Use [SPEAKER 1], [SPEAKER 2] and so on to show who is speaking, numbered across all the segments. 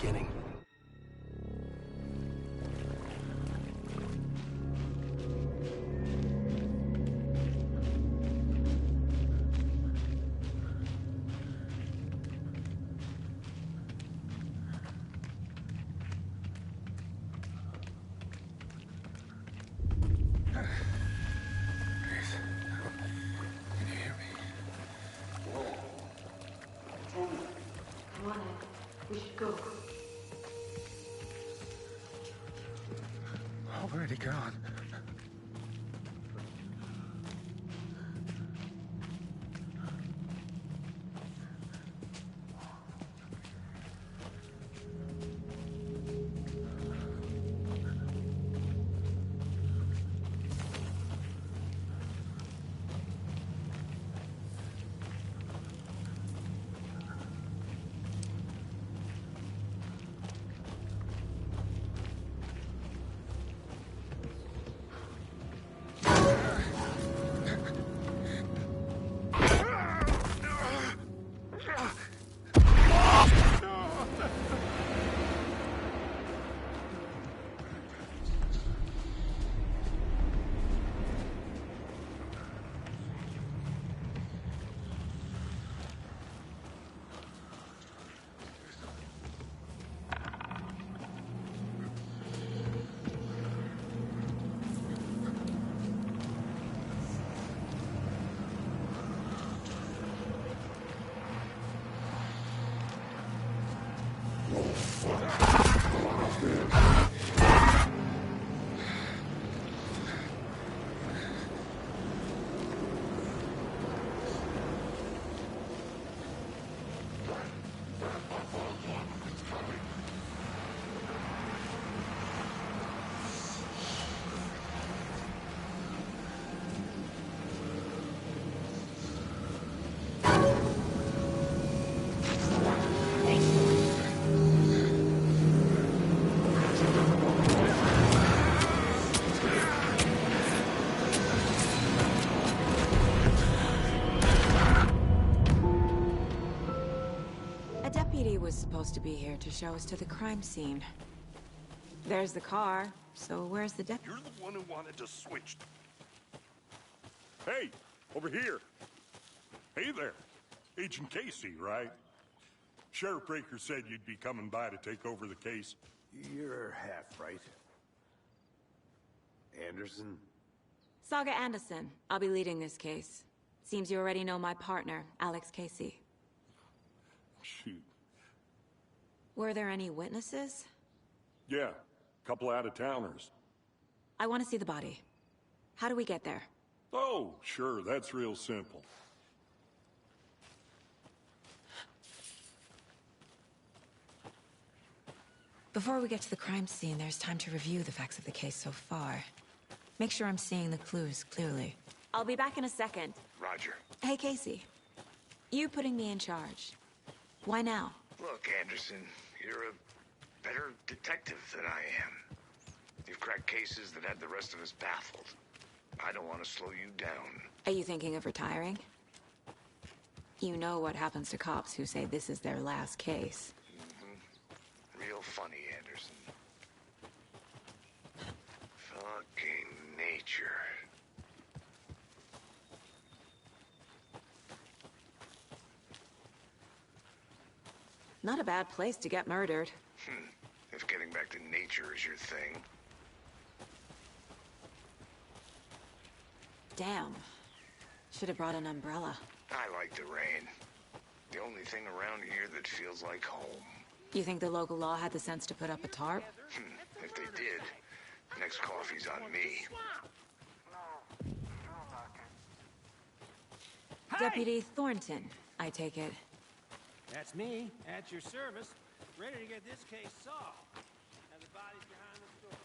[SPEAKER 1] beginning.
[SPEAKER 2] Come on in. We should go.
[SPEAKER 3] Already gone.
[SPEAKER 4] A deputy was supposed to be here to show us to the crime scene. There's the car, so where's the deputy?
[SPEAKER 5] You're the one who wanted to switch. Hey, over here. Hey there. Agent Casey, right? Sheriff Breaker said you'd be coming by to take over the case.
[SPEAKER 1] You're half right. Anderson?
[SPEAKER 4] Saga Anderson. I'll be leading this case. Seems you already know my partner, Alex Casey.
[SPEAKER 5] Shoot.
[SPEAKER 4] Were there any witnesses?
[SPEAKER 5] Yeah, a couple out-of-towners.
[SPEAKER 4] I want to see the body. How do we get there?
[SPEAKER 5] Oh, sure, that's real simple.
[SPEAKER 4] Before we get to the crime scene, there's time to review the facts of the case so far. Make sure I'm seeing the clues clearly. I'll be back in a second.
[SPEAKER 6] Roger.
[SPEAKER 4] Hey, Casey. You putting me in charge. Why now?
[SPEAKER 6] Look, Anderson, you're a better detective than I am. You've cracked cases that had the rest of us baffled. I don't want to slow you down.
[SPEAKER 4] Are you thinking of retiring? You know what happens to cops who say this is their last case.
[SPEAKER 6] Real funny, Anderson. Fucking nature.
[SPEAKER 4] Not a bad place to get murdered.
[SPEAKER 6] If getting back to nature is your thing.
[SPEAKER 4] Damn. Should have brought an umbrella.
[SPEAKER 6] I like the rain. The only thing around here that feels like home.
[SPEAKER 4] You think the local law had the sense to put up a tarp?
[SPEAKER 6] If they did, next coffee's on me.
[SPEAKER 4] Deputy Thornton, I take it.
[SPEAKER 7] That's me, at your service, ready to get this case solved. And the body's behind the door.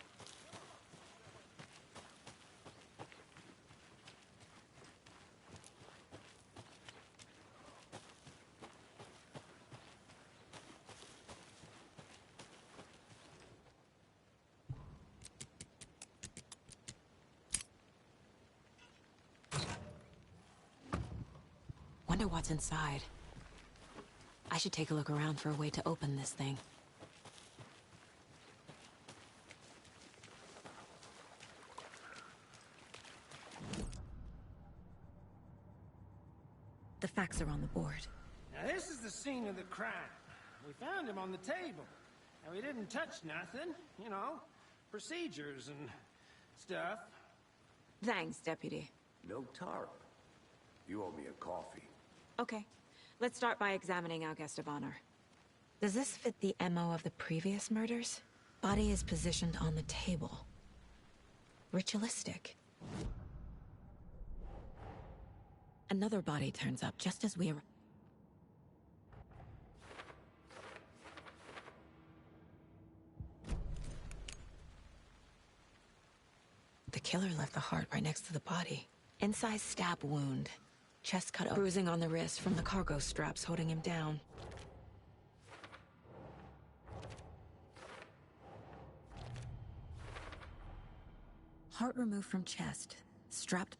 [SPEAKER 4] Wonder what's inside. I should take a look around for a way to open this thing. The facts are on the board.
[SPEAKER 7] Now, this is the scene of the crime. We found him on the table. And we didn't touch nothing, you know, procedures and stuff.
[SPEAKER 4] Thanks, Deputy.
[SPEAKER 1] No tarp. You owe me a coffee.
[SPEAKER 4] Okay. Let's start by examining our guest of honor. Does this fit the MO of the previous murders? Body is positioned on the table. Ritualistic. Another body turns up just as we arrive. The killer left the heart right next to the body. Incised stab wound. Chest cut up. Bruising on the wrist from the cargo straps holding him down. Heart removed from chest. Strapped.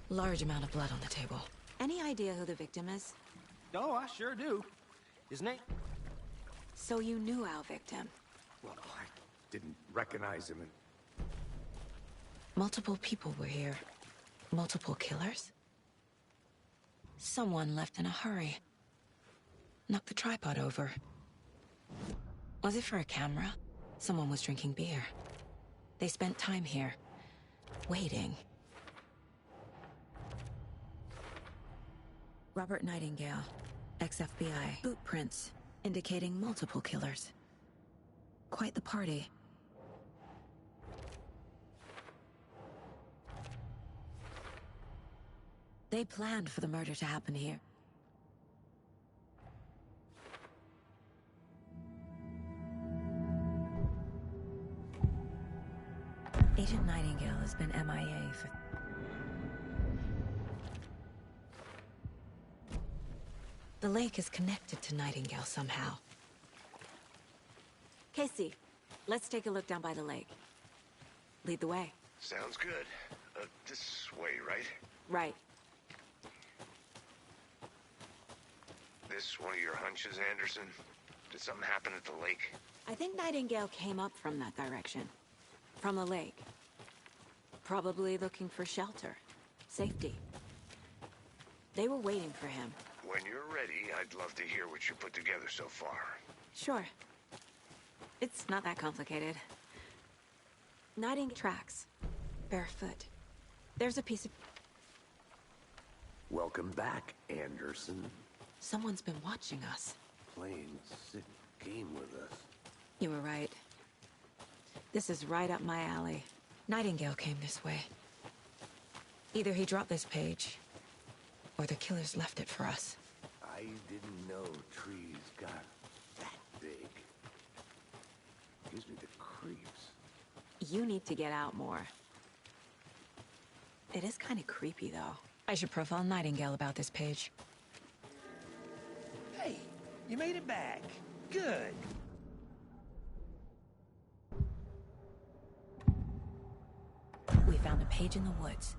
[SPEAKER 4] Large amount of blood on the table. Any idea who the victim is?
[SPEAKER 7] Oh, I sure do. His name...
[SPEAKER 4] So you knew our victim.
[SPEAKER 1] Well, I didn't recognize him.
[SPEAKER 4] Multiple people were here. Multiple killers? Someone left in a hurry. Knocked the tripod over. Was it for a camera? Someone was drinking beer. They spent time here. Waiting. Robert Nightingale, ex-FBI. Boot prints, indicating multiple killers. Quite the party. They planned for the murder to happen here. Agent Nightingale has been MIA for... The lake is connected to Nightingale somehow. Casey, let's take a look down by the lake. Lead the way.
[SPEAKER 6] Sounds good. This way, right?
[SPEAKER 4] Right.
[SPEAKER 6] This one of your hunches, Anderson? Did something happen at the lake?
[SPEAKER 4] I think Nightingale came up from that direction. From the lake. Probably looking for shelter. Safety. They were waiting for him.
[SPEAKER 6] When you're ready, I'd love to hear what you put together so far.
[SPEAKER 4] Sure. It's not that complicated. Nightingale tracks. Barefoot. There's a piece of...
[SPEAKER 1] Welcome back, Anderson.
[SPEAKER 4] Someone's been watching us.
[SPEAKER 1] Playing a sick game with us.
[SPEAKER 4] You were right. This is right up my alley. Nightingale came this way. Either he dropped this page, or the killers left it for us.
[SPEAKER 1] I didn't know trees got that big. Gives me the creeps.
[SPEAKER 4] You need to get out more. It is kind of creepy, though. I should profile Nightingale about this page.
[SPEAKER 7] Hey, you made it back. Good.
[SPEAKER 4] We found a page in the woods.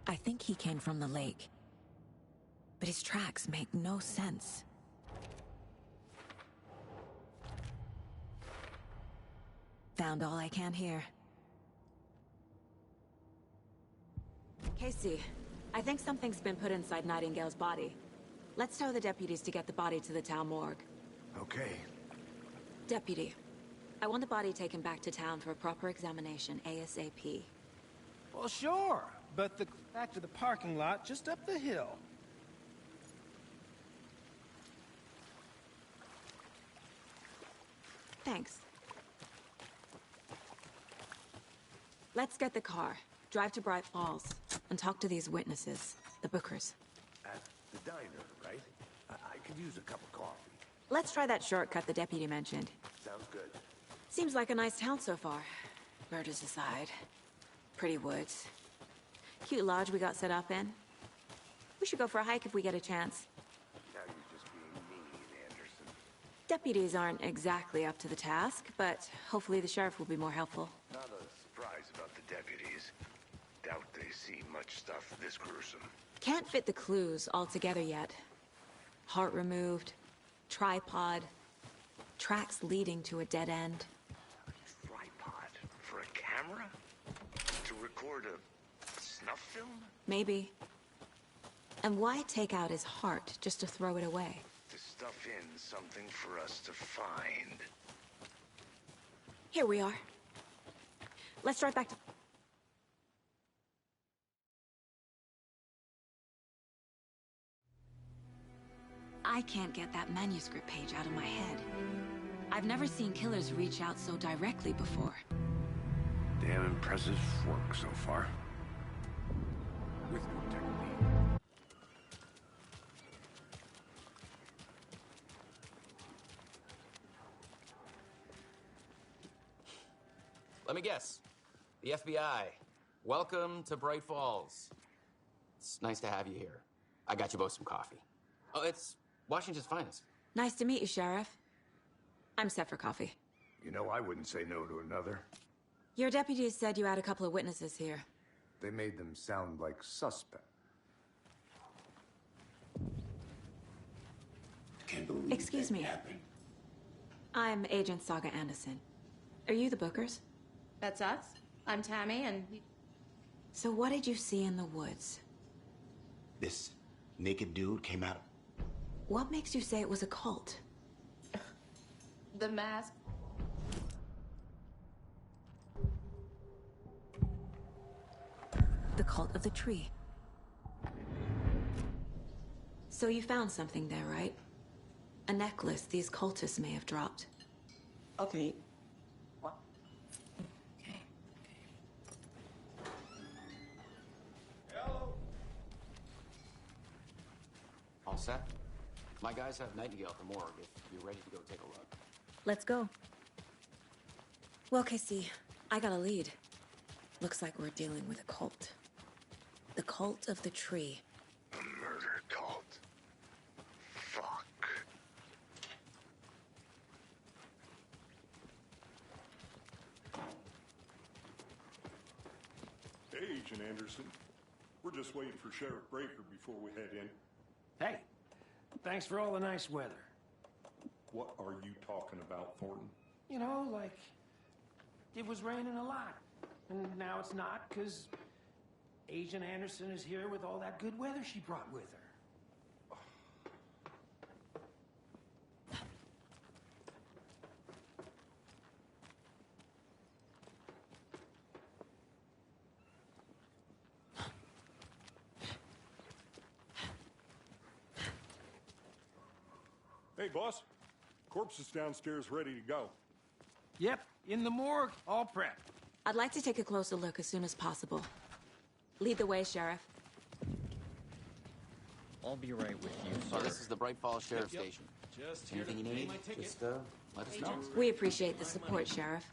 [SPEAKER 4] I think he came from the lake. But his tracks make no sense. Found all I can here. Casey, I think something's been put inside Nightingale's body. Let's tell the deputies to get the body to the town morgue.
[SPEAKER 1] Okay.
[SPEAKER 4] Deputy, I want the body taken back to town for a proper examination ASAP.
[SPEAKER 7] Well, sure. But back to the parking lot just up the hill.
[SPEAKER 4] Thanks. Let's get the car, drive to Bright Falls, and talk to these witnesses, the Bookers.
[SPEAKER 1] At the diner, right? I could use a cup of coffee.
[SPEAKER 4] Let's try that shortcut the deputy mentioned.
[SPEAKER 1] Sounds good.
[SPEAKER 4] Seems like a nice town so far. Murders aside. Pretty woods. Cute lodge we got set up in. We should go for a hike if we get a chance.
[SPEAKER 1] Now you're just being mean, Anderson.
[SPEAKER 4] Deputies aren't exactly up to the task, but hopefully the sheriff will be more helpful.
[SPEAKER 6] Not a surprise about the deputies. Doubt they see much stuff this gruesome.
[SPEAKER 4] Can't fit the clues all together yet. Heart removed, tripod, tracks leading to a dead end.
[SPEAKER 6] A tripod for a camera? To record a snuff film?
[SPEAKER 4] Maybe. And why take out his heart just to throw it away?
[SPEAKER 6] To stuff in something for us to find.
[SPEAKER 4] Here we are. Let's drive back to... I can't get that manuscript page out of my head. I've never seen killers reach out so directly before.
[SPEAKER 1] Damn impressive work so far. With good technique.
[SPEAKER 2] Let me guess. The FBI. Welcome to Bright Falls. It's nice to have you here. I got you both some coffee. Oh, it's Washington's finest.
[SPEAKER 4] Nice to meet you, Sheriff. I'm set for coffee.
[SPEAKER 1] You know, I wouldn't say no to another.
[SPEAKER 4] Your deputies said you had a couple of witnesses here.
[SPEAKER 1] They made them sound like suspects. Can't believe
[SPEAKER 4] Excuse me.
[SPEAKER 1] happened.
[SPEAKER 4] I'm Agent Saga Anderson. Are you the Bookers?
[SPEAKER 3] That's us. I'm Tammy, and
[SPEAKER 4] So what did you see in the woods?
[SPEAKER 8] This naked dude came out.
[SPEAKER 4] What makes you say it was a cult?
[SPEAKER 3] the mask.
[SPEAKER 4] The cult of the tree. So you found something there, right? A necklace these cultists may have dropped.
[SPEAKER 3] Okay. What? Okay.
[SPEAKER 2] All set? My guys have Nightingale at the morgue if you're ready to go take a look.
[SPEAKER 4] Let's go. Well, Casey, I got a lead. Looks like we're dealing with a cult. The cult of the tree.
[SPEAKER 6] A murder cult. Fuck.
[SPEAKER 5] Hey, Agent Anderson. We're just waiting for Sheriff Breaker before we head in.
[SPEAKER 7] Hey, thanks for all the nice weather.
[SPEAKER 5] What are you talking about, Thornton?
[SPEAKER 7] You know, like, it was raining a lot. And now it's not, because Agent Anderson is here with all that good weather she brought with her.
[SPEAKER 5] Hey, boss. Corpse is downstairs ready to go.
[SPEAKER 7] Yep, in the morgue, all prepped.
[SPEAKER 4] I'd like to take a closer look as soon as possible. Lead the way, Sheriff.
[SPEAKER 9] I'll be right with you,
[SPEAKER 2] So
[SPEAKER 9] sir.
[SPEAKER 2] this is the Bright Falls Sheriff
[SPEAKER 9] Yep.
[SPEAKER 2] Station.
[SPEAKER 9] Just here to
[SPEAKER 2] Anything you
[SPEAKER 9] pay
[SPEAKER 2] need,
[SPEAKER 9] my ticket.
[SPEAKER 2] just let us know.
[SPEAKER 4] We appreciate the support, Sheriff.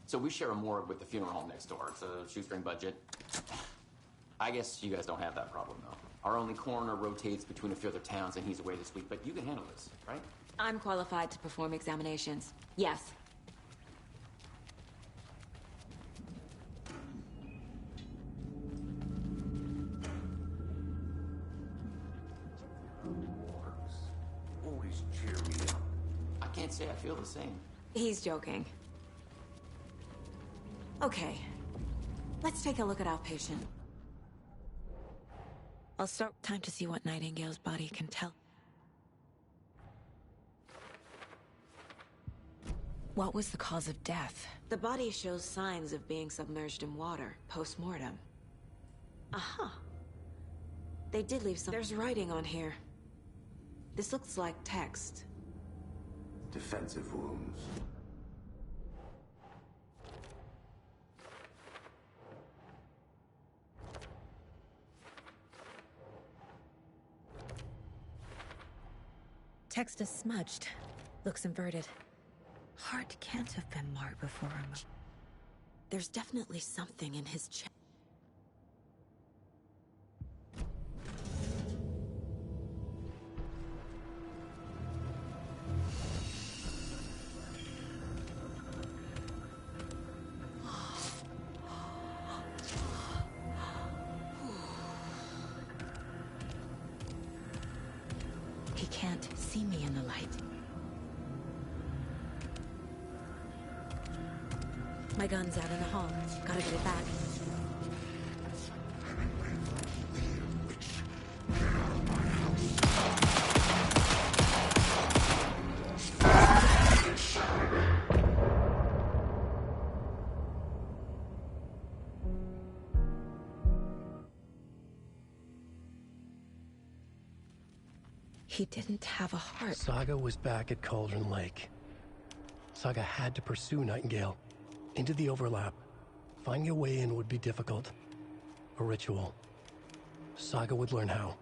[SPEAKER 2] So we share a morgue with the funeral home next door. It's a shoestring budget. I guess you guys don't have that problem, though. Our only coroner rotates between a few other towns, and he's away this week, but you can handle this, right?
[SPEAKER 4] I'm qualified to perform examinations. Yes.
[SPEAKER 1] Always cheer me up.
[SPEAKER 2] I can't say I feel the same.
[SPEAKER 4] He's joking. Okay. Let's take a look at our patient. I'll start. Time to see what Nightingale's body can tell. What was the cause of death? The body shows signs of being submerged in water, post-mortem. Aha. They did leave some... There's writing on here. This looks like text.
[SPEAKER 1] Defensive wounds.
[SPEAKER 4] Text is smudged. Looks inverted. Heart can't have been marked before him. There's definitely something in his chest. see me in the light. My gun's out in the hall. Gotta get it back. He didn't have a heart.
[SPEAKER 10] Saga was back at Cauldron Lake. Saga had to pursue Nightingale. Into the overlap. Finding a way in would be difficult. A ritual. Saga would learn how.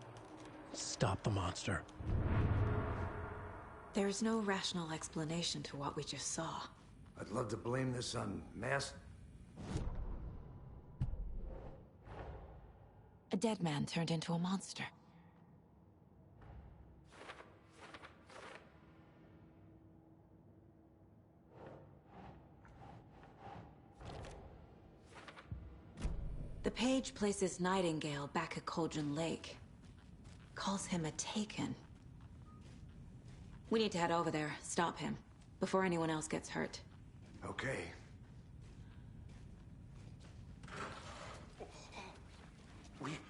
[SPEAKER 10] Stop the monster.
[SPEAKER 4] There's no rational explanation to what we just saw.
[SPEAKER 1] I'd love to blame this on mass...
[SPEAKER 4] A dead man turned into a monster. The page places Nightingale back at Cauldron Lake. Calls him a Taken. We need to head over there, stop him, before anyone else gets hurt.
[SPEAKER 1] Okay.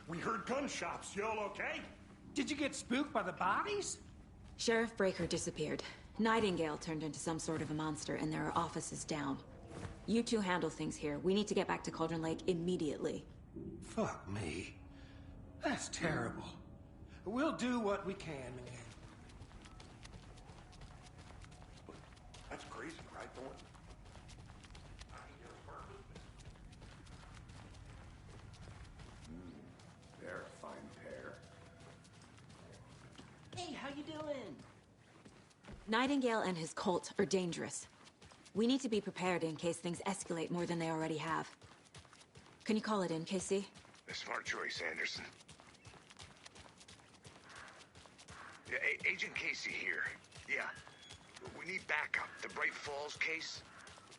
[SPEAKER 5] We heard gunshots. Y'all okay?
[SPEAKER 7] Did you get spooked by the bodies?
[SPEAKER 4] Sheriff Breaker disappeared. Nightingale turned into some sort of a monster, and there are offices down. You two handle things here. We need to get back to Cauldron Lake immediately.
[SPEAKER 7] Fuck me. That's terrible. We'll do what we can, man.
[SPEAKER 5] That's crazy, right?
[SPEAKER 1] They're a fine pair.
[SPEAKER 11] Hey, how you doing?
[SPEAKER 4] Nightingale and his cult are dangerous. We need to be prepared in case things escalate more than they already have. Can you call it in, Casey?
[SPEAKER 6] A smart choice, Anderson. Yeah, Agent Casey here. Yeah. We need backup. The Bright Falls case.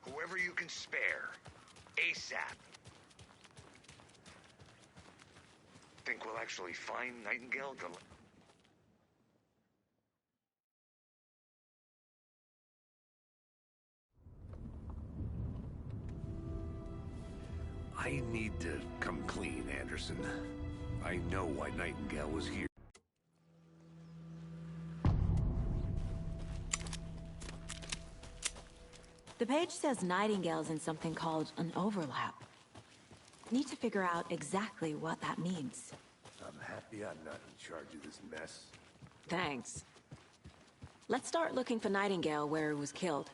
[SPEAKER 6] Whoever you can spare. ASAP. Think we'll actually find Nightingale?
[SPEAKER 1] I need to come clean, Anderson. I know why Nightingale was here.
[SPEAKER 4] The page says Nightingale's in something called an overlap. Need to figure out exactly what that means.
[SPEAKER 1] I'm happy I'm not in charge of this mess.
[SPEAKER 4] Thanks. Let's start looking for Nightingale where he was killed.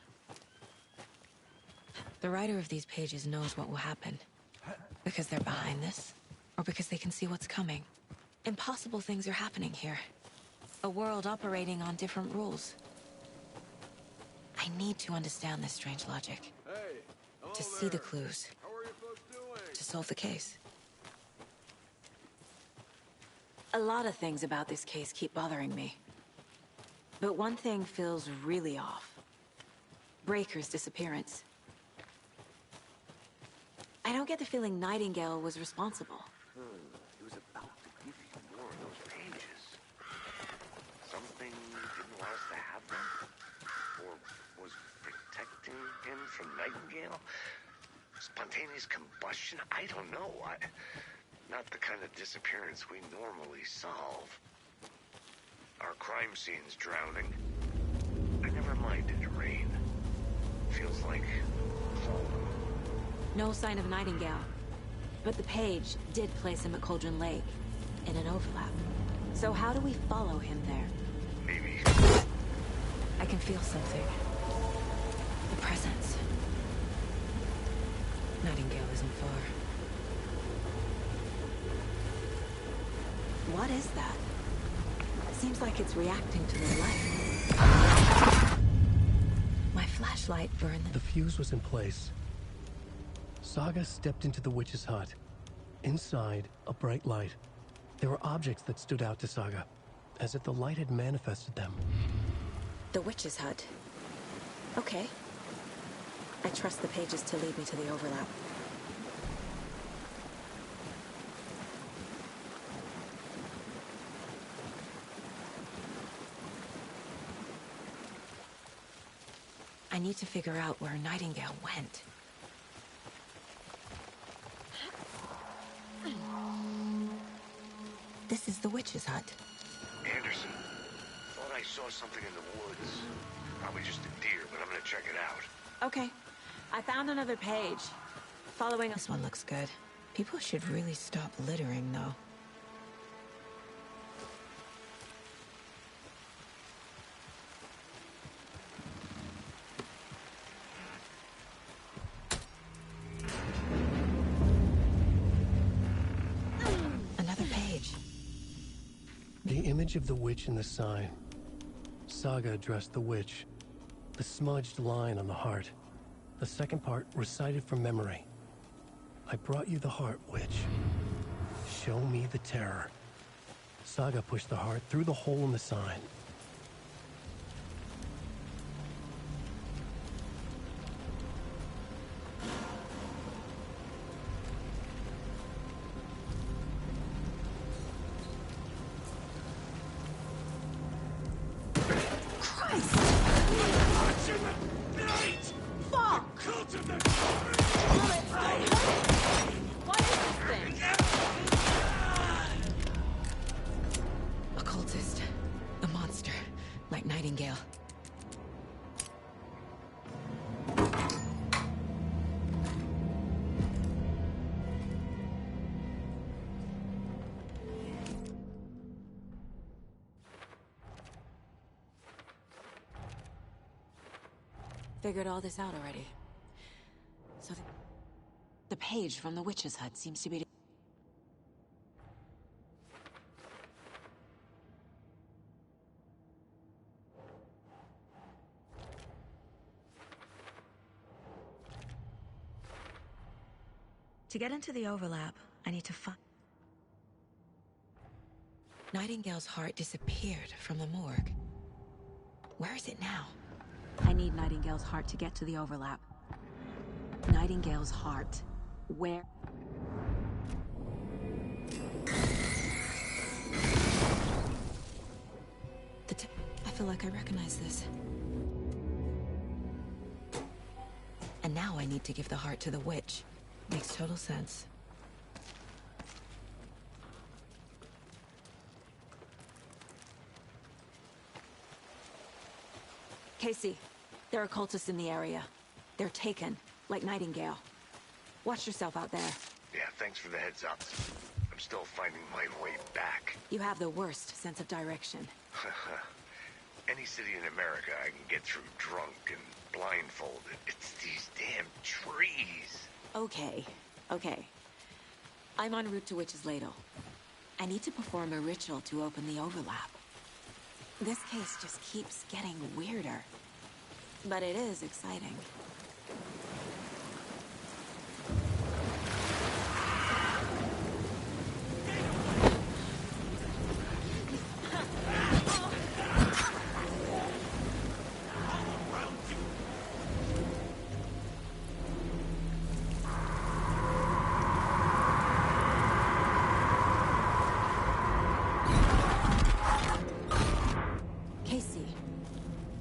[SPEAKER 4] The writer of these pages knows what will happen. Because they're behind this, or because they can see what's coming. Impossible things are happening here. A world operating on different rules. I need to understand this strange logic.
[SPEAKER 12] Hey,
[SPEAKER 4] to see the clues.
[SPEAKER 12] How are you folks doing?
[SPEAKER 4] To solve the case. A lot of things about this case keep bothering me. But one thing feels really off. Breaker's disappearance. I don't get the feeling Nightingale was responsible.
[SPEAKER 6] He was about to give you more of those pages. Something didn't want us to have them? Or was protecting him from Nightingale? Spontaneous combustion? I don't know. Not the kind of disappearance we normally solve. Our crime scene's drowning. I never minded rain. Feels like home.
[SPEAKER 4] No sign of Nightingale. But the page did place him at Cauldron Lake, in an overlap. So how do we follow him there?
[SPEAKER 6] Maybe.
[SPEAKER 4] I can feel something. The presence. Nightingale isn't far. What is that? Seems like it's reacting to the light. My flashlight burned.
[SPEAKER 10] The fuse was in place. Saga stepped into the witch's hut. Inside, a bright light. There were objects that stood out to Saga, as if the light had manifested them.
[SPEAKER 4] The witch's hut. Okay. I trust the pages to lead me to the overlap. I need to figure out where Nightingale went. This is the witch's hut.
[SPEAKER 6] Anderson, thought I saw something in the woods. Probably just a deer, but I'm gonna check it out.
[SPEAKER 4] Okay. I found another page. Following... This one looks good. People should really stop littering, though. Another page.
[SPEAKER 10] The image of the witch in the sign. Saga addressed the witch. The smudged line on the heart. The second part recited from memory. I brought you the heart, witch. Show me the terror. Saga pushed the heart through the hole in the sign.
[SPEAKER 4] Occultist. A monster. Like Nightingale. Figured all this out already. So the page from the witch's hut seems to be... To get into the overlap, I need to find... Nightingale's heart disappeared from the morgue. Where is it now? I need Nightingale's heart to get to the overlap. Nightingale's heart. Where? I feel like I recognize this. And now I need to give the heart to the witch. Makes total sense. Casey, there are cultists in the area. They're taken, like Nightingale. Watch yourself out there.
[SPEAKER 6] Yeah, thanks for the heads up. I'm still finding my way back.
[SPEAKER 4] You have the worst sense of direction.
[SPEAKER 6] Any city in America I can get through drunk and blindfolded. It's these damn trees.
[SPEAKER 4] Okay. I'm en route to Witch's Ladle. I need to perform a ritual to open the overlap. This case just keeps getting weirder. But it is exciting.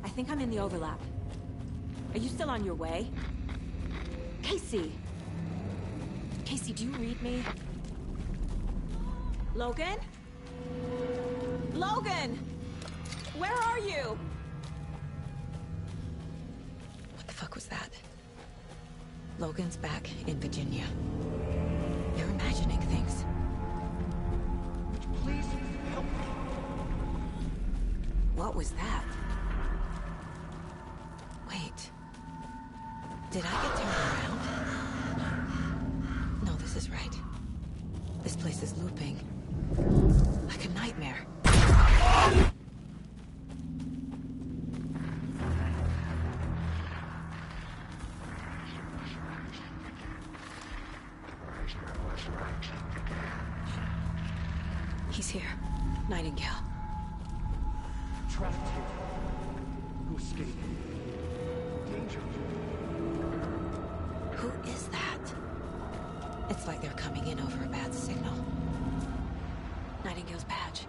[SPEAKER 4] I think I'm in the overlap. Are you still on your way? Casey! Casey, do you read me? Logan? Logan! Where are you? What the fuck was that? Logan's back in Virginia. You're imagining things.
[SPEAKER 1] Would you please help me?
[SPEAKER 4] What was that? Wait. Did I get turned around? No, this is right. This place is looping. Like a nightmare. He's here. Nightingale.
[SPEAKER 1] Trapped here. Who escaped? Danger.
[SPEAKER 4] Who is that? It's like they're coming in over a bad signal. Nightingale's badge.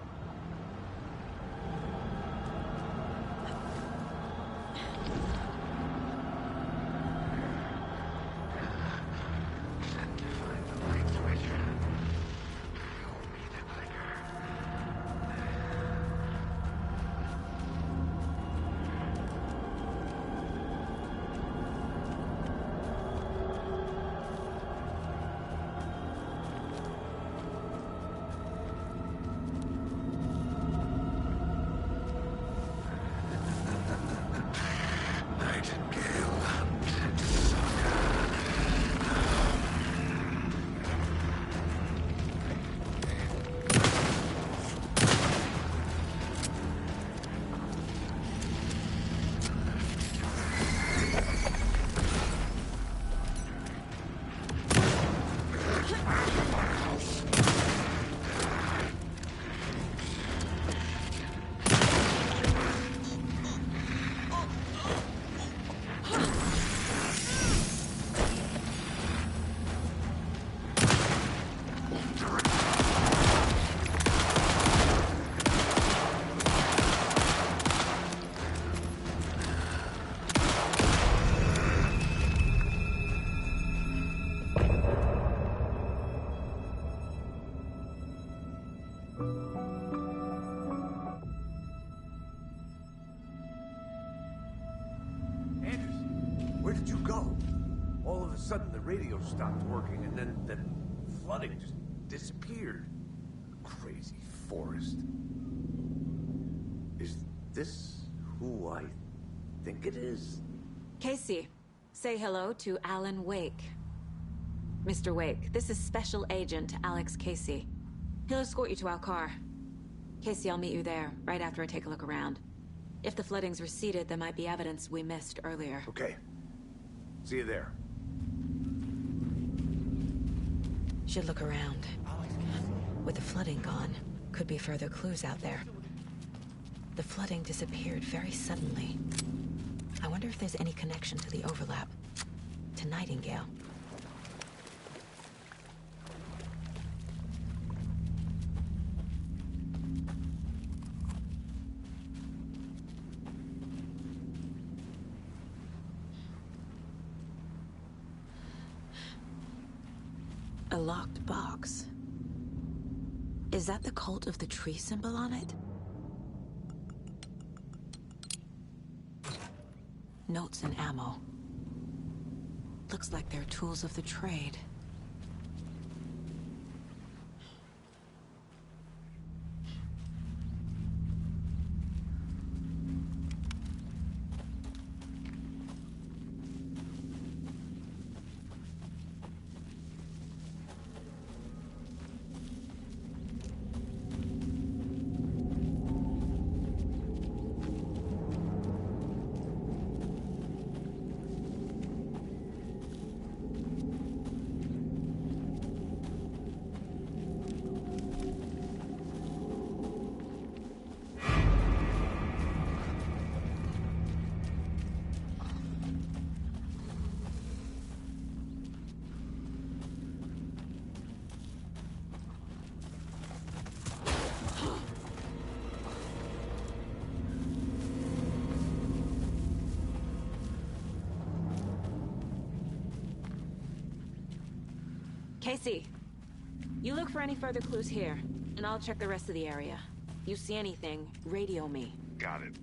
[SPEAKER 1] sudden the radio stopped working, and then flooding just disappeared. Crazy forest. Is this who I think it is?
[SPEAKER 4] Casey, say hello to Alan Wake. Mr. Wake, this is Special Agent Alex Casey. He'll escort you to our car. Casey, I'll meet you there, right after I take a look around. If the flooding's receded, there might be evidence we missed earlier.
[SPEAKER 1] Okay. See you there.
[SPEAKER 4] Should look around. With the flooding gone, could be further clues out there. The flooding disappeared very suddenly. I wonder if there's any connection to the overlap. To Nightingale. A locked box. Is that the cult of the tree symbol on it? Notes and ammo. Looks like they're tools of the trade. Casey, you look for any further clues here, and I'll check the rest of the area. You see anything, radio me.
[SPEAKER 6] Got it.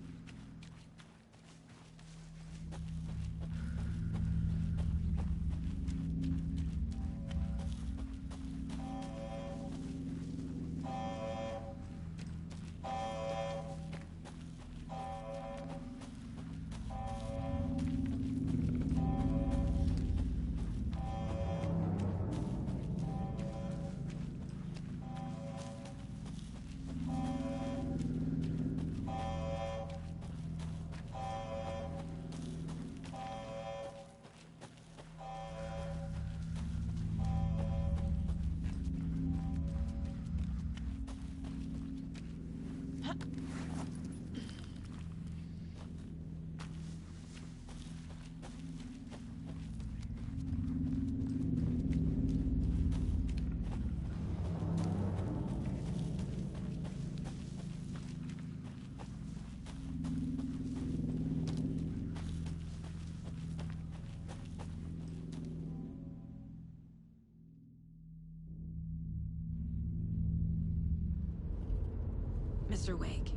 [SPEAKER 4] Mr. Wake,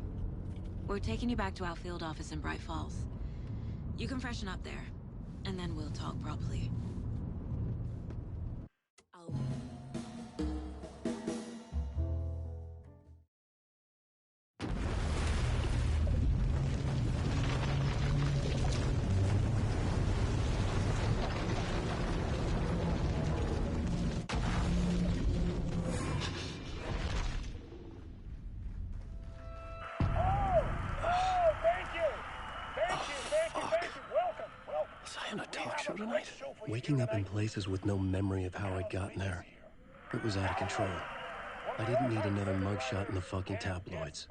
[SPEAKER 4] we're taking you back to our field office in Bright Falls. You can freshen up there, and then we'll talk properly.
[SPEAKER 10] Waking up in places with no memory of how I'd gotten there. It was out of control. I didn't need another mugshot in the fucking tabloids.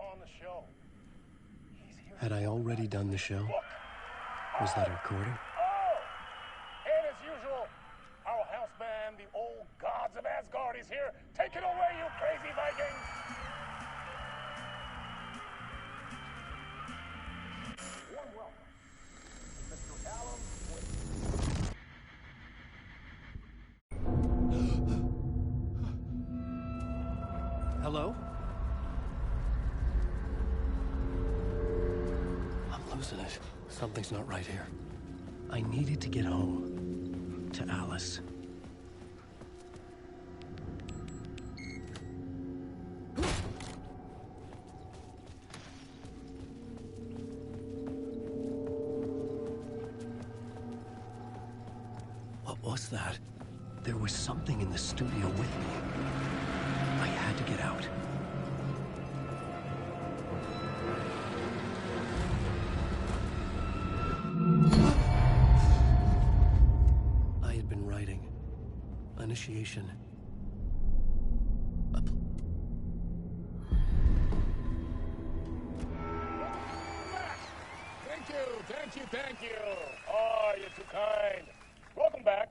[SPEAKER 10] Had I already done the show? Was that a recording?
[SPEAKER 5] Oh! And as usual, our house band, the old gods of Asgard, is here. Take it away, you crazy Vikings! Warm welcome to Mr. Alan Wake.
[SPEAKER 10] Hello? I'm losing it. Something's not right here. I needed to get home. to Alice. What was that? There was something in the studio with me. I had to get out. I had been writing. Initiation.
[SPEAKER 11] Thank you. Oh, you're too kind. Welcome back.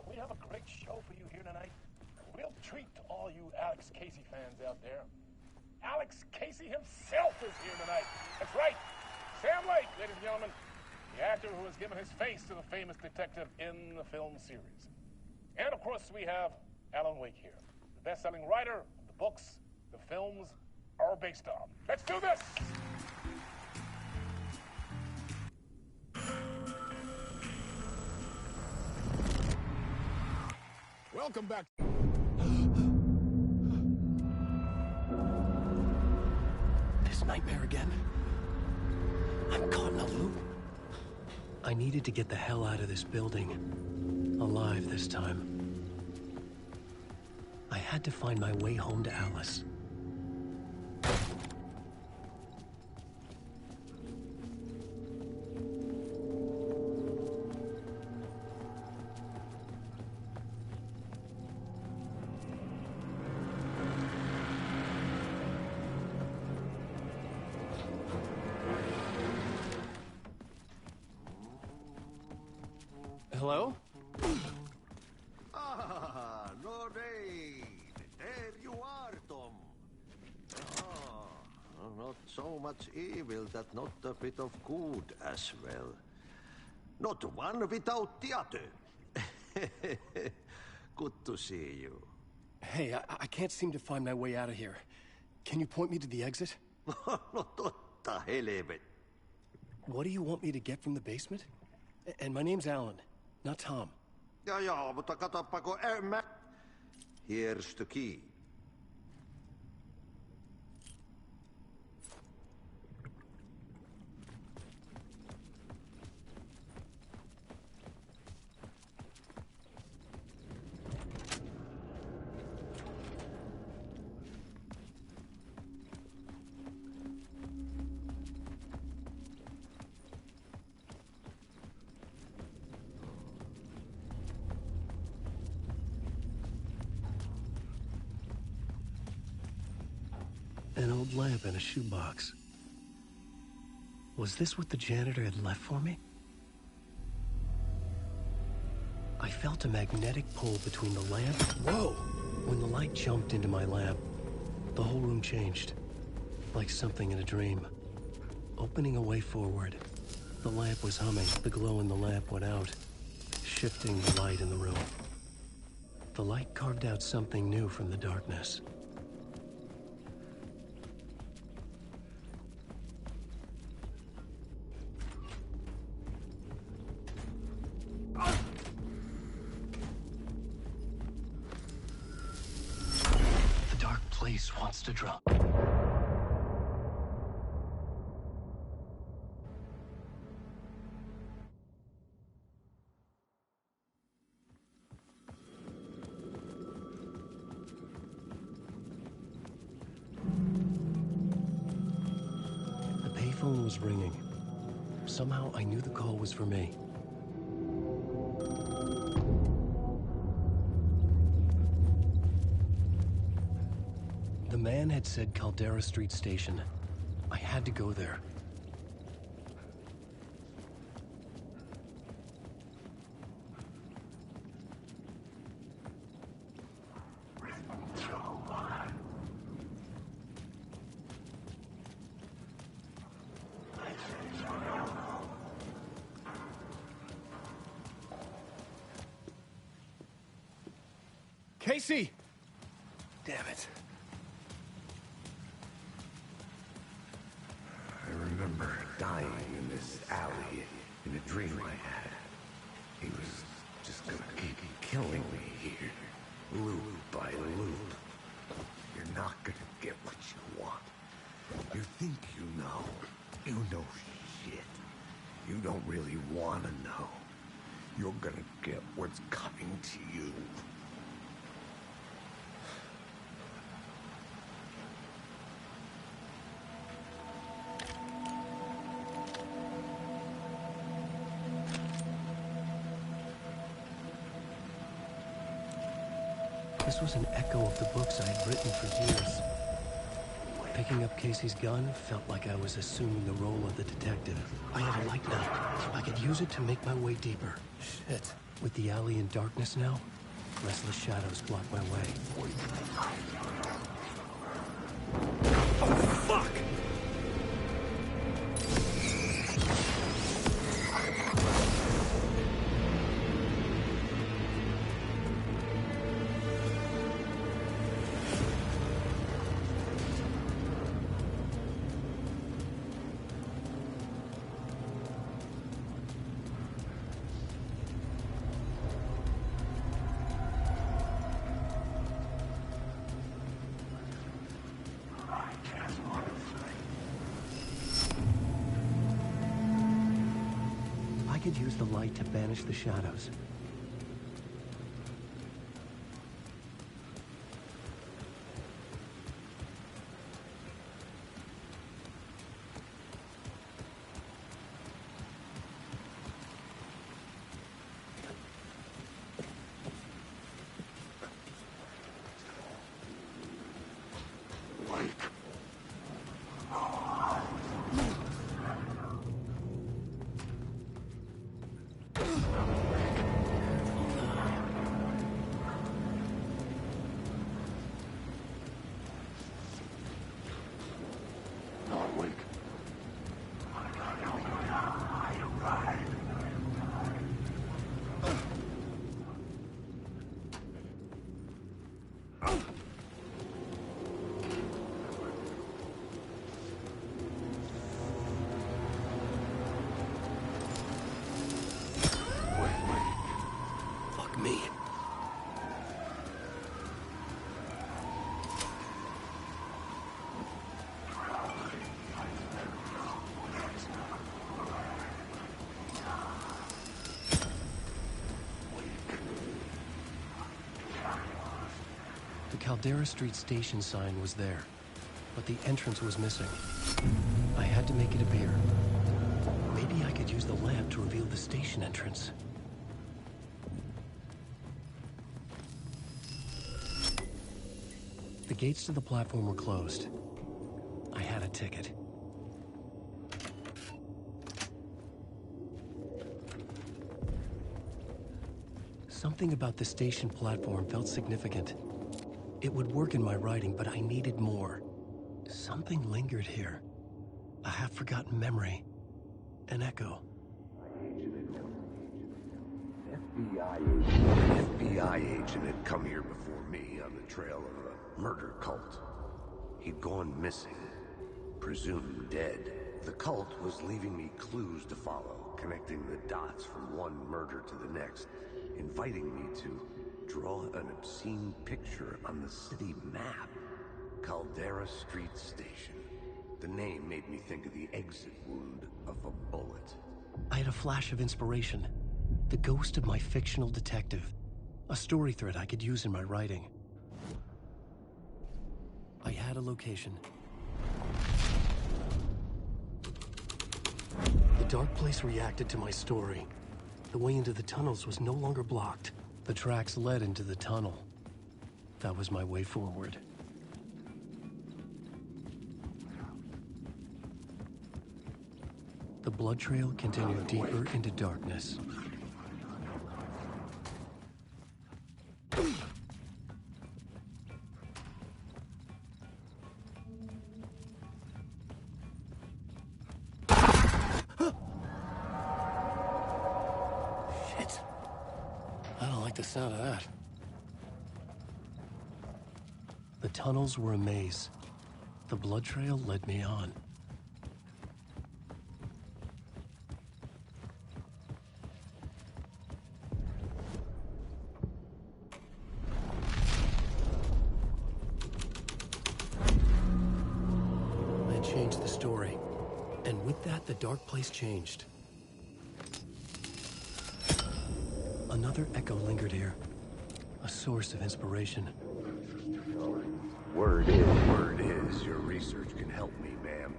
[SPEAKER 11] We have a great show for you here tonight. A real treat to all you Alex Casey fans out there. Alex Casey himself is here tonight. That's right. Sam Lake, ladies and gentlemen. The actor who has given his face to the famous detective in the film series. And of course, we have Alan Wake here, the best-selling writer of the books the films are based on. Let's do this! Welcome back.
[SPEAKER 10] This nightmare again. I'm caught in a loop. I needed to get the hell out of this building. Alive this time. I had to find my way home to Alice. Hello?
[SPEAKER 12] Ah, Lorraine! There you are, Tom. Ah, not so much evil that not a bit of good as well. Not one without the other. Good to see you.
[SPEAKER 10] Hey, I can't seem to find my way out of here. Can you point me to the exit?
[SPEAKER 12] No totta helvet.
[SPEAKER 10] What do you want me to get from the basement? And my name's Alan, not Tom.
[SPEAKER 12] Ja, mutta katoppa Here's the key.
[SPEAKER 10] An old lamp in a shoebox. Was this what the janitor had left for me? I felt a magnetic pull between the lamp. Whoa! When the light jumped into my lamp, the whole room changed. Like something in a dream. Opening a way forward. The lamp was humming. The glow in the lamp went out, shifting the light in the room. The light carved out something new from the darkness. Wants to drop. The payphone was ringing. Somehow I knew the call was for me. The man had said Caldera Street Station. I had to go there. Casey! Damn it.
[SPEAKER 1] I remember dying in this alley in a dream I had. He was just gonna keep killing me here, loop by loop. You're not gonna get what you want. You think you know. You know shit. You don't really want to know. You're gonna get what's coming to you.
[SPEAKER 10] This was an echo of the books I had written for years. Picking up Casey's gun felt like I was assuming the role of the detective. I had a light now. I could use it to make my way deeper. Shit. With the alley in darkness now, restless shadows block my way.
[SPEAKER 1] Oh, fuck!
[SPEAKER 10] I could use the light to banish the shadows. Caldera Street station sign was there, but the entrance was missing. I had to make it appear. Maybe I could use the lamp to reveal the station entrance. The gates to the platform were closed. I had a ticket. Something about the station platform felt significant. It would work in my writing, but I needed more. Something lingered here. A half-forgotten memory. An echo.
[SPEAKER 1] FBI agent had come here before me on the trail of a murder cult. He'd gone missing, presumed dead. The cult was leaving me clues to follow, connecting the dots from one murder to the next, inviting me to draw an obscene picture on the city map. Caldera Street Station. The name made me think of the exit wound of a bullet.
[SPEAKER 10] I had a flash of inspiration. The ghost of my fictional detective. A story thread I could use in my writing. I had a location. The dark place reacted to my story. The way into the tunnels was no longer blocked. The tracks led into the tunnel. That was my way forward. The blood trail continued deeper into darkness. The sound of that. The tunnels were a maze. The blood trail led me on. story. And with that, the dark place changed. Another echo lingered here. A source of inspiration.
[SPEAKER 1] Word is, your research can help me, ma'am.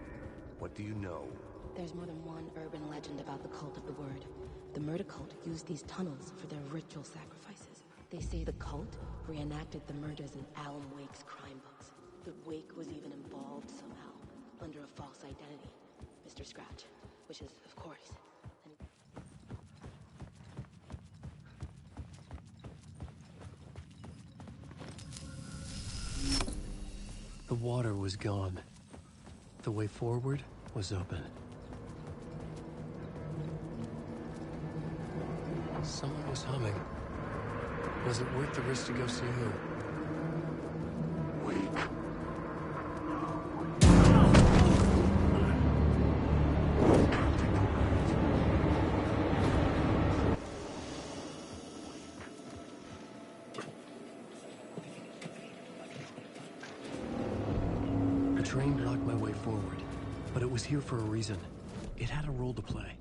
[SPEAKER 1] What do you know?
[SPEAKER 13] There's more than one urban legend about the cult of the Word. The murder cult used these tunnels for their ritual sacrifices. They say the cult reenacted the murders in Alan Wake's crime books. The Wake was even involved somehow, under a false identity, Mr. Scratch, which is, of course,
[SPEAKER 10] The water was gone. The way forward was open. Someone was humming. Was it worth the risk to go see who? The train blocked my way forward, but it was here for a reason. It had a role to play.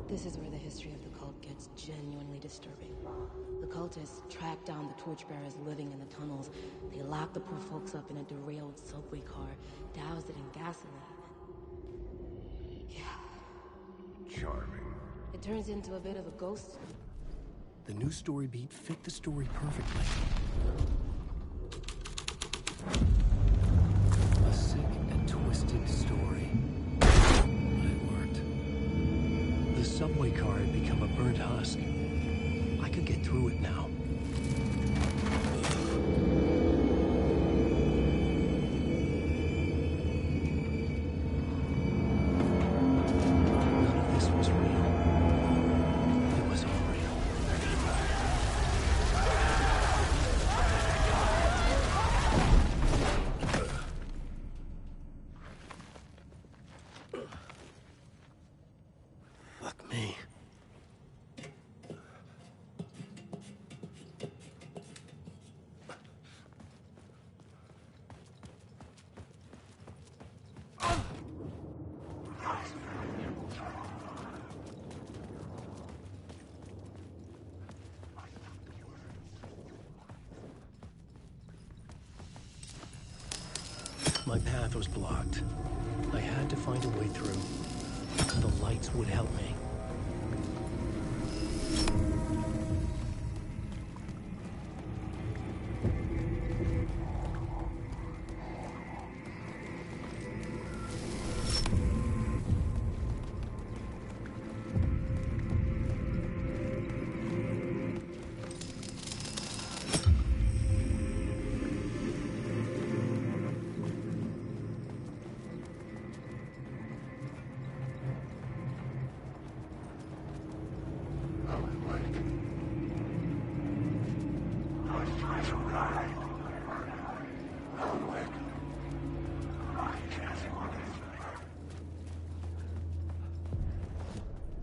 [SPEAKER 13] This is where the history of the cult gets genuinely disturbing. The cultists tracked down the torchbearers living in the tunnels. They locked the poor folks up in a derailed subway car, doused it in gasoline. Yeah.
[SPEAKER 1] Charming.
[SPEAKER 13] It turns into a bit of a ghost story.
[SPEAKER 10] The new story beat fit the story perfectly. A sick and twisted story. But it worked. The subway car had become a burnt husk. I could get through it now. None of this was real. It was all real. Fuck me. My path was blocked. I had to find a way through. The lights would help me.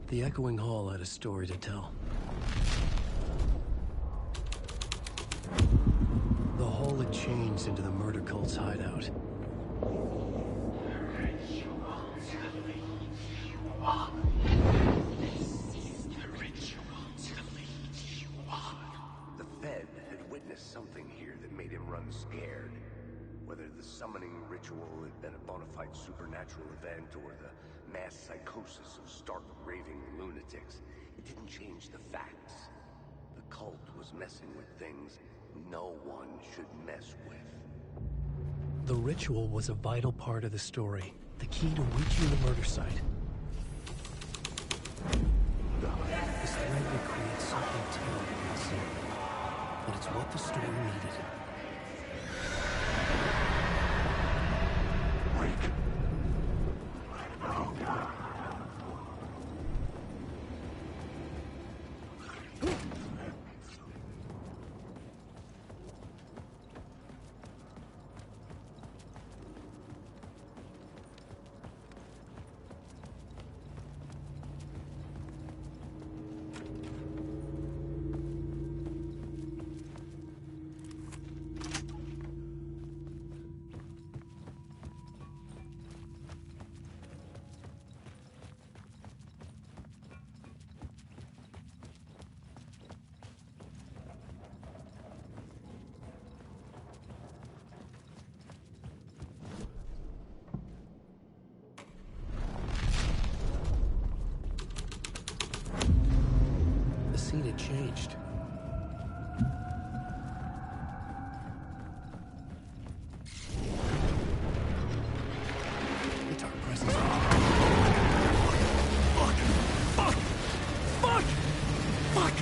[SPEAKER 10] The echoing hall had a story to tell. The hall had changed into the murder cult's hideout.
[SPEAKER 1] The Fed had witnessed something here that made him run scared. Whether the summoning ritual had been a bona fide supernatural event or the mass psychosis of stark raving lunatics, it didn't change the facts. The cult was messing with things no one should mess with.
[SPEAKER 10] The ritual was a vital part of the story, the key to reaching the murder site. This thread would create something terrible inside, but it's what the story needed. seen it changed. The dark presence. Fuck! Fuck! Fuck! Fuck!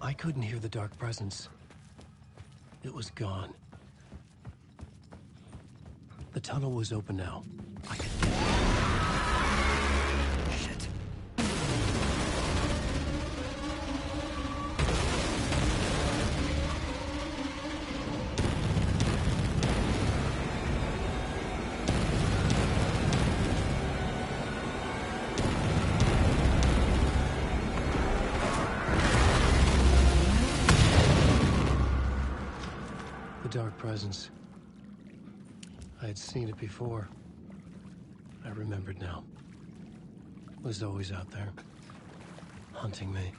[SPEAKER 10] I couldn't hear the dark presence. It was gone. The tunnel was open now. I could get it. Shit. Dark presence. I had seen it before. I remembered now. It was always out there, hunting me.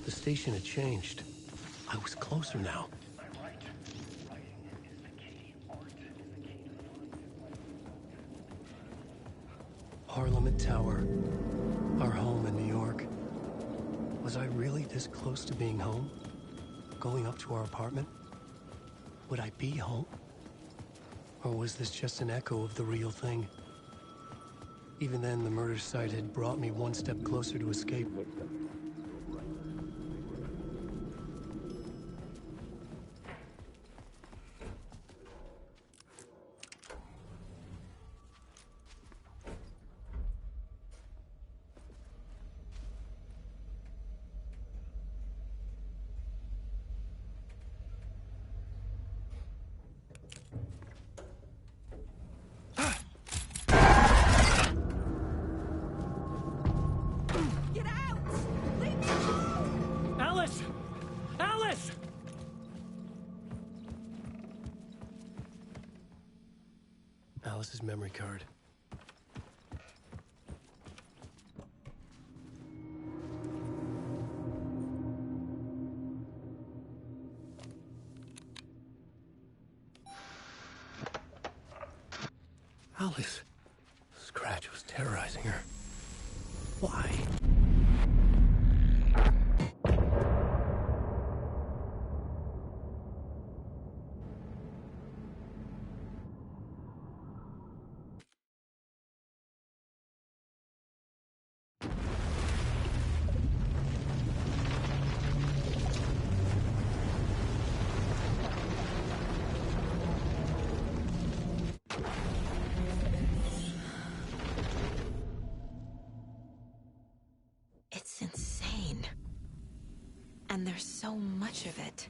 [SPEAKER 10] The station had changed. I was closer now. Parliament Tower. Our home in New York. Was I really this close to being home? Going up to our apartment? Would I be home? Or was this just an echo of the real thing? Even then, the murder site had brought me one step closer to escape. Alice's memory card. Alice. Scratch was terrorizing her. Why?
[SPEAKER 4] And there's so much of it.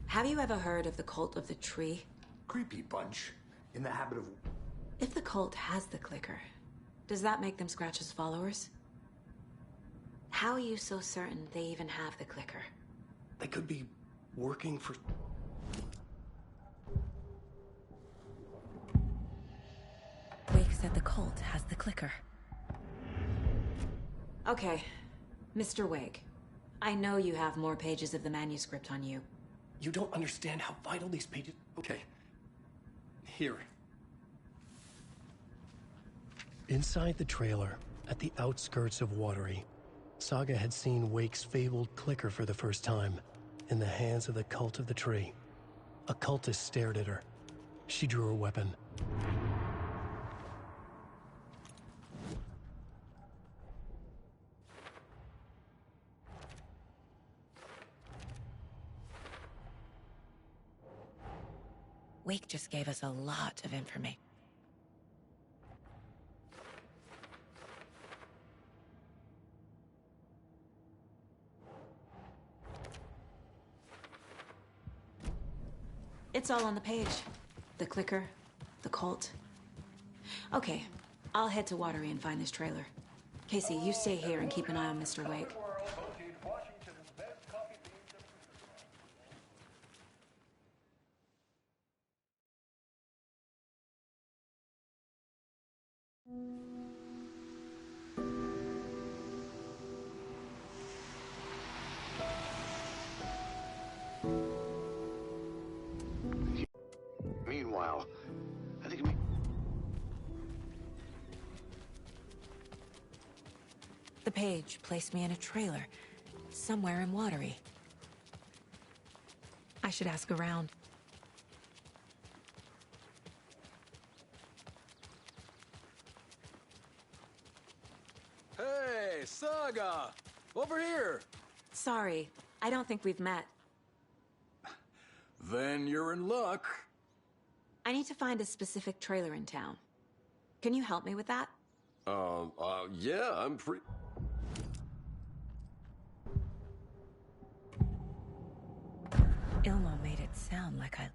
[SPEAKER 4] Have you ever heard of the cult of the tree?
[SPEAKER 14] Creepy bunch. In the habit of...
[SPEAKER 4] If the cult has the clicker, does that make them Scratch's followers? How are you so certain they even have the clicker?
[SPEAKER 10] They could be working for...
[SPEAKER 4] Wake said the cult has the clicker. Okay, Mr. Wake. I know you have more pages of the manuscript on you.
[SPEAKER 10] You don't understand how vital these pages... Okay. Here. Inside the trailer, at the outskirts of Watery, Saga had seen Wake's fabled clicker for the first time, in the hands of the cult of the tree. A cultist stared at her. She drew her weapon.
[SPEAKER 4] Wake just gave us a lot of information. It's all on the page. The clicker, the cult. Okay, I'll head to Watery and find this trailer. Casey, you stay here and keep an eye on Mr. Wake.
[SPEAKER 6] Meanwhile, I think...
[SPEAKER 4] The page placed me in a trailer, somewhere in Watery. I should ask around.
[SPEAKER 15] Hey, Saga! Over here!
[SPEAKER 4] Sorry, I don't think we've met.
[SPEAKER 15] Then you're in luck.
[SPEAKER 4] I need to find a specific trailer in town. Can you help me with that?
[SPEAKER 15] Yeah, I'm free.
[SPEAKER 4] Ilmo made it sound like I...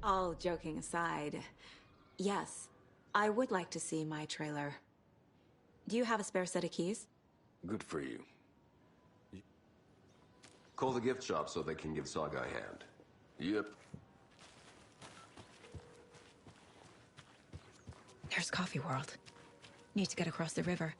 [SPEAKER 4] All joking aside, yes, I would like to see my trailer. Do you have a spare set of keys?
[SPEAKER 15] Good for you.
[SPEAKER 16] Call the gift shop so they can give Saga a hand.
[SPEAKER 15] Yep.
[SPEAKER 4] There's Coffee World. Need to get across the river.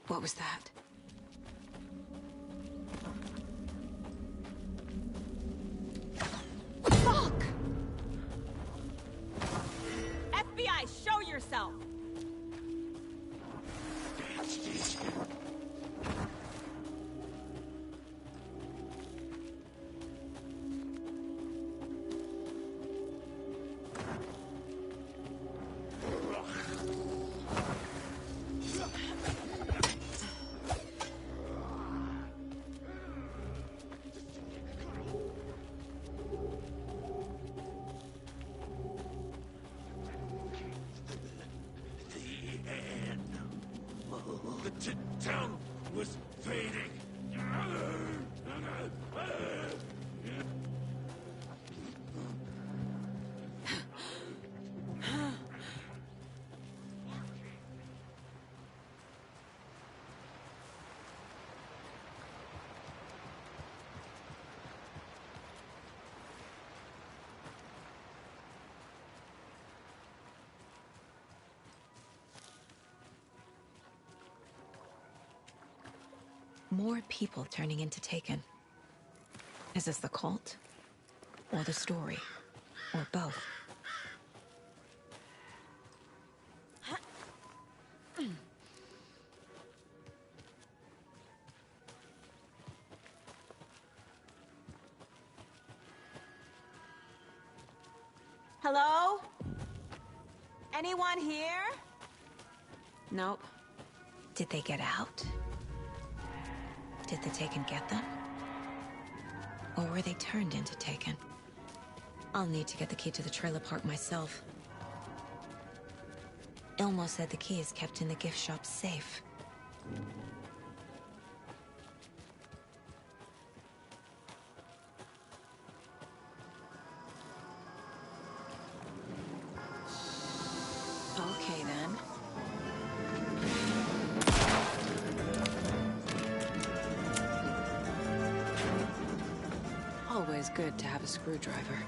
[SPEAKER 4] What was that? Fuck! FBI, show yourself!
[SPEAKER 5] The town was fading.
[SPEAKER 4] More people turning into Taken. Is this the cult? Or the story? Or both? Hello? Anyone here? Nope. Did they get out? Did the Taken get them? Or were they turned into Taken? I'll need to get the key to the trailer park myself. Ilmo said the key is kept in the gift shop safe. Okay, then. Always good to have a screwdriver.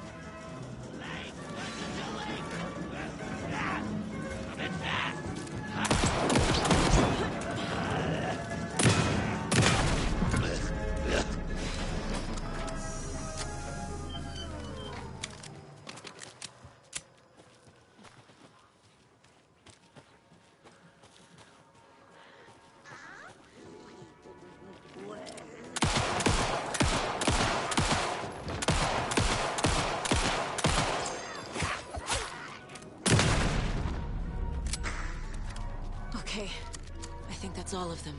[SPEAKER 4] Okay, I think that's all of them.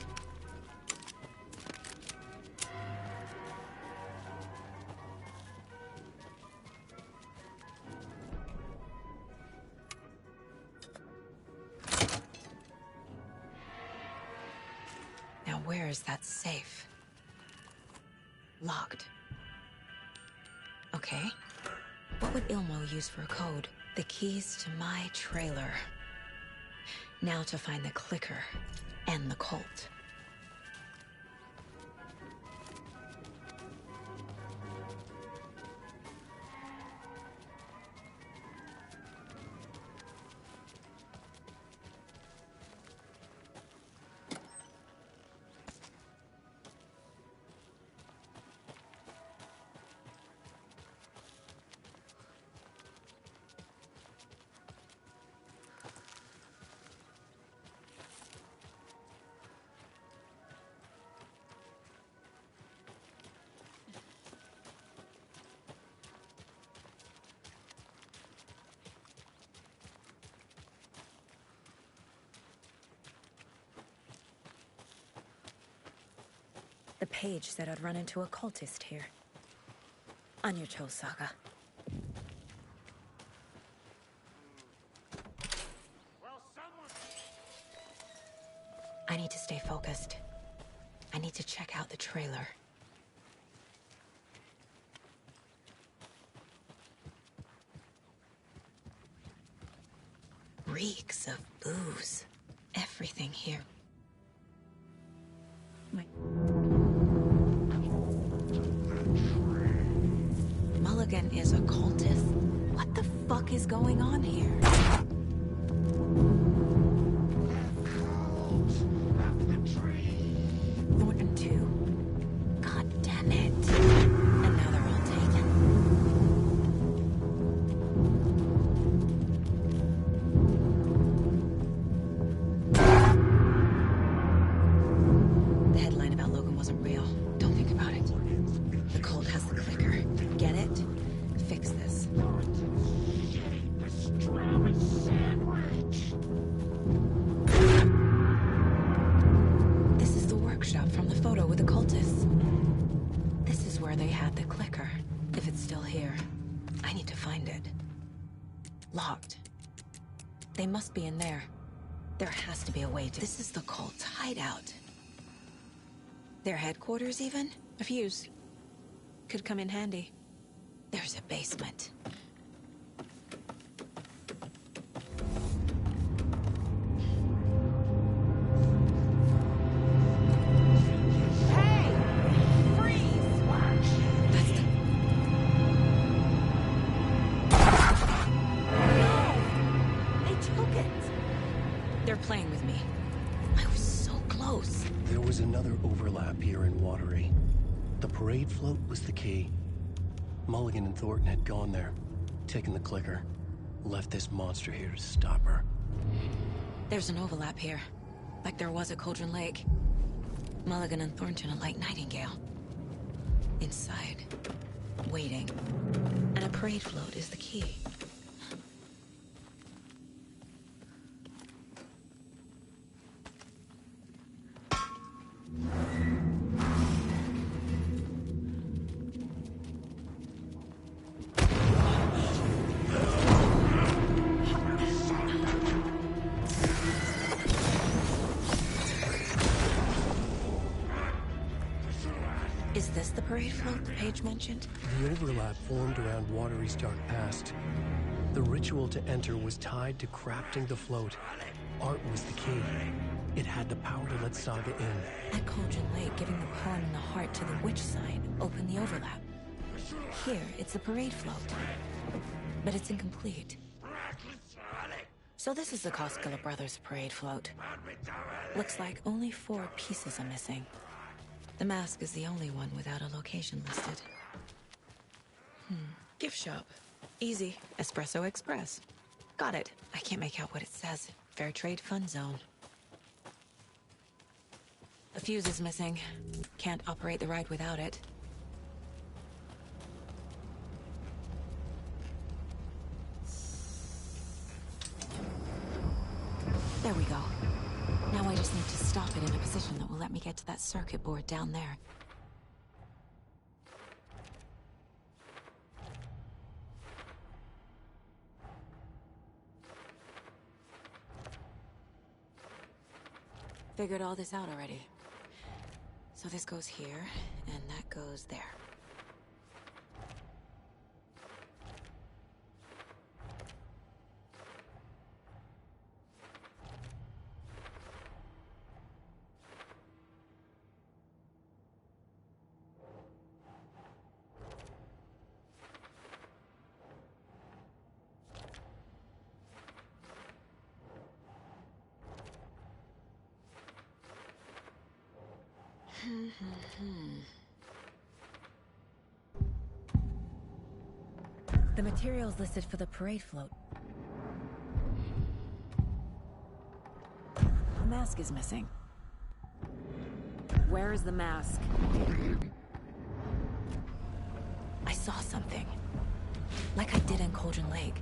[SPEAKER 4] Now where is that safe? Locked. Okay. What would Ilmo use for a code? The keys to my trailer. Now to find the clicker and the cult. The page said I'd run into a cultist here. On your toes, Saga. I need to stay focused. I need to check out the trailer. Reeks of booze. Everything here. Mulligan is a cultist? What the fuck is going on here? Norton 2. God damn it. And now they're all taken. The headline about Logan wasn't real. Don't think about it. The cult has the clicker. Get it? Fix this. This is the workshop from the photo with the cultists. This is where they had the clicker. If it's still here, I need to find it. Locked. They must be in there. There has to be a way to... This is the cult's hideout. Their headquarters, even? A fuse. Could come in handy. There's a basement. Hey! Freeze! That's the... No! They took it! They're playing with me. I was so close.
[SPEAKER 10] There was another overlap here in Watery. The parade float was the key. Mulligan and Thornton had gone there, taken the clicker, left this monster here to stop her.
[SPEAKER 4] There's an overlap here, like there was at Cauldron Lake. Mulligan and Thornton are like Nightingale. Inside, waiting. And a parade float is the key. Is this the parade float the page mentioned?
[SPEAKER 10] The overlap formed around Watery's dark past. The ritual to enter was tied to crafting the float. Art was the key. It had the power to let Saga in.
[SPEAKER 4] At Cauldron Lake, giving the pawn and the heart to the witch sign opened the overlap. Here, it's the parade float. But it's incomplete. So this is the Koskela Brothers parade float. Looks like only 4 pieces are missing. The mask is the only one without a location listed. Gift shop. Easy. Espresso Express. Got it. I can't make out what it says. Fair Trade Fund Zone. A fuse is missing. Can't operate the ride without it. There we go. Now I just need to stop it in a position that will let me get to that circuit board down there. Figured all this out already. So this goes here, and that goes there. The materials listed for the parade float. The mask is missing. Where is the mask? I saw something. Like I did in Cauldron Lake.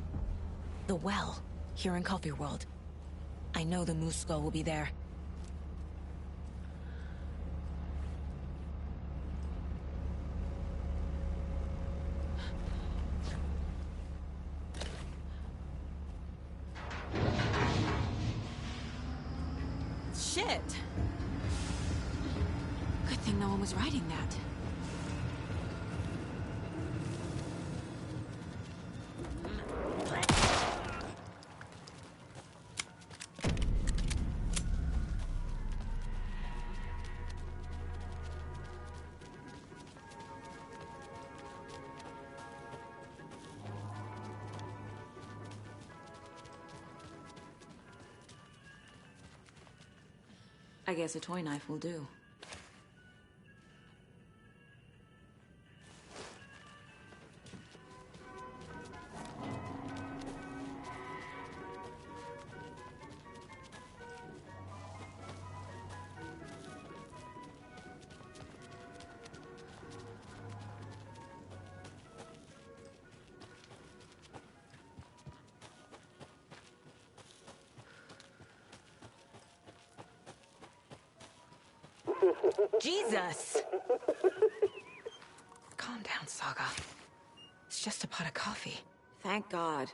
[SPEAKER 4] The well, here in Coffee World. I know the moose skull will be there. Shit! Good thing no one was riding that. I guess a toy knife will do. Jesus! Calm down, Saga. It's just a pot of coffee. Thank God.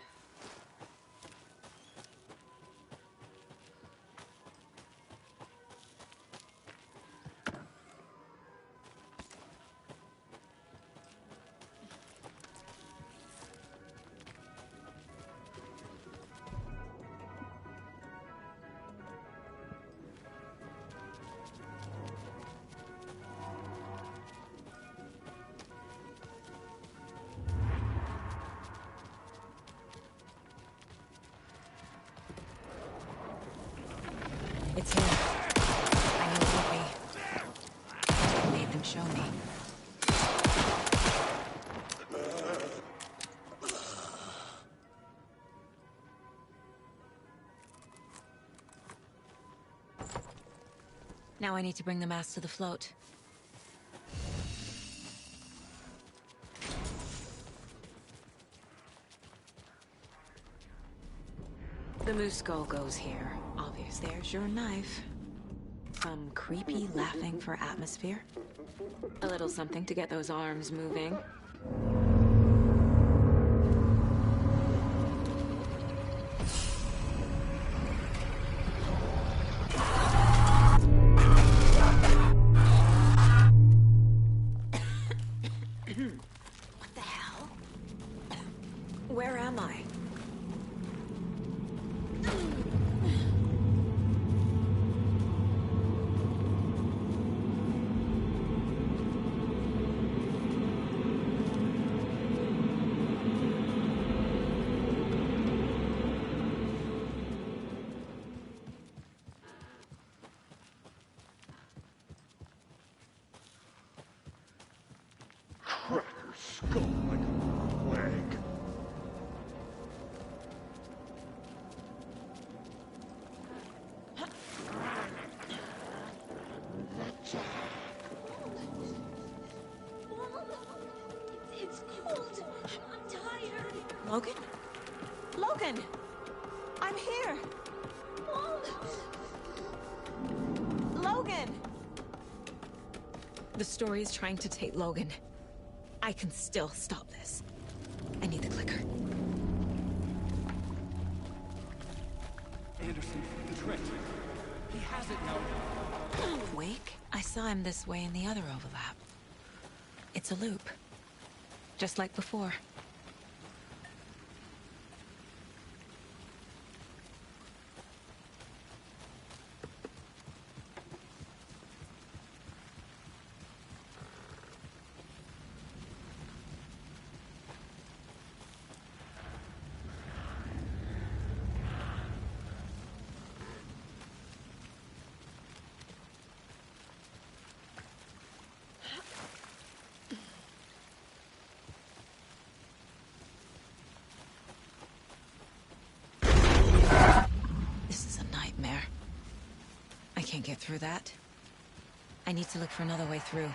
[SPEAKER 4] It's him. I know it will be. Nathan, show me. Now I need to bring the mask to the float. The moose skull goes here. Obvious. There's your knife. Some creepy laughing for atmosphere. A little something to get those arms moving.
[SPEAKER 5] skull like a plague.
[SPEAKER 13] It's cold. I'm tired.
[SPEAKER 4] Logan? Logan! I'm here! Logan! The story is trying to take Logan. I can still stop this. I need the clicker.
[SPEAKER 9] Anderson, the trick. He has it now.
[SPEAKER 4] Wake? I saw him this way in the other overlap. It's a loop. Just like before. Can't get through that. I need to look for another way through.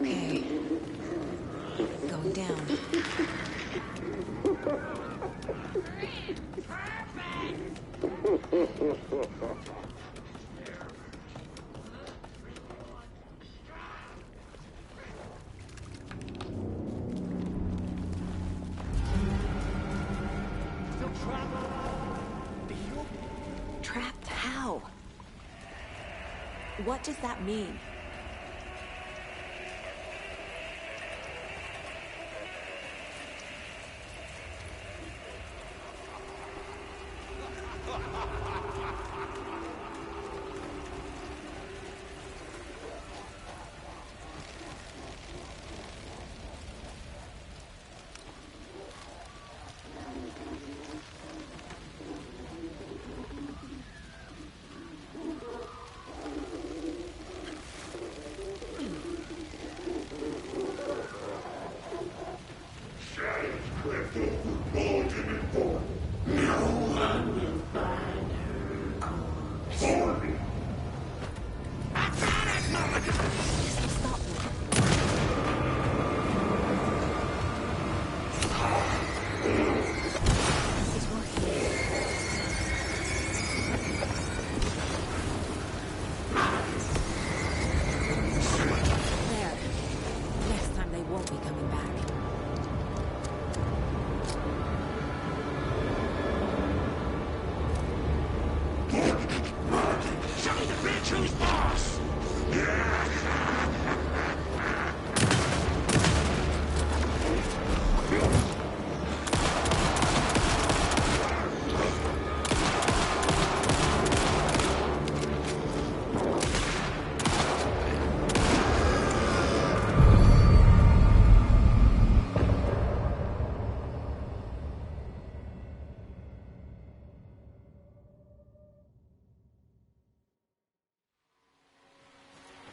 [SPEAKER 4] Okay. Going down. Trapped how? What does that mean?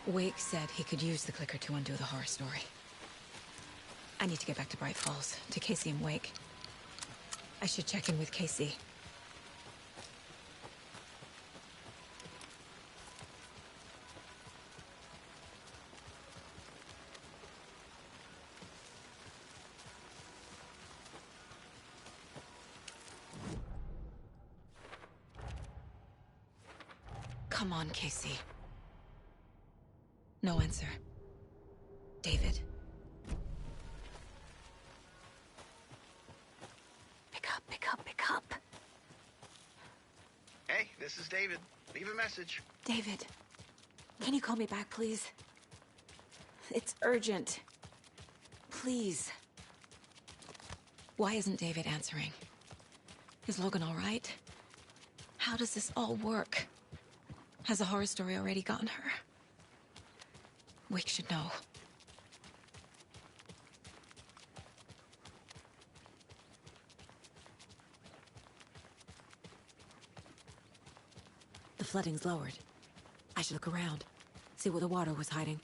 [SPEAKER 4] Wake said he could use the clicker to undo the horror story. I need to get back to Bright Falls, to Casey and Wake. I should check in with Casey. Come on, Casey. No answer. David. Pick up, pick up, pick up.
[SPEAKER 17] Hey, this is David. Leave a message.
[SPEAKER 4] David, can you call me back, please? It's urgent. Please. Why isn't David answering? Is Logan all right? How does this all work? Has the horror story already gotten her? Wake should know. The flooding's lowered. I should look around, see where the water was hiding.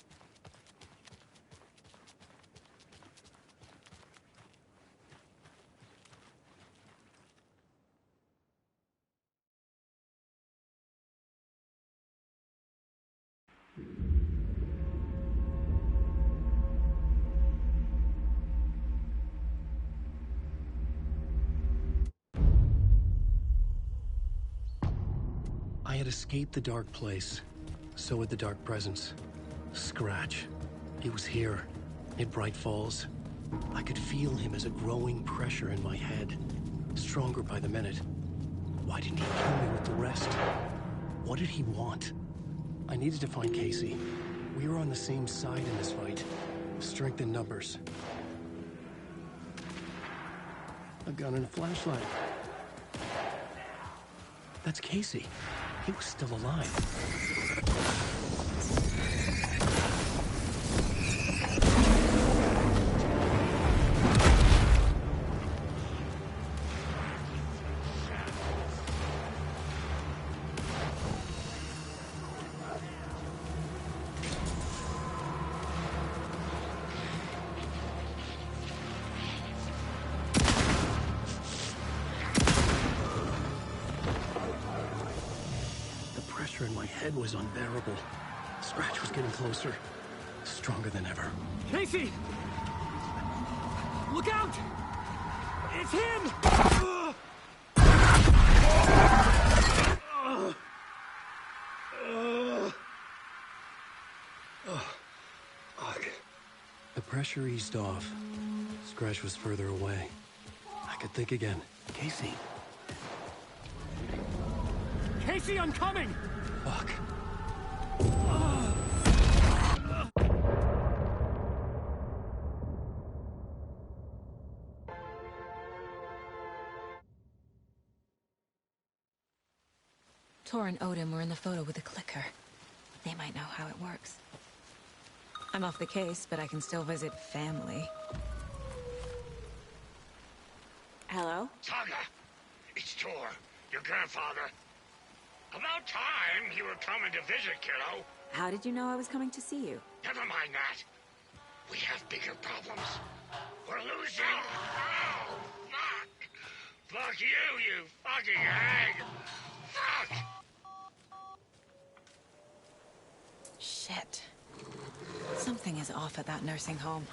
[SPEAKER 10] I had escaped the dark place. So had the dark presence. Scratch. He was here, in Bright Falls. I could feel him as a growing pressure in my head. Stronger by the minute. Why didn't he kill me with the rest? What did he want? I needed to find Casey. We were on the same side in this fight. Strength in numbers. A gun and a flashlight. That's Casey. He was still alive. In my head was unbearable. Scratch was getting closer. Stronger than ever.
[SPEAKER 9] Casey! Look out! It's him!
[SPEAKER 10] Fuck. The pressure eased off. Scratch was further away. I could think again. Casey.
[SPEAKER 9] Casey, I'm coming!
[SPEAKER 10] Fuck.
[SPEAKER 4] Tor and Odin were in the photo with the clicker. They might know how it works. I'm off the case, but I can still visit family. Hello?
[SPEAKER 11] Saga! It's Tor, your grandfather. About time you were coming to visit, kiddo.
[SPEAKER 4] How did you know I was coming to see you?
[SPEAKER 11] Never mind that. We have bigger problems. We're losing. Oh, fuck. Fuck you, you fucking hag. Fuck.
[SPEAKER 4] Shit. Something is off at that nursing home.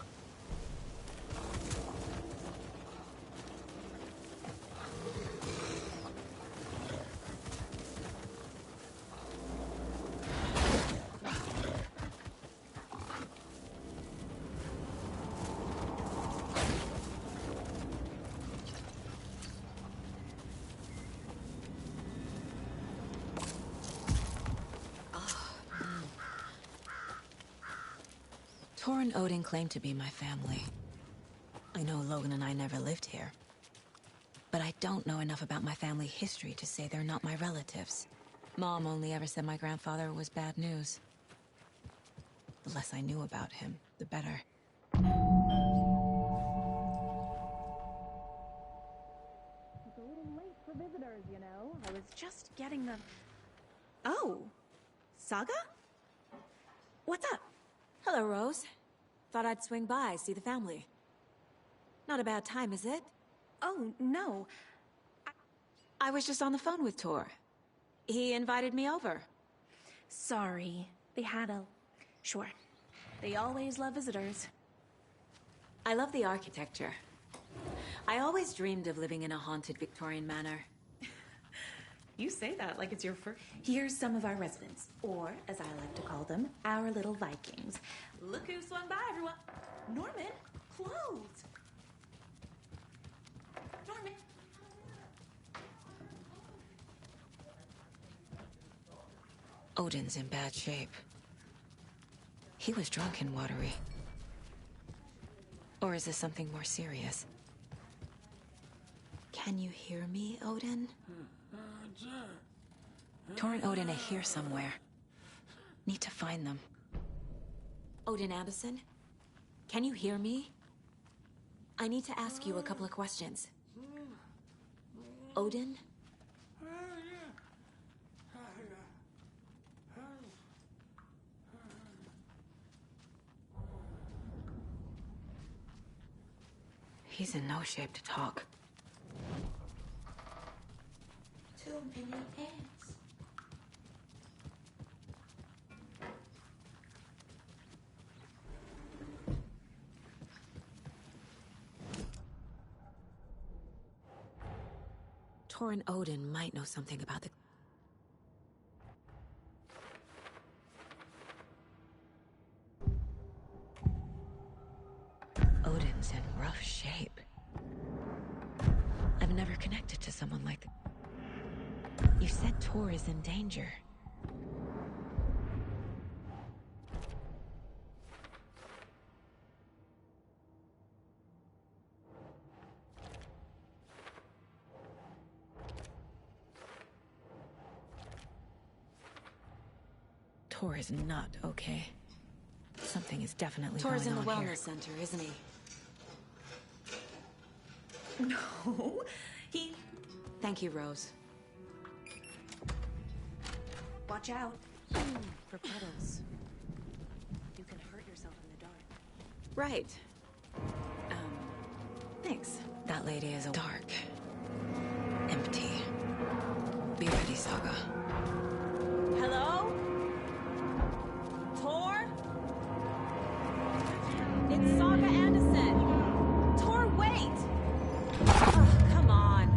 [SPEAKER 4] Tor and Odin claim to be my family. I know Logan and I never lived here. But I don't know enough about my family history to say they're not my relatives. Mom only ever said my grandfather was bad news. The less I knew about him, the better.
[SPEAKER 18] It's a little late for visitors, you know. I was just getting the... Oh, Saga?
[SPEAKER 4] What's up? Hello, Rose. Thought I'd swing by, see the family. Not a bad time, is it?
[SPEAKER 18] Oh, no.
[SPEAKER 4] I was just on the phone with Tor. He invited me over.
[SPEAKER 18] Sorry. They had a... Sure. They always love visitors.
[SPEAKER 4] I love the architecture. I always dreamed of living in a haunted Victorian manor.
[SPEAKER 18] You say that like it's your first... Here's some of our residents, or, as I like to call them, our little Vikings. Look who swung by, everyone. Norman, clothes. Norman.
[SPEAKER 4] Odin's in bad shape. He was drunk and watery. Or is this something more serious? Can you hear me, Odin? Tor and Odin are here somewhere. Need to find them. Odin Anderson? Can you hear me? I need to ask you a couple of questions. Odin? He's in no shape to talk.
[SPEAKER 3] Too many ants.
[SPEAKER 4] Tor and Odin might know something about the... Odin's in rough shape. I've never connected to someone like that. You said Tor is in danger. Tor is not okay. Something is definitely
[SPEAKER 3] Tor's
[SPEAKER 4] going
[SPEAKER 3] in the
[SPEAKER 4] on
[SPEAKER 3] wellness
[SPEAKER 4] here.
[SPEAKER 3] center, isn't he?
[SPEAKER 18] No, he...
[SPEAKER 4] Thank you, Rose.
[SPEAKER 18] Watch out. For puddles. You can hurt yourself in the dark.
[SPEAKER 4] Right. Thanks. That lady is dark. Empty. Be ready, Saga. Hello? Tor? It's Saga Anderson. Tor, wait! Oh, come on.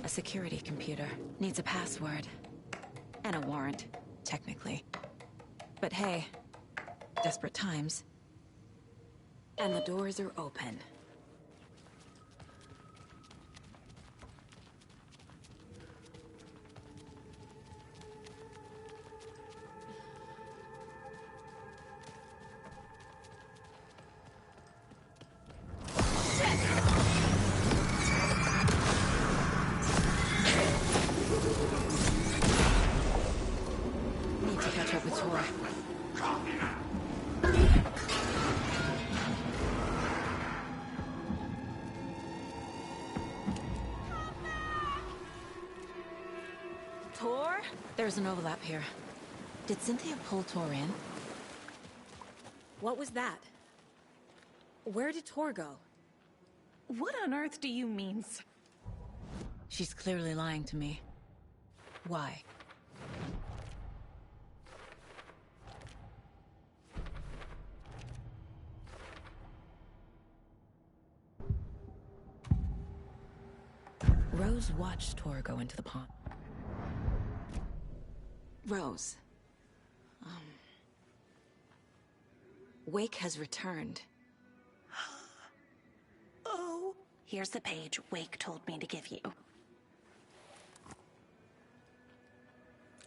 [SPEAKER 4] A security computer needs a password. And a warrant, technically. But hey, desperate times. And the doors are open. Need to catch up with Tor. Tor? There's an overlap here. Did Cynthia pull Tor in? What was that? Where did Tor go?
[SPEAKER 18] What on earth do you mean?
[SPEAKER 4] She's clearly lying to me. Why? Rose watched Tor go into the pond. Rose. Wake has returned.
[SPEAKER 18] Oh. Here's the page Wake told me to give you.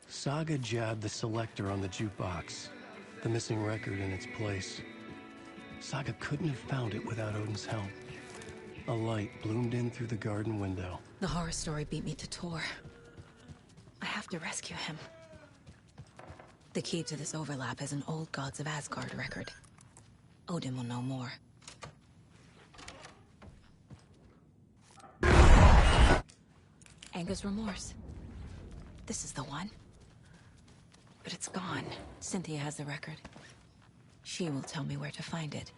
[SPEAKER 10] Saga jabbed the selector on the jukebox, the missing record in its place. Saga couldn't have found it without Odin's help. A light bloomed in through the garden window.
[SPEAKER 4] The horror story beat me to Tor. I have to rescue him. The key to this overlap is an old Gods of Asgard record. Odin will know more. Anger's remorse. This is the one. But it's gone. Cynthia has the record. She will tell me where to find it.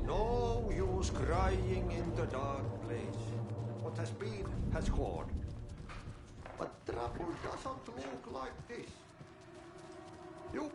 [SPEAKER 12] No use crying in the dark place. What has been has gone. But trouble doesn't look like this. You...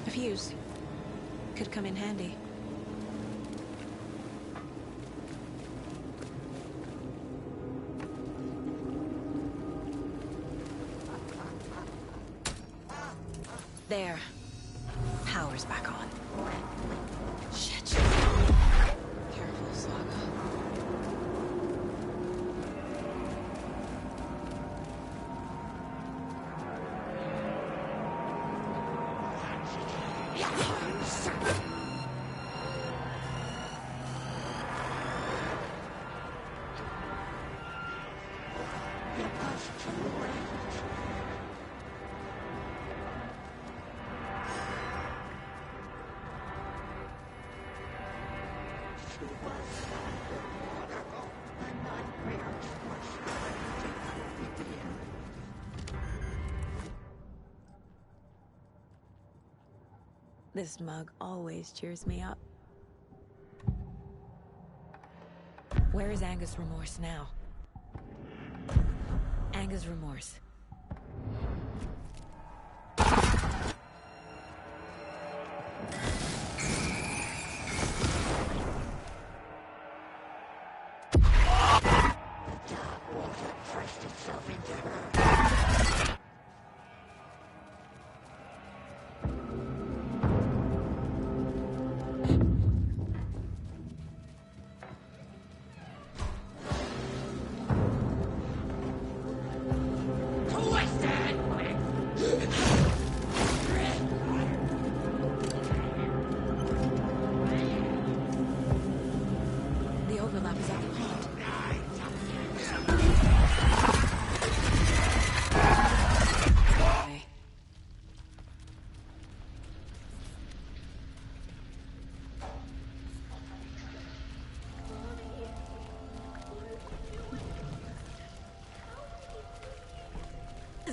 [SPEAKER 4] A fuse. Could come in handy. There. Power's back on. Shit. Careful, Saga. This mug always cheers me up. Where is Anger's remorse now? Anger's remorse. The overlap is at the pond. Okay.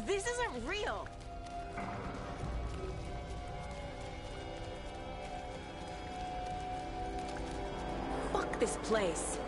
[SPEAKER 4] This isn't real. Fuck this place.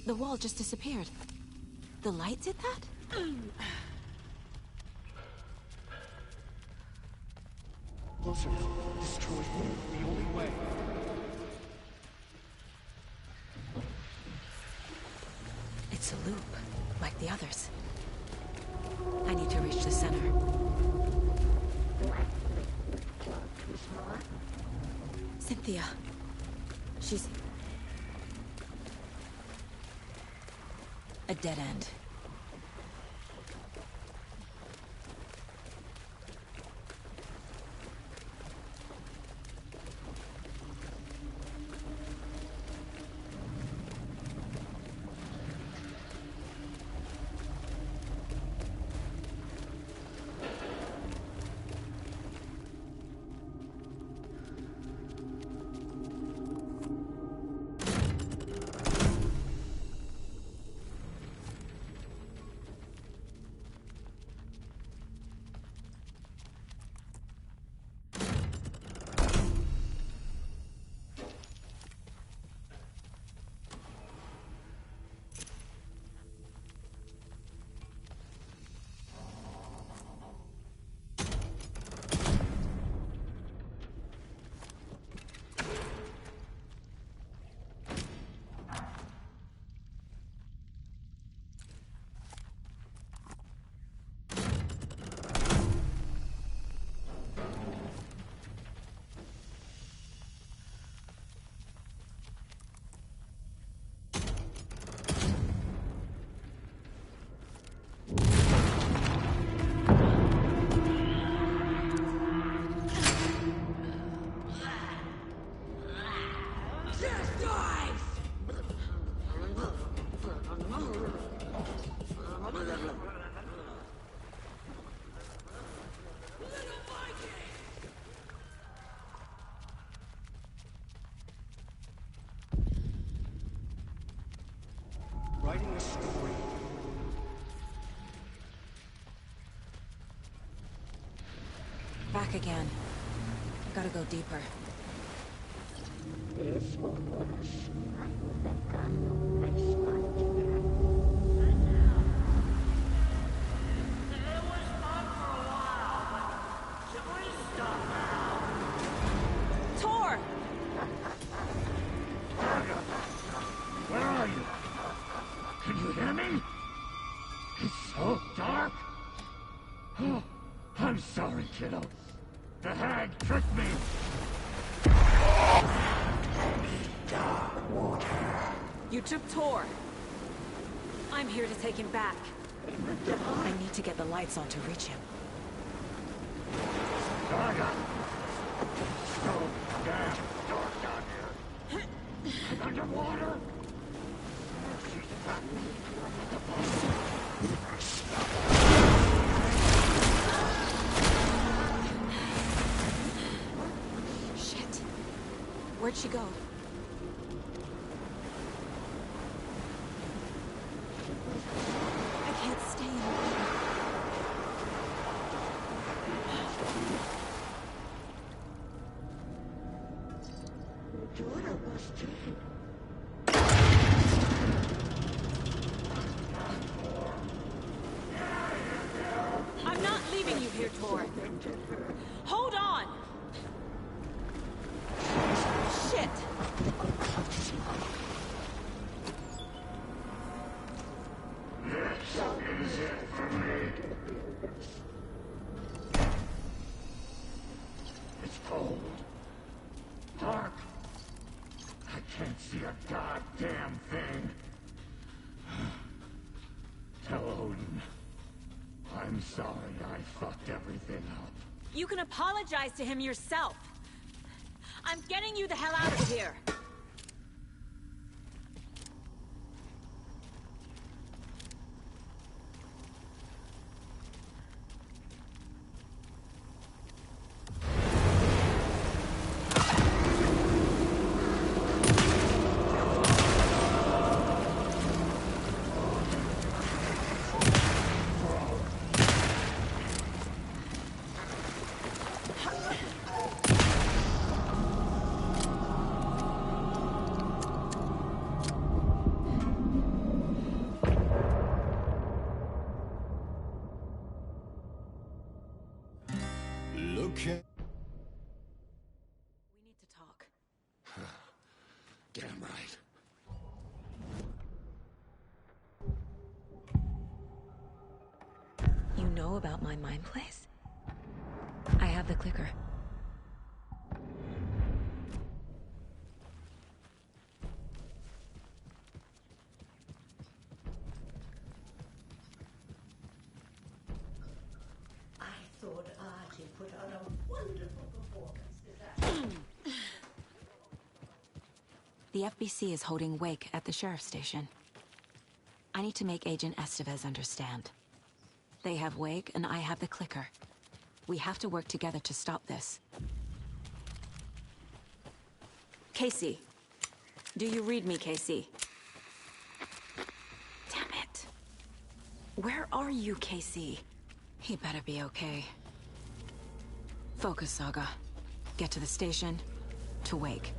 [SPEAKER 4] The wall just disappeared. The light did that?
[SPEAKER 9] Closer. Destroy him. The only way.
[SPEAKER 4] It's a loop, like the others. I need to reach the center. Cynthia. She's... a dead end.
[SPEAKER 12] story.
[SPEAKER 4] Back again. Gotta go deeper. Tor!
[SPEAKER 19] Where are you? Can you hear me? It's so dark. Oh, I'm sorry, kiddo. The hag tricked me.
[SPEAKER 4] You took Tor. I'm here to take him back. I need to get the lights on to reach him.
[SPEAKER 19] Saga! So damn dark down here. And underwater.
[SPEAKER 4] Shit. Where'd she go? I can't stay in the water. I'm not leaving you here, Tor. Hold on! Shit!
[SPEAKER 19] This is it for me. It's cold. Dark. I can't see a goddamn thing. Tell Odin. I'm sorry I fucked everything up.
[SPEAKER 4] You can apologize to him yourself. I'm getting you the hell out of here.
[SPEAKER 12] Look at...
[SPEAKER 4] We need to talk.
[SPEAKER 12] Damn right.
[SPEAKER 4] You know about my mind place? I have the clicker.
[SPEAKER 3] I thought Archie put on a wonderful performance this afternoon.
[SPEAKER 4] The FBC is holding wake at the sheriff's station. I need to make Agent Estevez understand. They have wake and I have the clicker. We have to work together to stop this. Casey. Do you read me, Casey? Damn it. Where are you, Casey? He better be okay. Focus, Saga. Get to the station, to wake.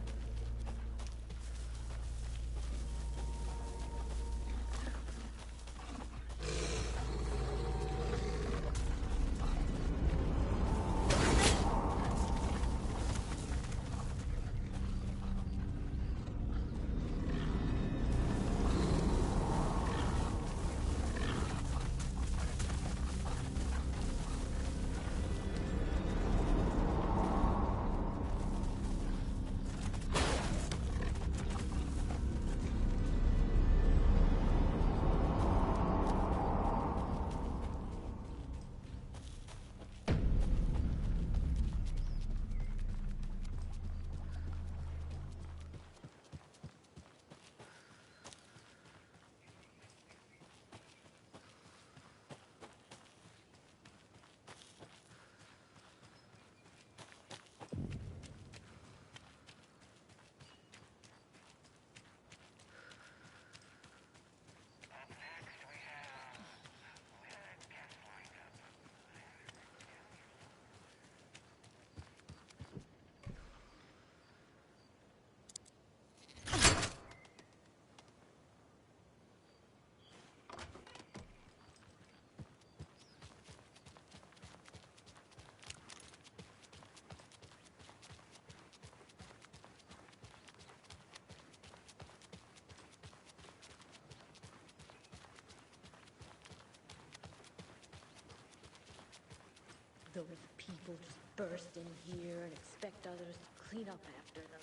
[SPEAKER 13] Those people just burst in here and expect others to clean up after them.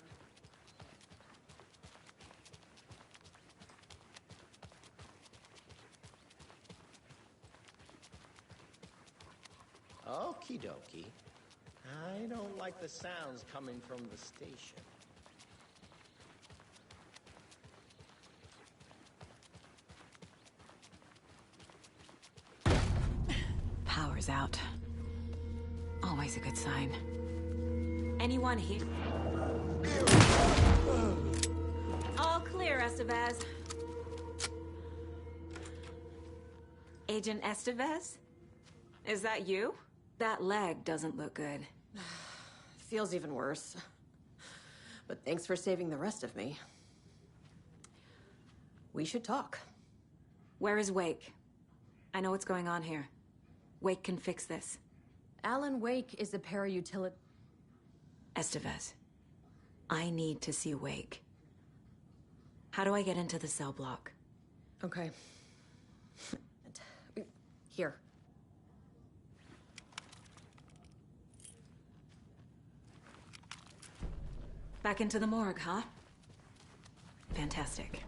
[SPEAKER 20] Okie dokie. I don't like the sounds coming from the station.
[SPEAKER 4] Power's out. Always a good sign. Anyone here? All clear, Estevez. Agent Estevez? Is that you? That leg doesn't look good.
[SPEAKER 21] Feels even worse. But thanks for saving the rest of me. We should talk.
[SPEAKER 4] Where is Wake? I know what's going on here. Wake can fix this.
[SPEAKER 21] Alan Wake is the para-utility...
[SPEAKER 4] Estevez, I need to see Wake. How do I get into the cell block?
[SPEAKER 21] Okay. Here.
[SPEAKER 4] Back into the morgue, huh? Fantastic.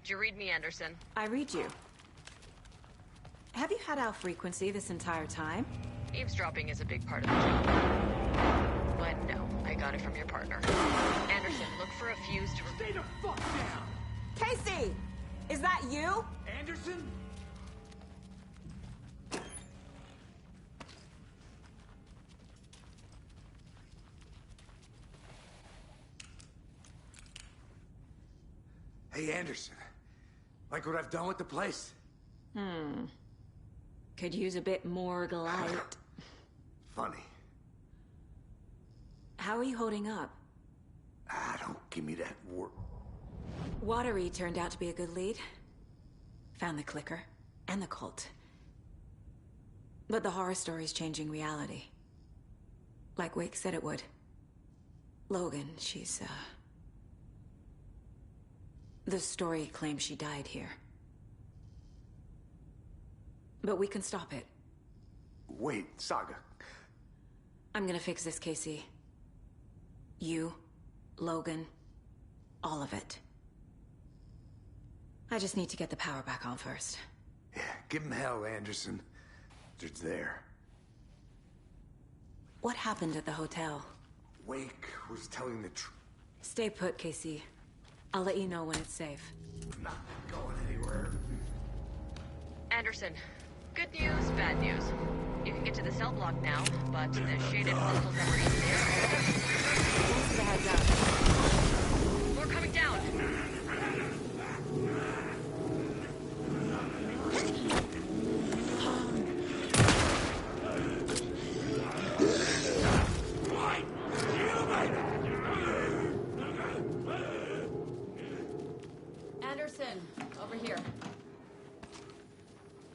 [SPEAKER 22] Did you read me, Anderson?
[SPEAKER 4] I read you. Have you had our frequency this entire time?
[SPEAKER 22] Eavesdropping is a big part of the job. But no, I got it from your partner. Anderson, look for a fuse to...
[SPEAKER 7] Stay the fuck down!
[SPEAKER 4] Casey! Is that you?
[SPEAKER 7] Anderson?
[SPEAKER 14] Hey, Anderson. Like what I've done with the place?
[SPEAKER 4] Could use a bit more light.
[SPEAKER 14] Funny.
[SPEAKER 4] How are you holding up?
[SPEAKER 14] Don't give me that word.
[SPEAKER 4] Watery turned out to be a good lead. Found the clicker and the cult. But the horror story's changing reality. Like Wake said it would. Logan, she's, the story claims she died here. But we can stop it.
[SPEAKER 14] Wait, Saga.
[SPEAKER 4] I'm gonna fix this, Casey. You, Logan, all of it. I just need to get the power back on first.
[SPEAKER 14] Yeah, give him hell, Anderson. It's there.
[SPEAKER 4] What happened at the hotel?
[SPEAKER 14] Wake was telling the truth.
[SPEAKER 4] Stay put, Casey. I'll let you know when it's safe.
[SPEAKER 14] I'm not going anywhere.
[SPEAKER 22] Anderson, good news, bad news. You can get to the cell block now, but the shaded hostiles that were in there...
[SPEAKER 4] Thanks for the heads up.
[SPEAKER 22] More coming down!
[SPEAKER 21] Anderson, over here.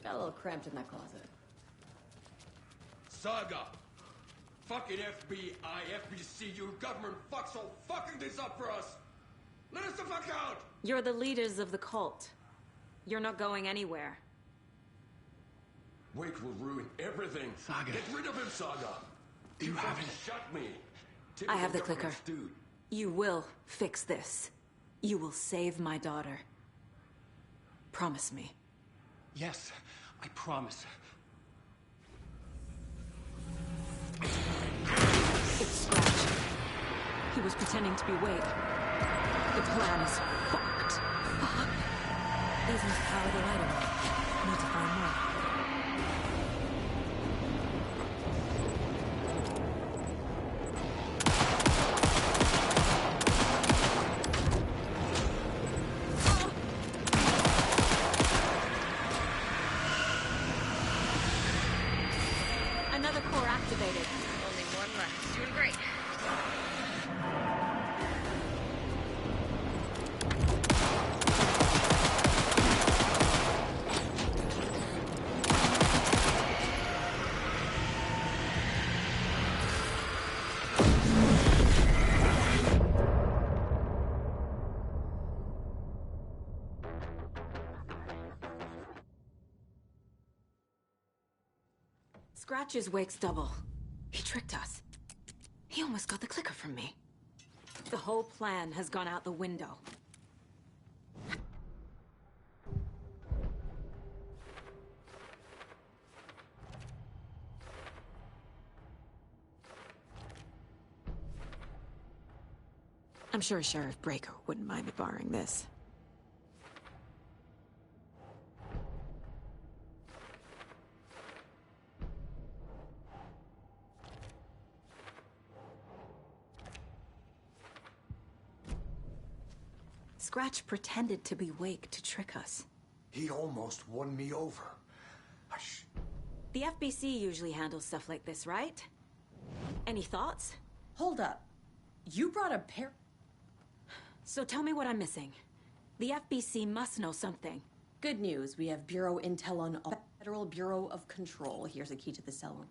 [SPEAKER 21] Got a little cramped in that closet.
[SPEAKER 15] Saga! Fucking FBI, FBC, your government fucks all fucking this up for us! Let us the fuck out!
[SPEAKER 4] You're the leaders of the cult. You're not going anywhere.
[SPEAKER 15] Wake will ruin everything.
[SPEAKER 10] Saga.
[SPEAKER 15] Get rid of him, Saga!
[SPEAKER 10] You haven't
[SPEAKER 15] shot me!
[SPEAKER 4] I have the
[SPEAKER 15] Typical
[SPEAKER 4] clicker.
[SPEAKER 15] government dude.
[SPEAKER 4] You will fix this. You will save my daughter. Promise me.
[SPEAKER 10] Yes, I promise.
[SPEAKER 4] It's Scratch. He was pretending to be Wake. The plan is fucked. Fuck. These must power the light on. Need to find more. Another core activated.
[SPEAKER 22] Only one left. Doing great.
[SPEAKER 4] Scratch is Wake's double. He tricked us. He almost got the clicker from me. The whole plan has gone out the window. I'm sure Sheriff Breaker wouldn't mind me borrowing this. Scratch pretended to be Wake to trick us.
[SPEAKER 14] He almost won me over.
[SPEAKER 4] The FBC usually handles stuff like this, right? Any thoughts?
[SPEAKER 21] Hold up. You brought a pair...
[SPEAKER 4] So tell me what I'm missing. The FBC must know something.
[SPEAKER 21] Good news. We have Bureau Intel on all. Federal Bureau of Control. Here's a key to the cell room.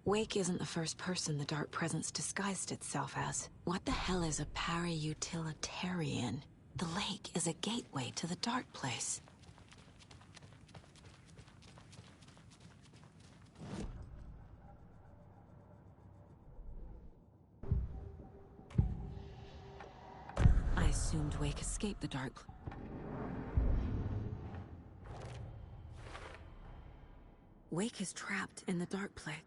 [SPEAKER 4] Wake isn't the first person the Dark Presence disguised itself as. What the hell is a para-utilitarian? The lake is a gateway to the Dark Place. I assumed Wake escaped the Dark Place. Wake is trapped in the Dark Place.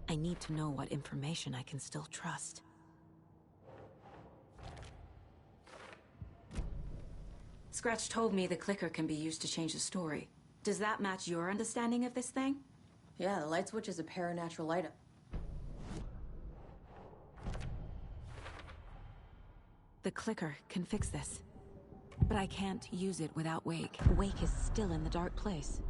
[SPEAKER 4] I need to know what information I can still trust. Scratch told me the clicker can be used to change the story. Does that match your understanding of this thing?
[SPEAKER 21] Yeah, the light switch is a paranatural item.
[SPEAKER 4] The clicker can fix this. But I can't use it without Wake. Wake is still in the Dark Place.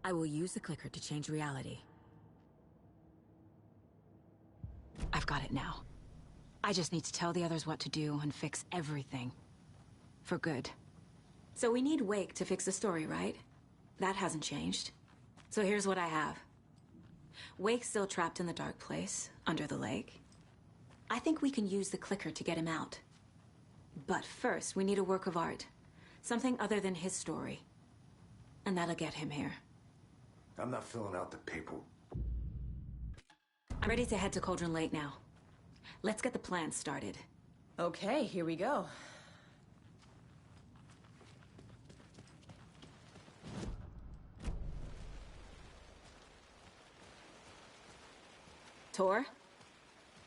[SPEAKER 4] I will use the clicker to change reality. I've got it now. I just need to tell the others what to do and fix everything. For good. So we need Wake to fix the story, right? That hasn't changed. So here's what I have. Wake's still trapped in the Dark Place, under the lake. I think we can use the clicker to get him out. But first, we need a work of art. Something other than his story. And that'll get him here.
[SPEAKER 14] I'm not filling out the paper.
[SPEAKER 4] I'm ready to head to Cauldron Lake now. Let's get the plan started.
[SPEAKER 21] Okay, here we go.
[SPEAKER 4] Tor,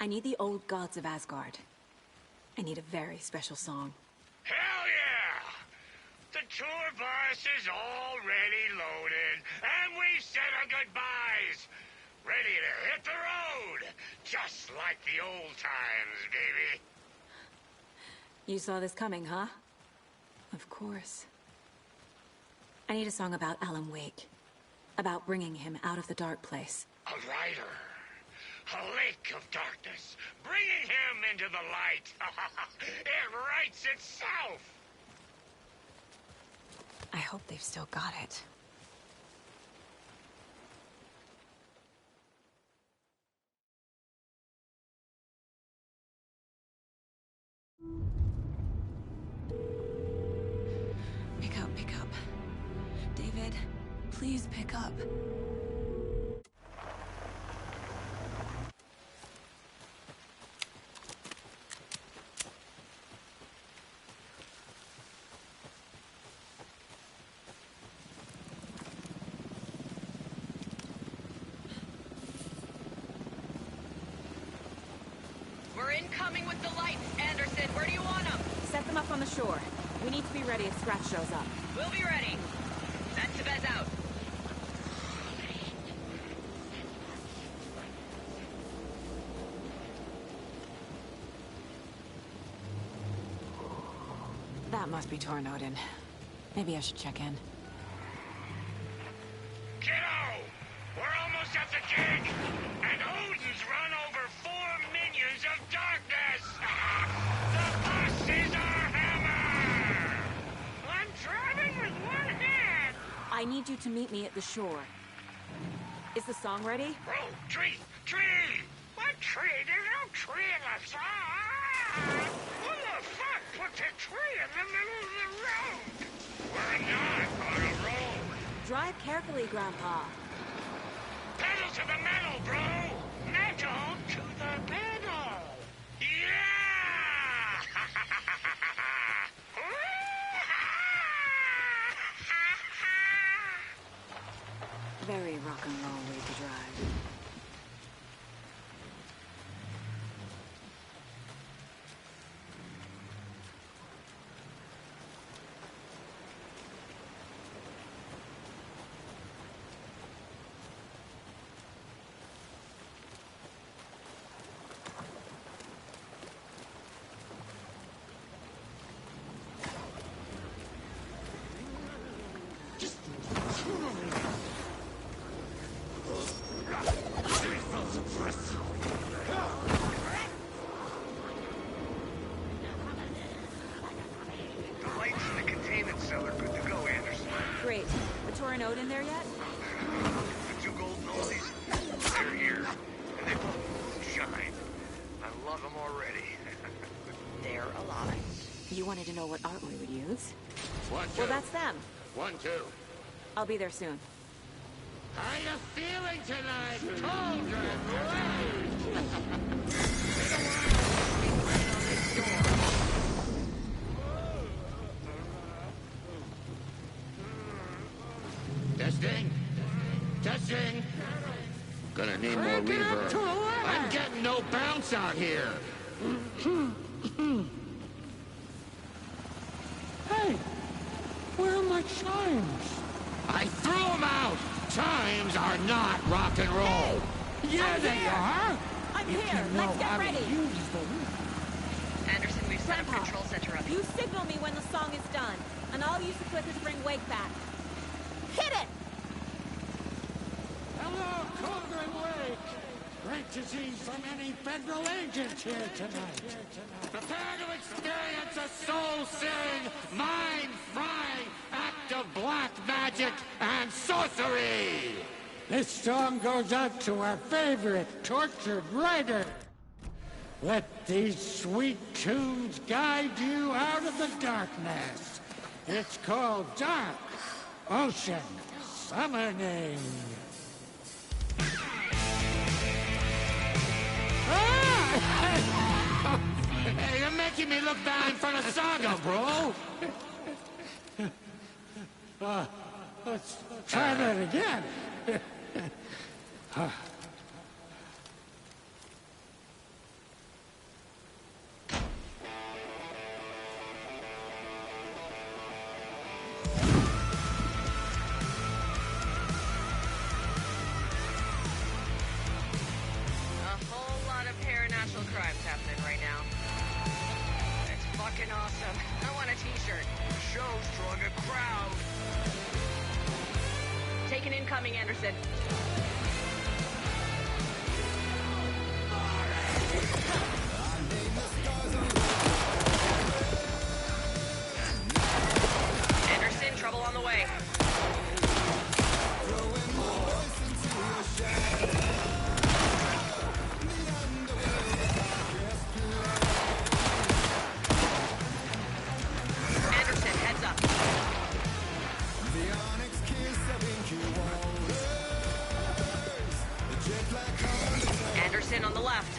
[SPEAKER 4] I need the old gods of Asgard. I need a very special song.
[SPEAKER 2] Hell yeah! The tour bus is already loaded, and we've said our goodbyes. Ready to hit the road, just like the old times, baby.
[SPEAKER 4] You saw this coming, huh? Of course. I need a song about Alan Wake. About bringing him out of the Dark Place.
[SPEAKER 2] A rider. A lake of darkness, bringing him into the light. It writes itself.
[SPEAKER 4] I hope they've still got it. Pick up, pick up. David, please pick up.
[SPEAKER 22] We're incoming with the lights, Anderson. Where do you want them?
[SPEAKER 4] Set them up on the shore. We need to be ready if Scratch shows up.
[SPEAKER 22] We'll be ready. Ventibez out.
[SPEAKER 4] That must be Tornodin. Maybe I should check in. need you to meet me at the shore. Is the song ready?
[SPEAKER 2] Oh, tree! Tree! What tree? There's no tree in the song! Who the fuck put the tree in the middle of the road? We're not on a road!
[SPEAKER 4] Drive carefully, Grandpa.
[SPEAKER 2] Pedal to the metal, bro! Metal to the metal! Yeah!
[SPEAKER 4] Very rock and roll way to drive. Note in there yet?
[SPEAKER 2] The two golden oldies, they're here. And they both shine. I love them already. They're alive.
[SPEAKER 4] You wanted to know what art we would use?
[SPEAKER 2] 1, 2.
[SPEAKER 4] Well, that's them.
[SPEAKER 2] 1, 2.
[SPEAKER 4] I'll be there soon.
[SPEAKER 2] How you feeling tonight, children? Testing. Testing. Gonna need more reverb. I'm getting no bounce out here.
[SPEAKER 19] Hey, where are my chimes?
[SPEAKER 2] I threw them out. Chimes are not rock and roll.
[SPEAKER 19] Yeah,
[SPEAKER 4] I'm
[SPEAKER 19] they
[SPEAKER 4] here.
[SPEAKER 19] are.
[SPEAKER 4] I'm
[SPEAKER 19] If
[SPEAKER 4] here.
[SPEAKER 19] you know
[SPEAKER 4] Let's get
[SPEAKER 19] how to
[SPEAKER 4] ready.
[SPEAKER 19] use them.
[SPEAKER 22] Anderson, we've set up
[SPEAKER 4] Grandpa,
[SPEAKER 22] control center up.
[SPEAKER 4] You signal me when the song is done, and I'll use the clicker to bring Wake back. Hit it!
[SPEAKER 19] Hello, Cauldron Lake. Great to see so many federal agents here tonight.
[SPEAKER 2] Prepare to experience a soul-searing, mind-frying act of black magic and sorcery!
[SPEAKER 19] This song goes out to our favorite tortured writer. Let these sweet tunes guide you out of the darkness. It's called Dark Ocean Summoning.
[SPEAKER 2] Hey, you're making me look bad in front of Saga, bro!
[SPEAKER 19] Let's try that again.
[SPEAKER 22] International crimes happening right now. It's fucking awesome. I want a t-shirt.
[SPEAKER 2] The show's drawing a crowd.
[SPEAKER 22] Take an incoming, Anderson. Anderson, trouble on the way. Anderson, heads up. Anderson on the left.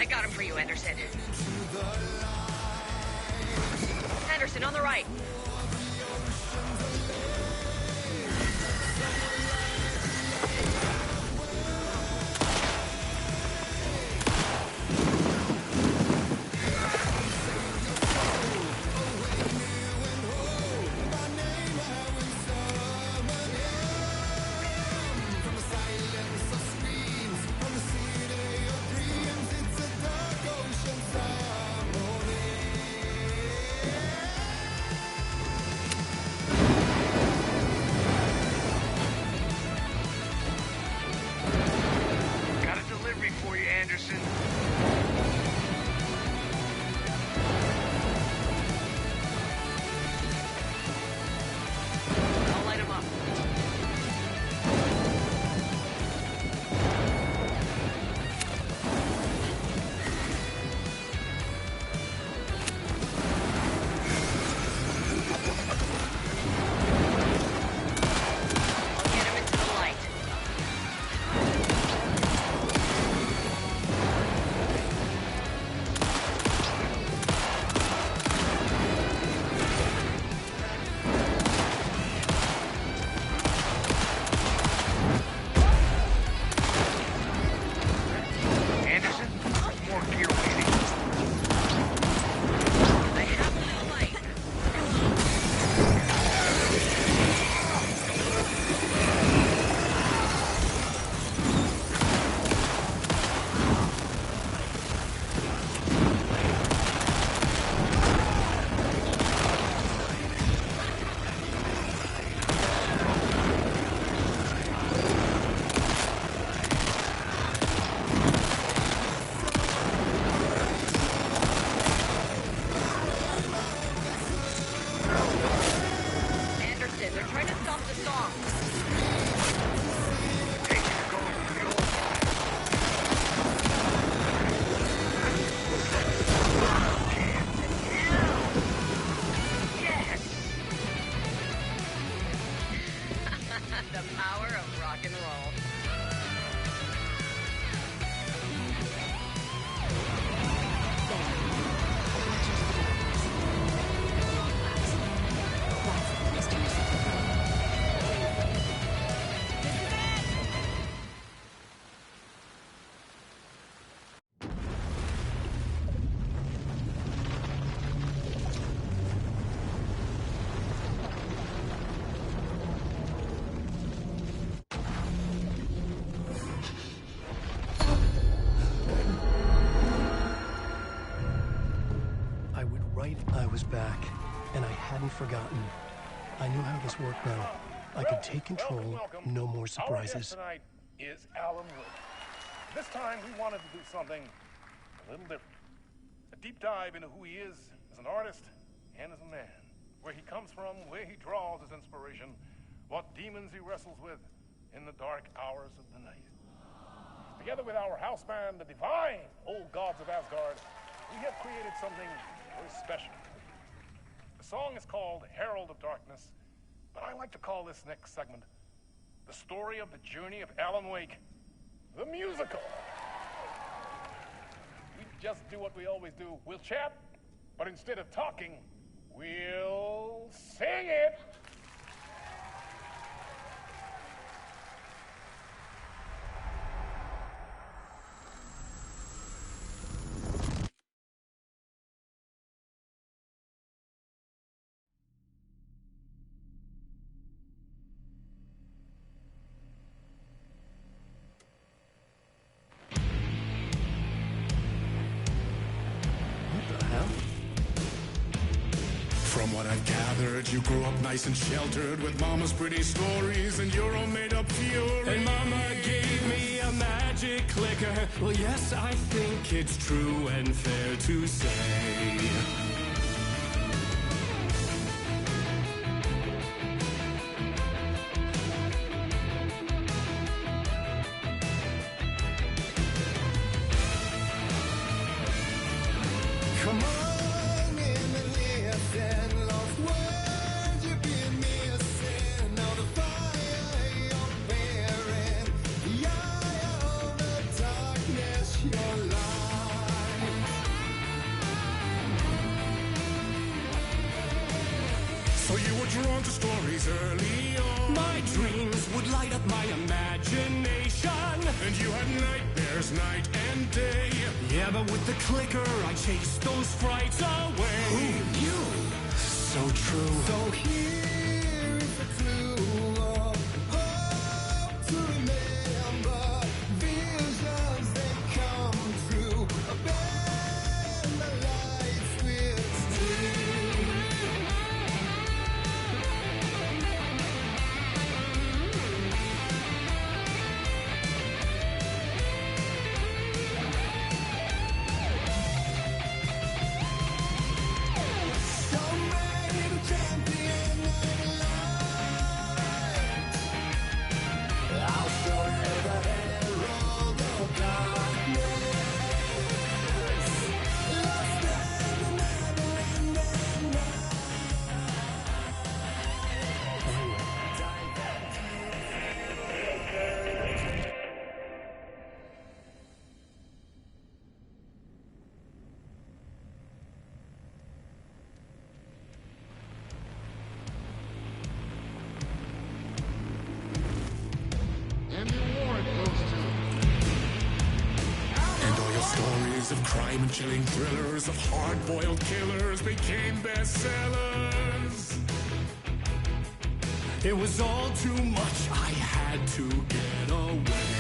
[SPEAKER 22] I got him for you, Anderson. Anderson, on the right.
[SPEAKER 10] I was back, and I hadn't forgotten. I knew how this worked now. I could take control, no more surprises.
[SPEAKER 11] Our guest tonight is Alan Wake. This time we wanted to do something a little different. A deep dive into who he is as an artist and as a man. Where he comes from, where he draws his inspiration, what demons he wrestles with in the dark hours of the night. Together with our house band, the divine old gods of Asgard, we have created something very special. The song is called Herald of Darkness, but I like to call this next segment the story of the journey of Alan Wake, the musical. We just do what we always do. We'll chat, but instead of talking, we'll sing it.
[SPEAKER 1] From what I've gathered, you grew up nice and sheltered with mama's pretty stories and your own made-up fury. And mama gave me a magic clicker. Well, yes, I think it's true and fair to say. Come on in and listen, lost words you've been missing. Now the fire you're bearing, the eye of the darkness you're lying. stories early on. My dreams would light up my imagination. And you had nightmares night and day. Yeah, but with the clicker, I chased those frights away. Who knew? So true. So here is a clue of hope to remember. Visions, they come true. Bend the light switch too. Of crime and chilling thrillers of hard-boiled killers became bestsellers. It was all too much, I had to get away.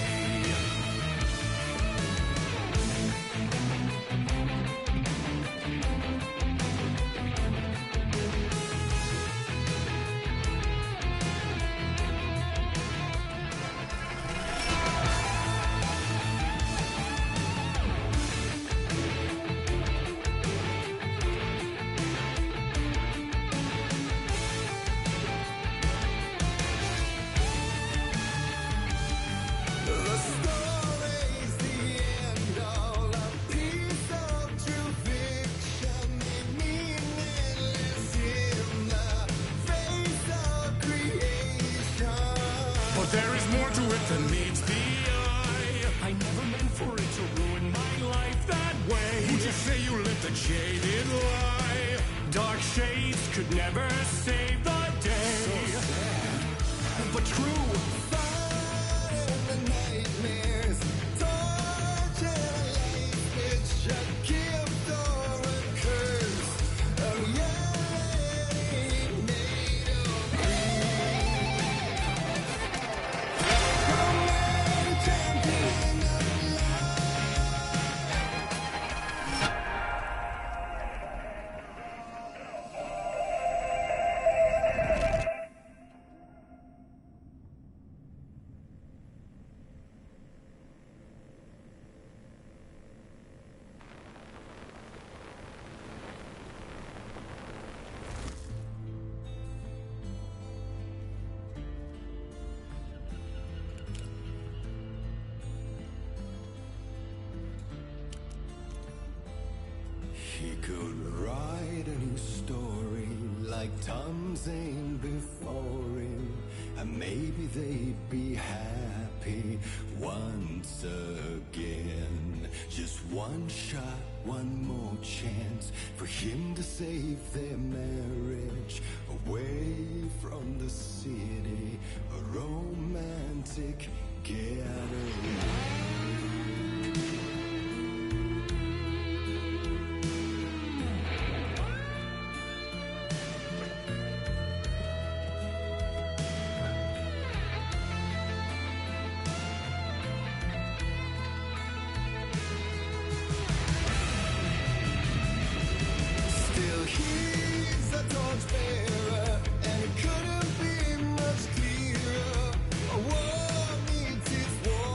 [SPEAKER 1] There is more to it than meets the eye. I never meant for it to ruin my life that way. Who'd you say you lived a jaded lie? Dark shades could never save the day. So sad, but true. Fighting the nightmares, torture and life, it's a gift or a curse. A reality made of He could write a new story like Tom Zane before him, and maybe they'd be happy once again. Just one shot, one more chance for him to save their marriage, away from the city, a romantic getaway. War meets its war.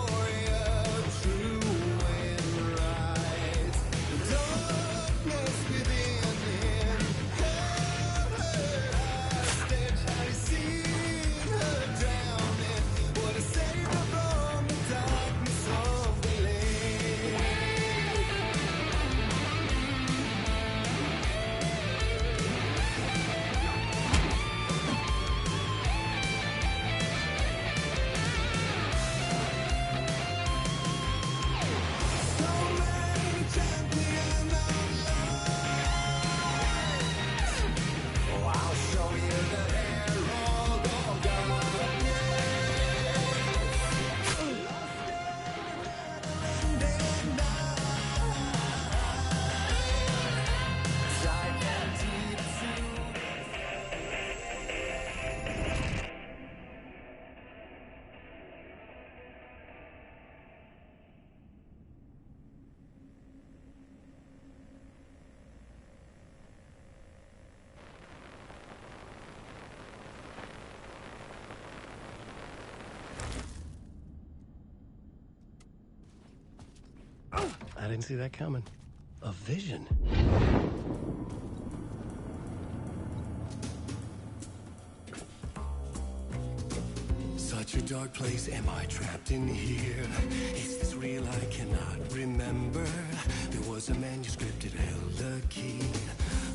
[SPEAKER 10] I didn't see that coming. A vision.
[SPEAKER 1] Such a dark place, am I trapped in here? Is this real? I cannot remember. There was a manuscript, it held a key.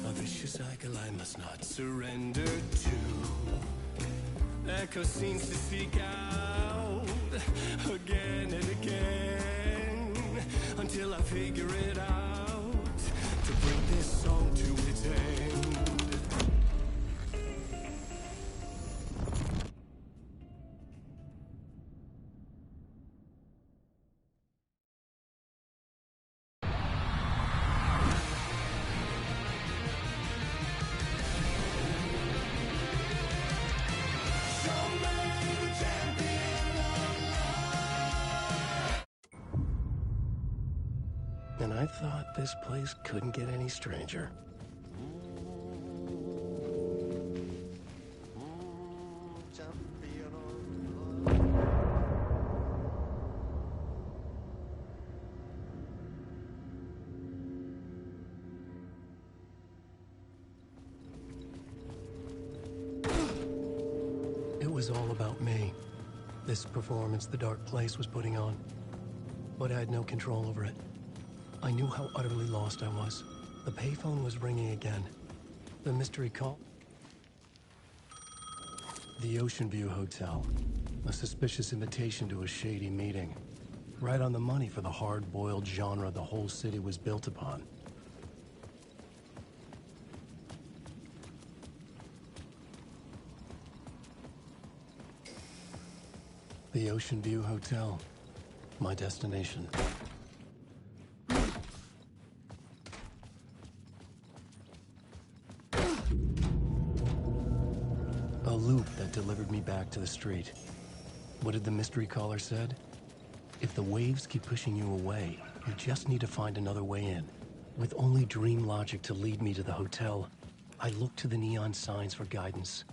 [SPEAKER 1] A vicious cycle I must not surrender to. Echo seems to seek out again and again until I figure it out to bring this song to its end.
[SPEAKER 10] And I thought this place couldn't get any stranger. It was all about me. This performance the dark place was putting on. But I had no control over it. I knew how utterly lost I was. The payphone was ringing again. The mystery call. The Ocean View Hotel. A suspicious invitation to a shady meeting. Right on the money for the hard-boiled genre the whole city was built upon. The Ocean View Hotel. My destination. A loop that delivered me back to the street. What did the mystery caller said? If the waves keep pushing you away, you just need to find another way in. With only dream logic to lead me to the hotel, I looked to the neon signs for guidance.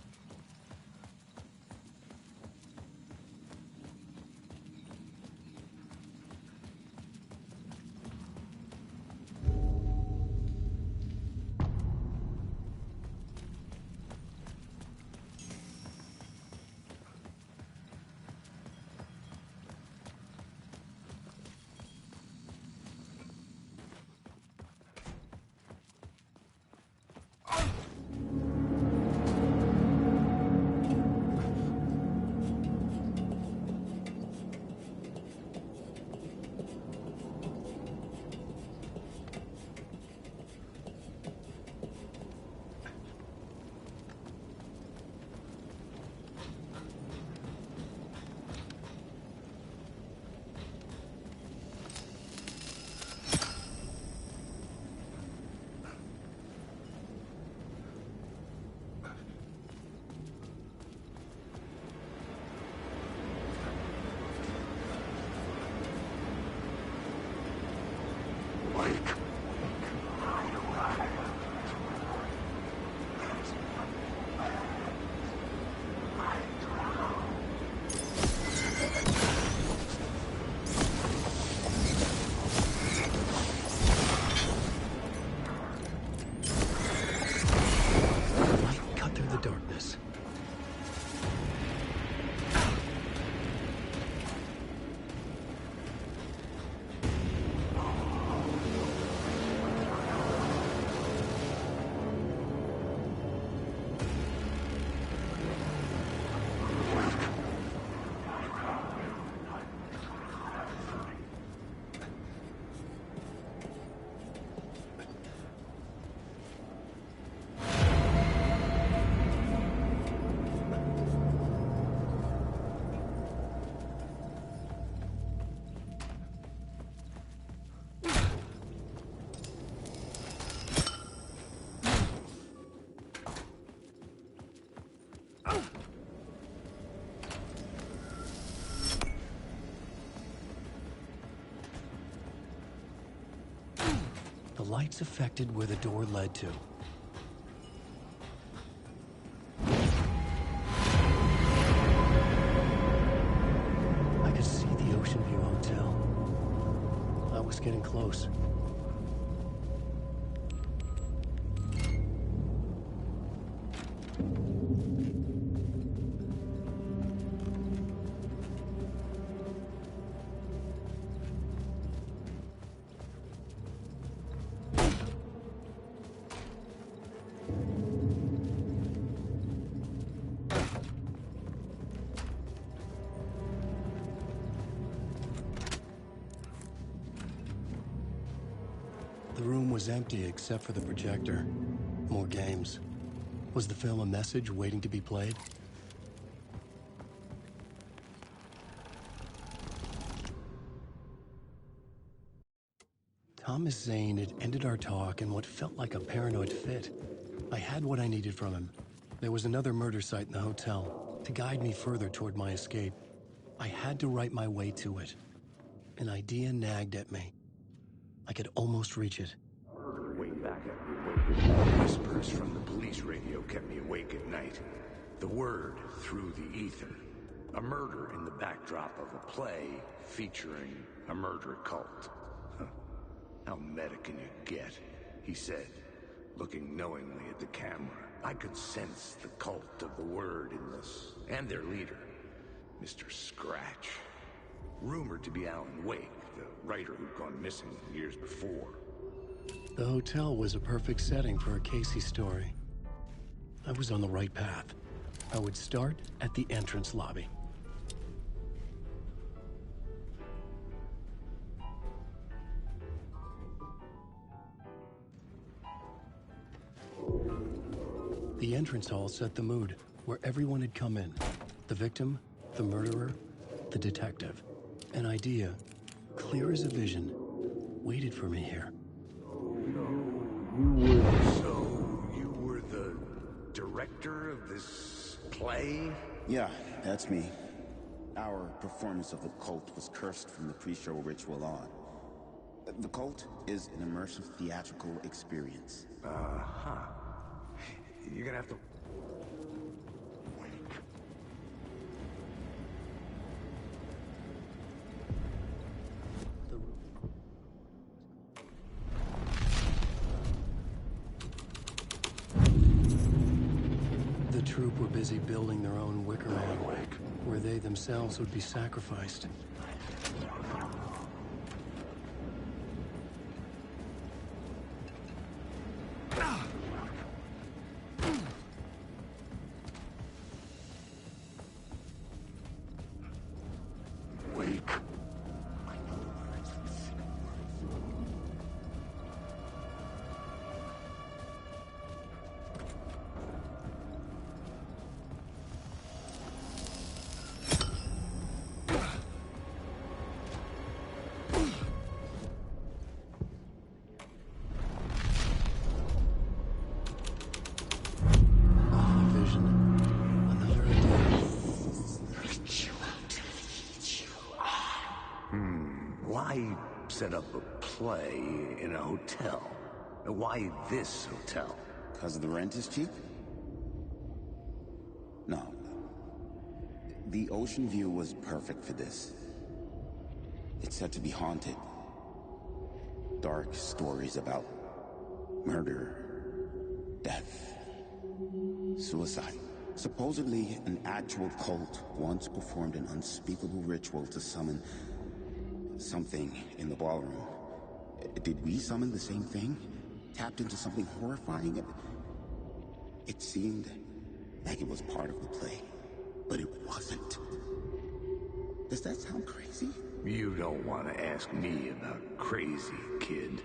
[SPEAKER 10] The lights affected where the door led to. I could see the Ocean View Hotel. I was was getting close. The room was empty except for the projector. More games. Was the film a message waiting to be played? Thomas Zane had ended our talk in what felt like a paranoid fit. I had what I needed from him. There was another murder site in the hotel to guide me further toward my escape. I had to write my way to it. An idea nagged at me. I could almost reach it.
[SPEAKER 14] Way back at me. Whispers from the police radio kept me awake at night. The word through the ether. A murder in the backdrop of a play featuring a murder cult. Huh. How meta can you get? He said, looking knowingly at the camera. I could sense the cult of the word in this, and their leader, Mr. Scratch. Rumored to be Alan Wake, the writer who'd gone missing years before.
[SPEAKER 10] The hotel was a perfect setting for a Casey story. I was on the right path. I would start at the entrance lobby. The entrance hall set the mood, where everyone had come in. The victim, the murderer, the detective. An idea, clear as a vision, waited for me here.
[SPEAKER 14] So, you were the director of this play?
[SPEAKER 6] Yeah, that's me. Our performance of the cult was cursed from the pre-show ritual on. The cult is an immersive theatrical experience.
[SPEAKER 14] Uh-huh. You're gonna have to...
[SPEAKER 10] The troupe were busy building their own wicker man, where they themselves would be sacrificed.
[SPEAKER 14] Why set up a play in a hotel? Why this hotel?
[SPEAKER 6] Because the rent is cheap? No. The ocean view was perfect for this. It's said to be haunted. Dark stories about murder, death, suicide. Supposedly, an actual cult once performed an unspeakable ritual to summon something in the ballroom. Did we summon the same thing? Tapped into something horrifying? It seemed like it was part of the play, but it wasn't. Does that sound crazy?
[SPEAKER 14] You don't want to ask me about crazy, kid.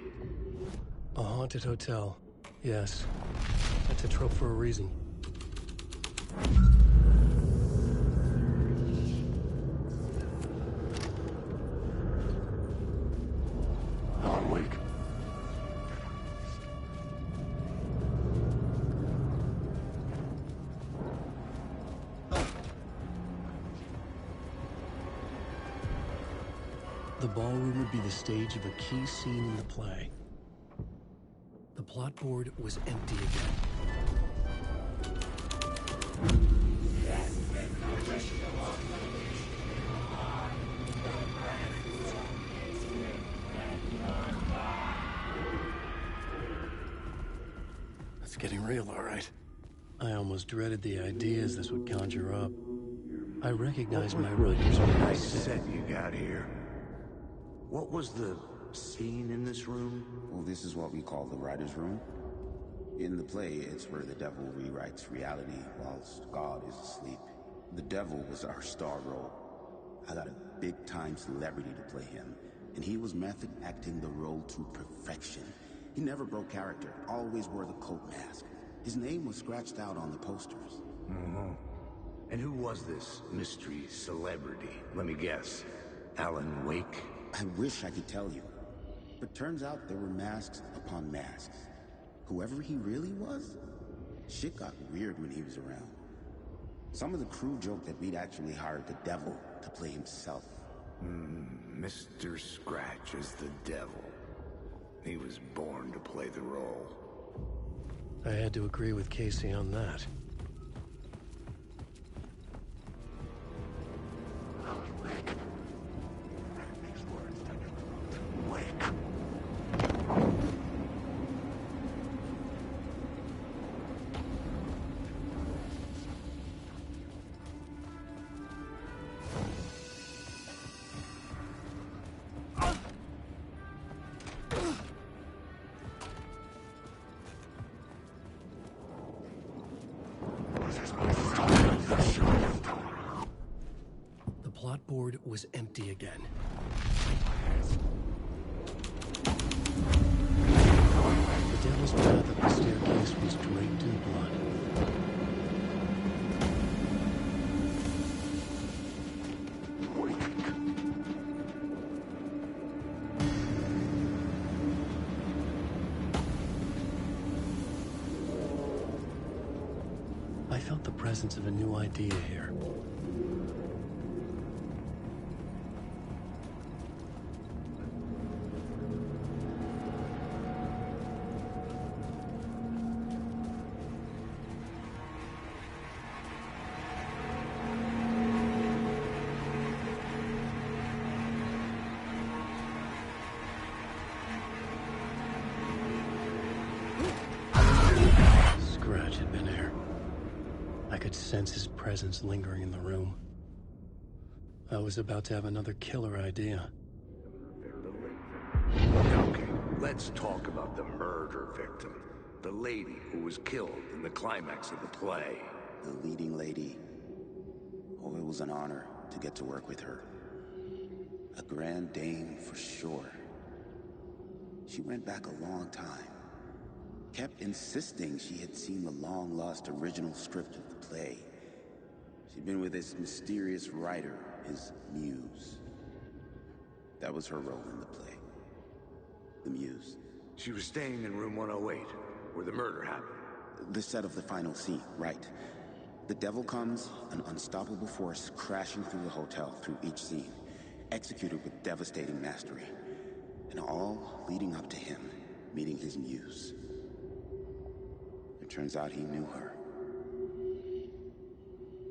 [SPEAKER 10] A haunted hotel. Yes. That's a trope for a reason.
[SPEAKER 14] Wake.
[SPEAKER 10] The ballroom would be the stage of a key scene in the play. The plot board was empty again. getting real, all right. I almost dreaded the ideas this would conjure up. I recognized my writers when I
[SPEAKER 14] set you got here. What was the scene in this room?
[SPEAKER 6] Well, this is what we call the writer's room. In the play, it's where the devil rewrites reality whilst God is asleep. The devil was our star role. I got a big-time celebrity to play him, and he was method acting the role to perfection. He never broke character, always wore the cult mask. His name was scratched out on the posters.
[SPEAKER 14] Mm-hmm. And who was this mystery celebrity? Let me guess. Alan Wake?
[SPEAKER 6] I wish I could tell you. But turns out there were masks upon masks. Whoever he really was, shit got weird when he was around. Some of the crew joked that we'd actually hired the devil to play himself.
[SPEAKER 14] Mr. Scratch is the devil. He was born to play the role.
[SPEAKER 10] I had to agree with Casey on that. The plot board was empty again. The devil's path up the staircase was draped in blood. I felt the presence of a new idea here. Scratch had been here. I could sense his presence lingering in the room. I was about to have another killer idea.
[SPEAKER 14] Okay, let's talk about the murder victim. The lady who was killed in the climax of the play.
[SPEAKER 6] The leading lady. Oh, it was an honor to get to work with her. A grand dame for sure. She went back a long time. Kept insisting she had seen the long-lost original script of the play. She'd been with this mysterious writer, his muse. That was her role in the play. The muse.
[SPEAKER 14] She was staying in room 108, where the murder happened.
[SPEAKER 6] The set of the final scene, right. The devil comes, an unstoppable force crashing through the hotel through each scene, executed with devastating mastery. And all leading up to him meeting his muse. It turns out he knew her.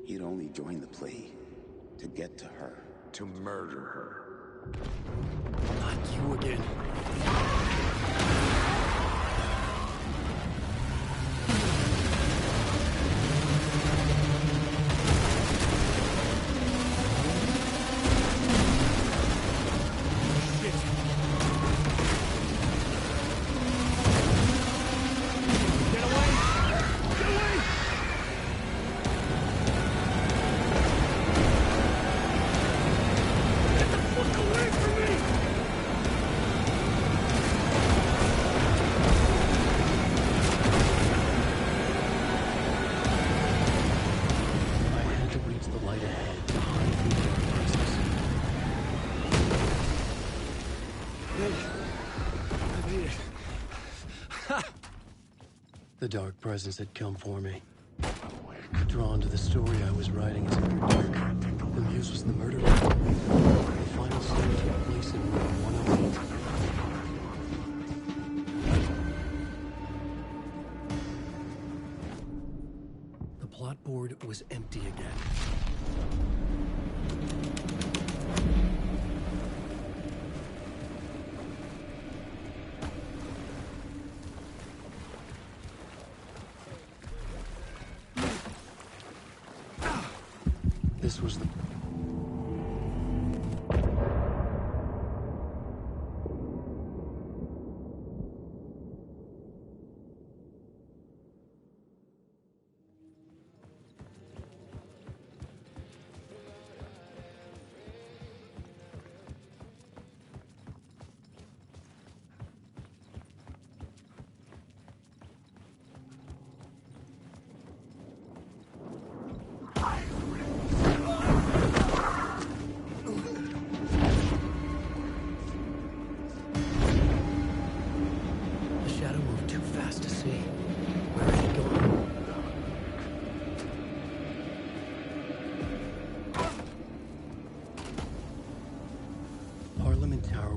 [SPEAKER 6] He'd only joined the play to get to her.
[SPEAKER 14] To murder her.
[SPEAKER 10] Not you again. The dark presence had come for me. Drawn to the story I was writing as after dark, the muse was the murderer. The final scene took place in room 108. The plot board was empty again. this was the...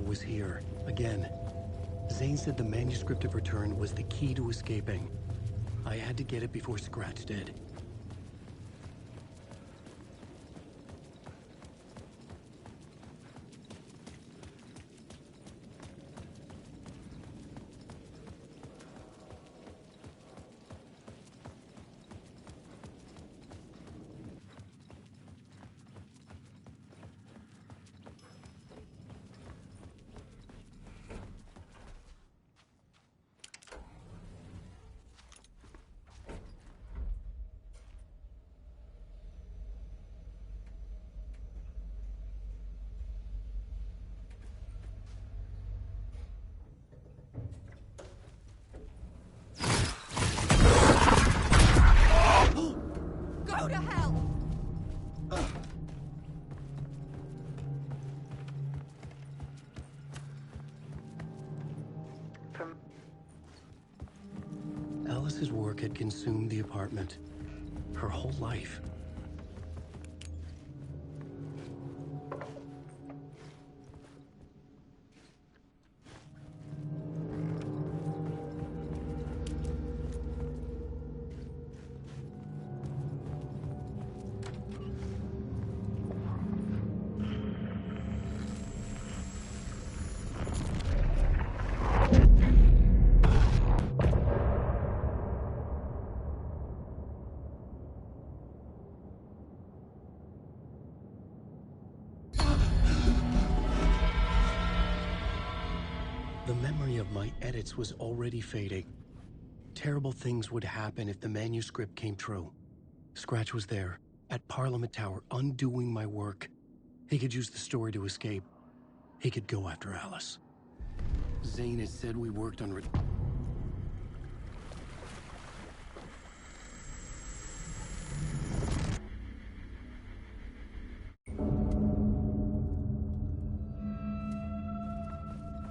[SPEAKER 10] was here, again. Zane said the manuscript of return was the key to escaping. I had to get it before Scratch did.
[SPEAKER 21] Go to hell!
[SPEAKER 10] Alice's work had consumed the apartment. Her whole life. The memory of my edits was already fading. Terrible things would happen if the manuscript came true. Scratch was there, at Parliament Tower, undoing my work. He could use the story to escape. He could go after Alice. Zane had said we worked on...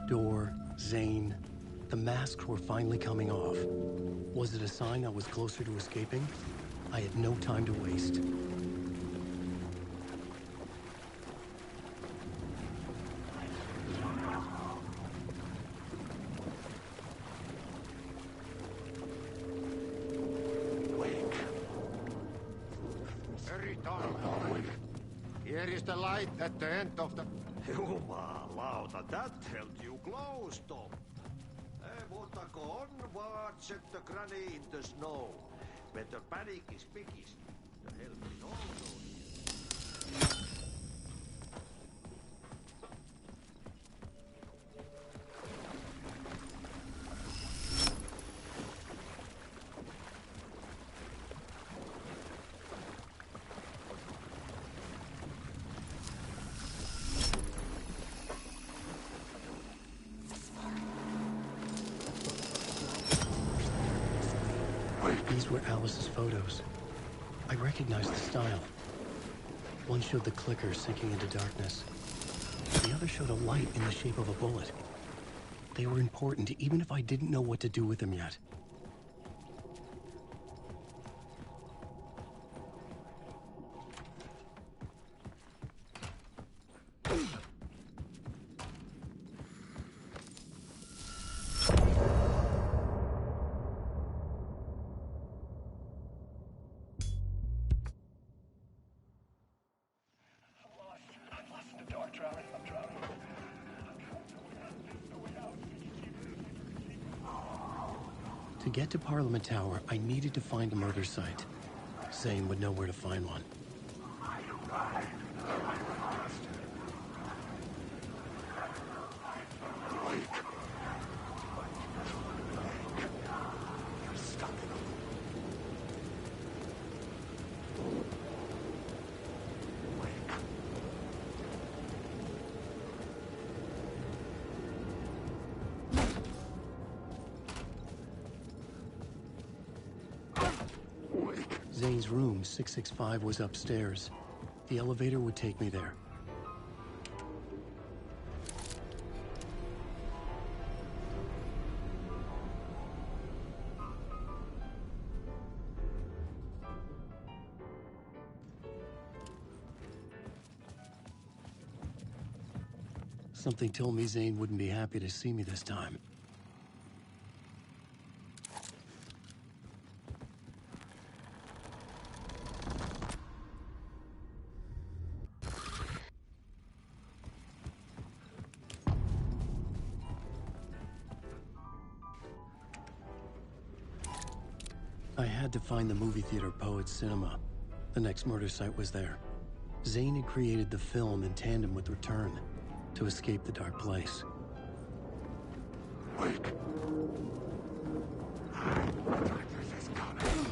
[SPEAKER 10] Door, Zane, the masks were finally coming off. Was it a sign I was closer to escaping? I had no time to waste.
[SPEAKER 12] Very dark. Here is the light at the end of the... Jumalauta, that held you close, Tom. Mutta go onward, set the granny in the snow. Better panic is biggest. The help is also here.
[SPEAKER 10] These were Alice's photos. I recognized the style. One showed the clicker sinking into darkness. The other showed a light in the shape of a bullet. They were important, even if I didn't know what to do with them yet. To get to Parliament Tower, I needed to find a murder site. Zane would know where to find one. Zane's room, 665, was upstairs. The elevator would take me there. Something told me Zane wouldn't be happy to see me this time. I had to find the movie theater Poets Cinema. The next murder site was there. Zane had created the film in tandem with Return to escape the dark place.
[SPEAKER 14] Wait. This is coming.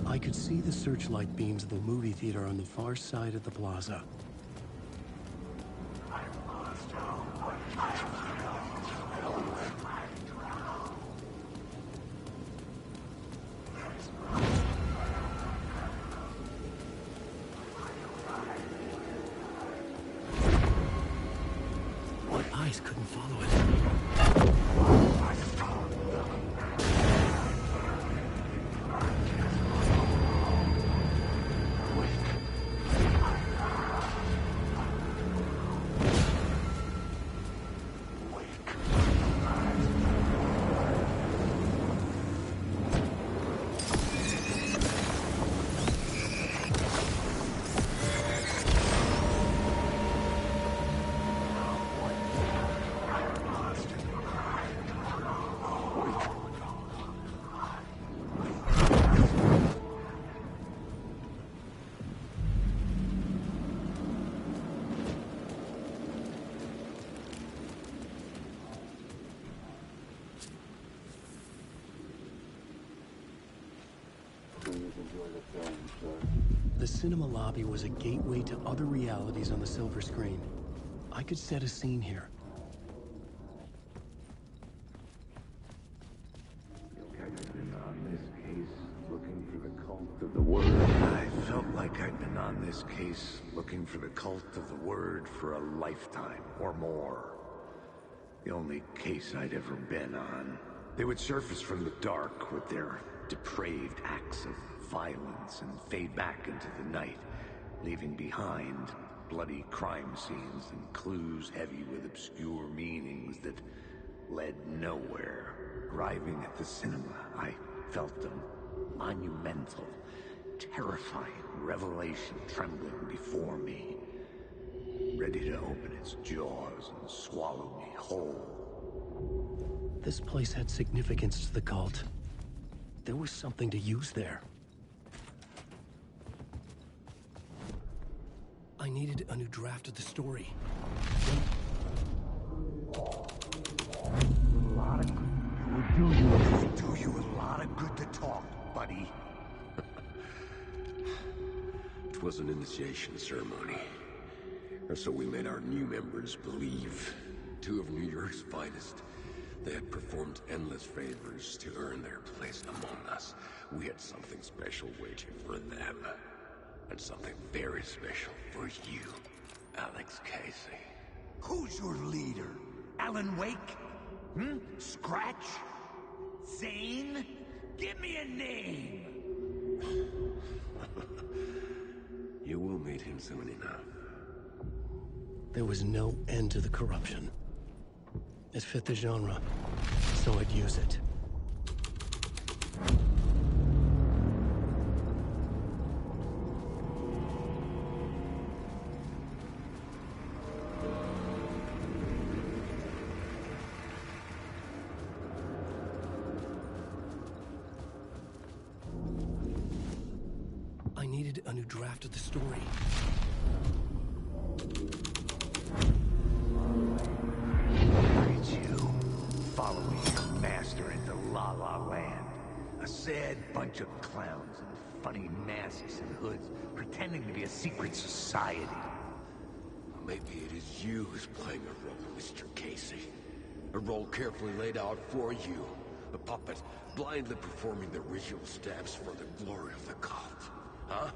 [SPEAKER 10] I could see the searchlight beams of the movie theater on the far side of the plaza. Eyes couldn't follow it. The cinema lobby was a gateway to other realities on the silver screen. I could set a scene here.
[SPEAKER 14] I've been on this case looking for the cult of the word. I felt like I'd been on this case looking for the cult of the word for a lifetime or more. The only case I'd ever been on. They would surface from the dark with their depraved acts of violence and fade back into the night, leaving behind bloody crime scenes and clues heavy with obscure meanings that led nowhere. Arriving at the cinema, I felt a monumental, terrifying revelation trembling before me, ready to open its jaws and swallow me whole.
[SPEAKER 10] This place had significance to the cult. There was something to use there. I needed a new draft of the story.
[SPEAKER 14] Do you a lot of good to talk, buddy.
[SPEAKER 8] It was an initiation ceremony. Or so we made our new members believe. Two of New York's finest. They had performed endless favors to earn their place among us. We had something special waiting for them. And something very special for you, Alex Casey.
[SPEAKER 14] Who's your leader? Alan Wake? Scratch? Zane? Give me a name!
[SPEAKER 8] You will meet him soon enough.
[SPEAKER 10] There was no end to the corruption. It fit the genre, so I'd use it. I needed a new draft of the story.
[SPEAKER 14] Aren't you following your master into La La Land? A sad bunch of clowns in funny masks and hoods, pretending to be a secret society.
[SPEAKER 8] Maybe it is you who's playing a role, Mr. Casey. A role carefully laid out for you. A puppet, blindly performing the ritual steps for the glory of the cult. Huh?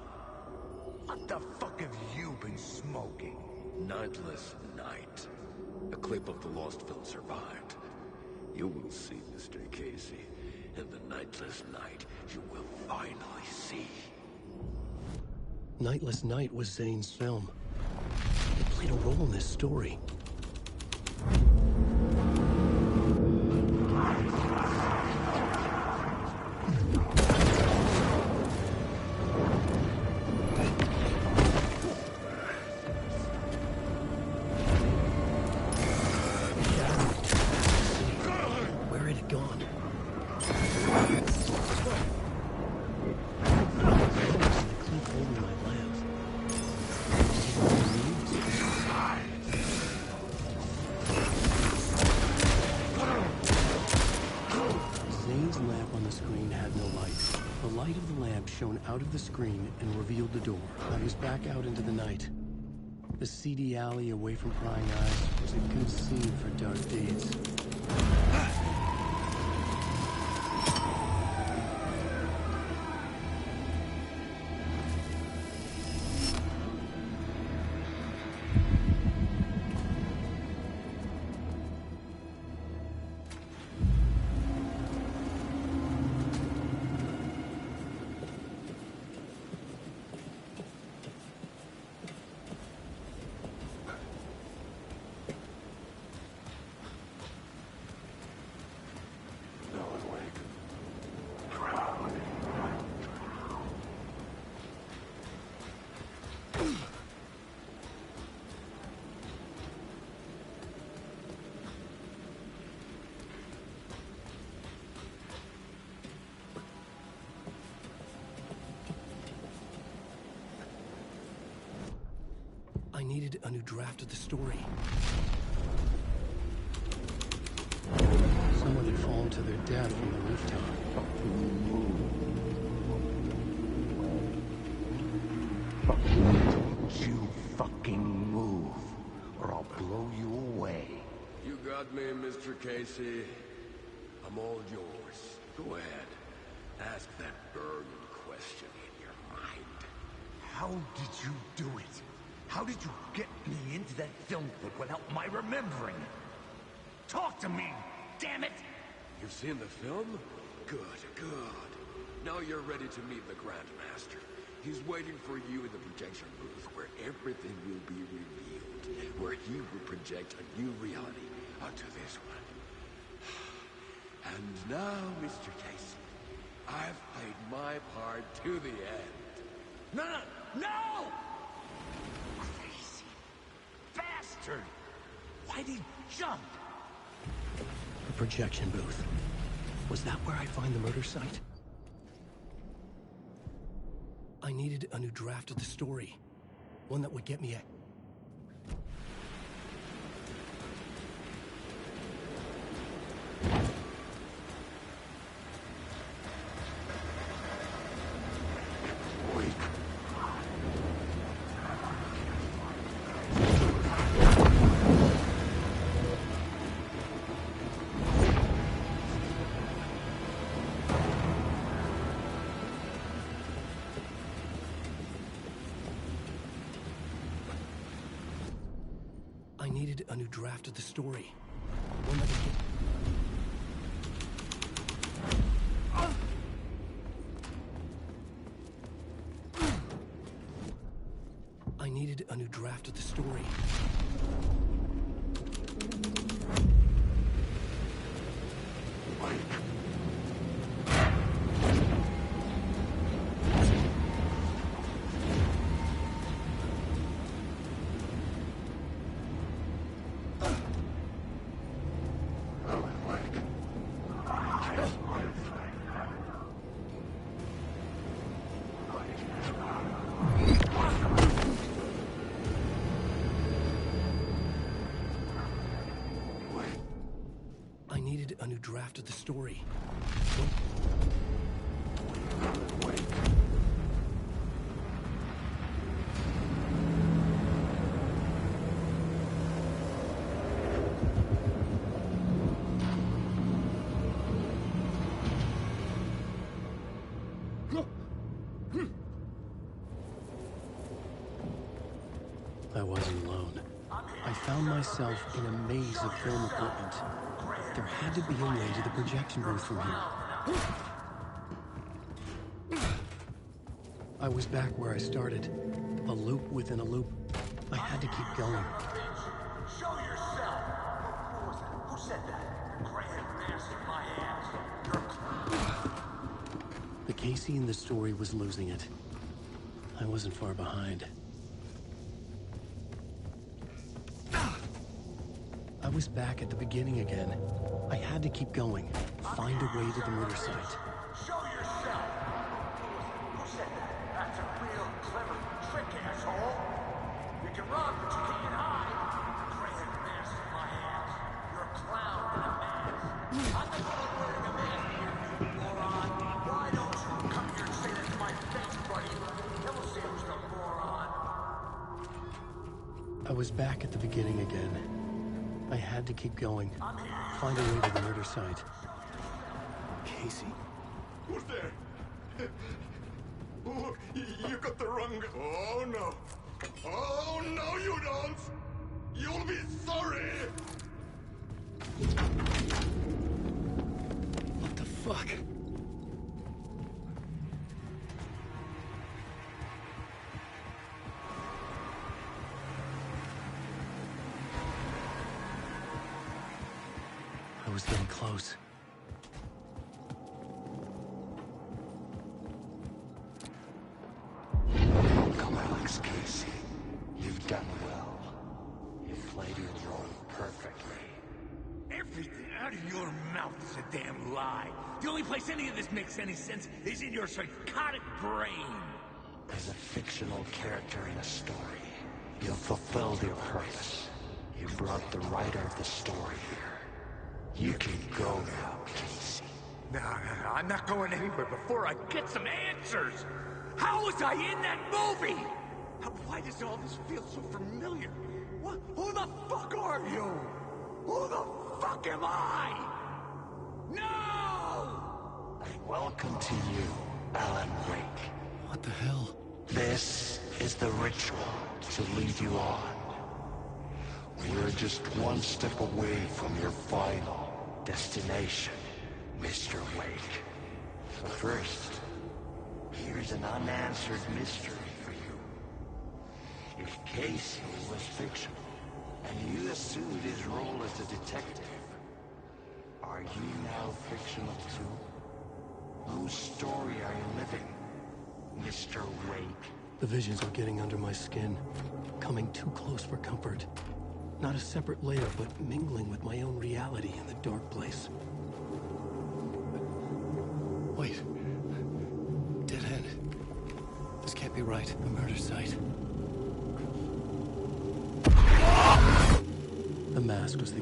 [SPEAKER 14] What the fuck have you been smoking?
[SPEAKER 8] Nightless Night. A clip of the lost film survived. You will see, Mr. Casey. In the Nightless Night, you will finally see.
[SPEAKER 10] Nightless Night was Zane's film. It played a role in this story. Where had it gone? Shone out of the screen and revealed the door. I was back out into the night. The seedy alley away from prying eyes was a good scene for dark deeds. I needed a new draft of the story. Someone had fallen to their death from the rooftop.
[SPEAKER 14] Don't you fucking move, or I'll blow you away.
[SPEAKER 8] You got me, Mr. Casey. I'm all yours. Go ahead. Ask that burning question in your mind.
[SPEAKER 14] How did you do it? How did you get me into that film clip without my remembering? Talk to me, damn it!
[SPEAKER 8] You've seen the film? Good, good. Now you're ready to meet the Grandmaster. He's waiting for you in the projection booth where everything will be revealed. Where he will project a new reality onto this one. And now, Mr. Casey, I've played my part to the end.
[SPEAKER 14] No, no, no! Crazy bastard! Why'd he jump?
[SPEAKER 10] A projection booth. Was that where I find the murder site? I needed a new draft of the story. One that would get me a... I needed a new draft of the story. One that would get... I needed a new draft of the story. I needed a new draft of the story. I wasn't alone. I found myself in a maze of film equipment. There had to be a way to the projection booth from here. I was back where I started. A loop within a loop. I had to keep going.
[SPEAKER 5] Show yourself! Who was that? Who said that? Gray-haired bastard, my ass.
[SPEAKER 10] The Casey in the story was losing it. I wasn't far behind. I was back at the beginning again. I had to keep going. Find a way to the murder site.
[SPEAKER 5] Show yourself! Who said that? That's a real clever trick, asshole! You can run, but you can't hide! Gray-haired bastard, my ass. You're a clown in a mask. I'm the one wearing a mask here, you moron! Why don't you come here and say that to my face, buddy? Then we'll see who's the moron.
[SPEAKER 10] I was back at the beginning again. I had to keep going. Find a way to the murder site.
[SPEAKER 14] Casey?
[SPEAKER 11] Who's there? Oh, you got the wrong... Oh, no. Oh, no, you don't! You'll be sorry!
[SPEAKER 10] What the fuck? I was getting close.
[SPEAKER 14] Welcome, Alex Casey. You've done well. You've played your role perfectly.
[SPEAKER 5] Everything out of your mouth is a damn lie. The only place any of this makes any sense is in your psychotic brain.
[SPEAKER 14] As a fictional character in a story, you've fulfilled your purpose. You brought the writer of the story here. You can go now, Casey.
[SPEAKER 5] No, I'm not going anywhere before I get some answers. How was I in that movie? Why does all this feel so familiar? What? Who the fuck are you? Who the fuck am I? No!
[SPEAKER 14] And welcome to you, Alan Wake.
[SPEAKER 10] What the hell?
[SPEAKER 14] This is the ritual to lead you on. We're just one step away from your final destination, Mr. Wake. But first, here's an unanswered mystery for you. If Casey was fictional, and you assumed his role as a detective, are you now fictional too? Whose story are you living, Mr. Wake?
[SPEAKER 10] The visions are getting under my skin, coming too close for comfort. Not a separate layer, but mingling with my own reality in the dark place. Wait. Dead end. This can't be right. A murder site. The mask was the...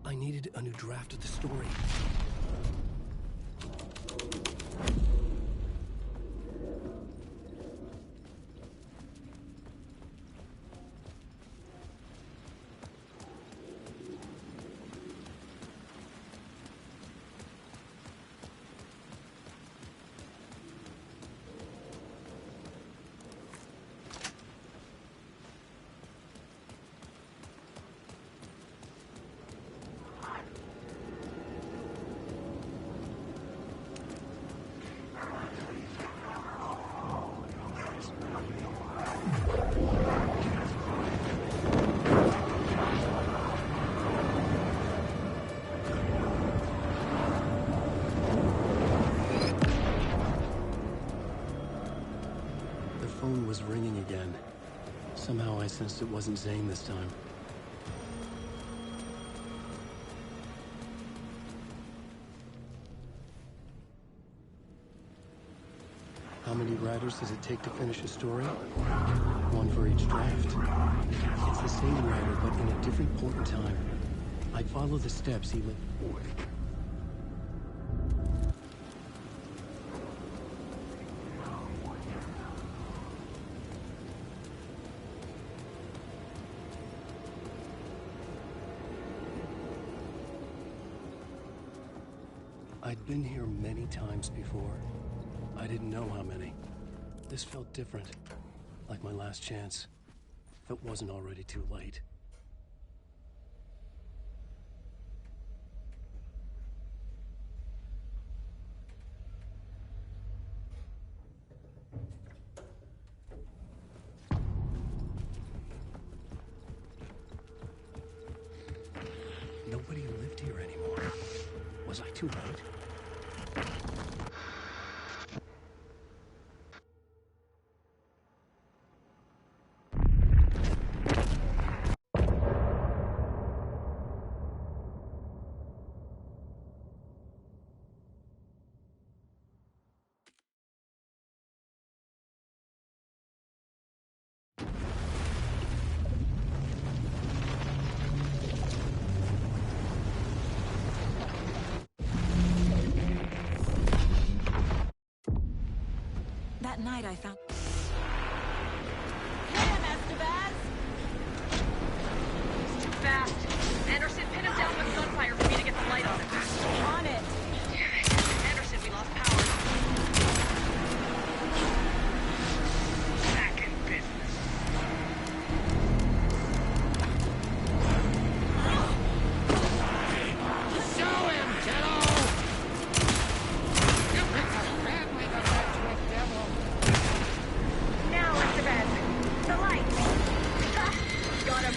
[SPEAKER 10] I needed a new draft of the story. Was ringing again. Somehow I sensed it wasn't Zane this time. How many writers does it take to finish a story? One for each draft. It's the same writer, but in a different point in time. I follow the steps he lived. I'd been here many times before. I didn't know how many. This felt different, like my last chance. If it wasn't already too late. Nobody lived here anymore. Was I too late?
[SPEAKER 4] That night I found...
[SPEAKER 22] Him, Estevez! He's too fast. Anderson, pin him down with gunfire for me to get the light on him.
[SPEAKER 21] On it.
[SPEAKER 22] Damn it. Anderson, we lost power.
[SPEAKER 2] Back in business.
[SPEAKER 5] Show him, kiddo! You picked a family to match with, devil.
[SPEAKER 22] Now, Estevez. The light. Ha! Got him.